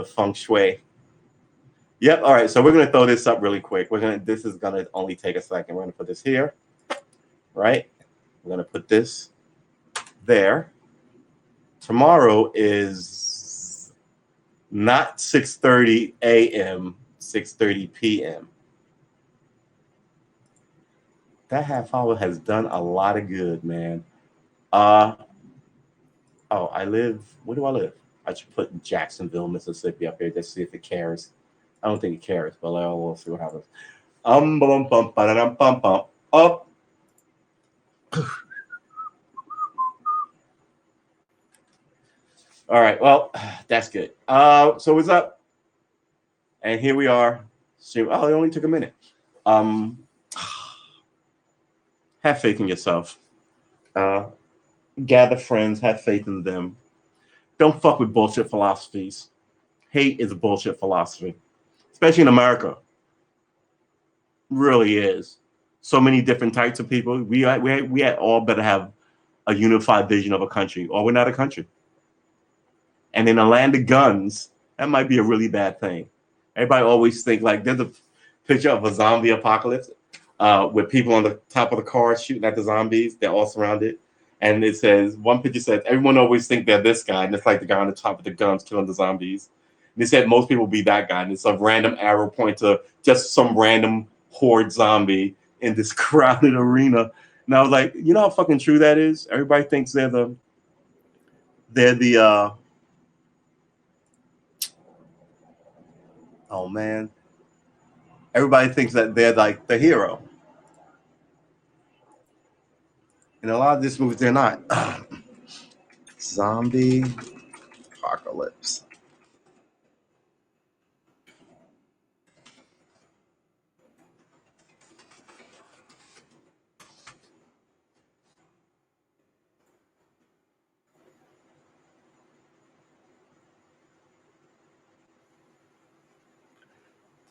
feng shui. Yep. All right. So we're gonna throw this up really quick. This is gonna only take a second. We're gonna put this here, right? We're gonna put this there. Tomorrow is not 6:30 a.m., 6:30 p.m. That half hour has done a lot of good, man. Oh, where do I live? I should put Jacksonville, Mississippi up here just to see if it cares. I don't think it cares, but we'll see what happens. Up. All right, well, that's good. So what's up? And here we are. Oh, it only took a minute. Have faith in yourself. Gather friends, have faith in them. Don't fuck with bullshit philosophies. Hate is a bullshit philosophy, especially in America. Really is. So many different types of people. We all better have a unified vision of a country, or we're not a country. And in a land of guns, that might be a really bad thing. Everybody always think like there's a picture of a zombie apocalypse with people on the top of the car shooting at the zombies. They're all surrounded. And it says, one picture says, everyone always think they're this guy. And it's like the guy on the top of the guns killing the zombies. And they said most people be that guy. And it's a random arrow point to just some random horde zombie in this crowded arena. And I was like, you know how fucking true that is? Everybody thinks they're the oh man. Everybody thinks that they're like the hero. In a lot of these movies, they're not. Zombie apocalypse.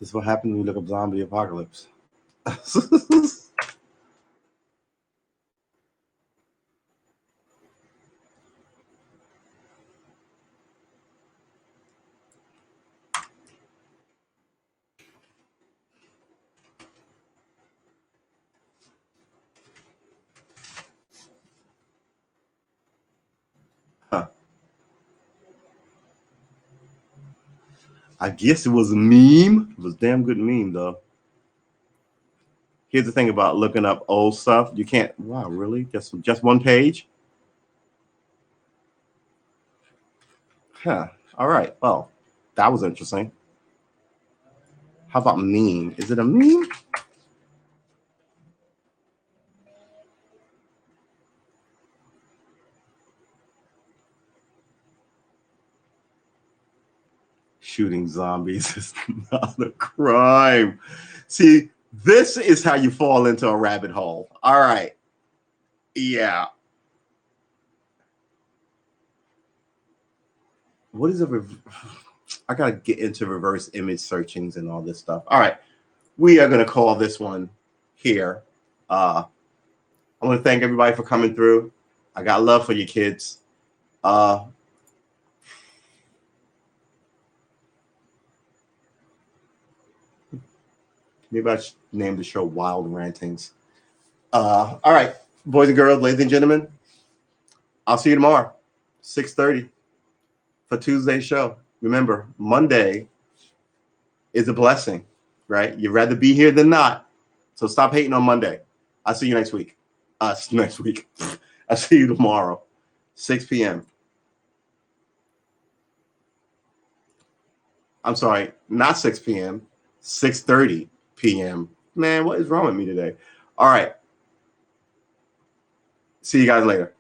This is what happens when you look up zombie apocalypse. Huh. I guess it was a meme. It was a damn good meme, though. Here's the thing about looking up old stuff. You can't, wow, really? Just one page? Huh. All right. Well, that was interesting. How about meme? Is it a meme? Shooting zombies is not a crime. See, this is how you fall into a rabbit hole. All right. Yeah. What is I gotta get into reverse image searchings and all this stuff. All right. We are gonna call this one here. I want to thank everybody for coming through. I got love for you kids. Maybe I should name the show Wild Rantings. All right, boys and girls, ladies and gentlemen, I'll see you tomorrow, 6:30 for Tuesday's show. Remember, Monday is a blessing, right? You'd rather be here than not. So stop hating on Monday. I'll see you next week. Next week. I'll see you tomorrow, 6 p.m. I'm sorry, not 6 p.m., 6:30 p.m. Man, what is wrong with me today? All right. See you guys later.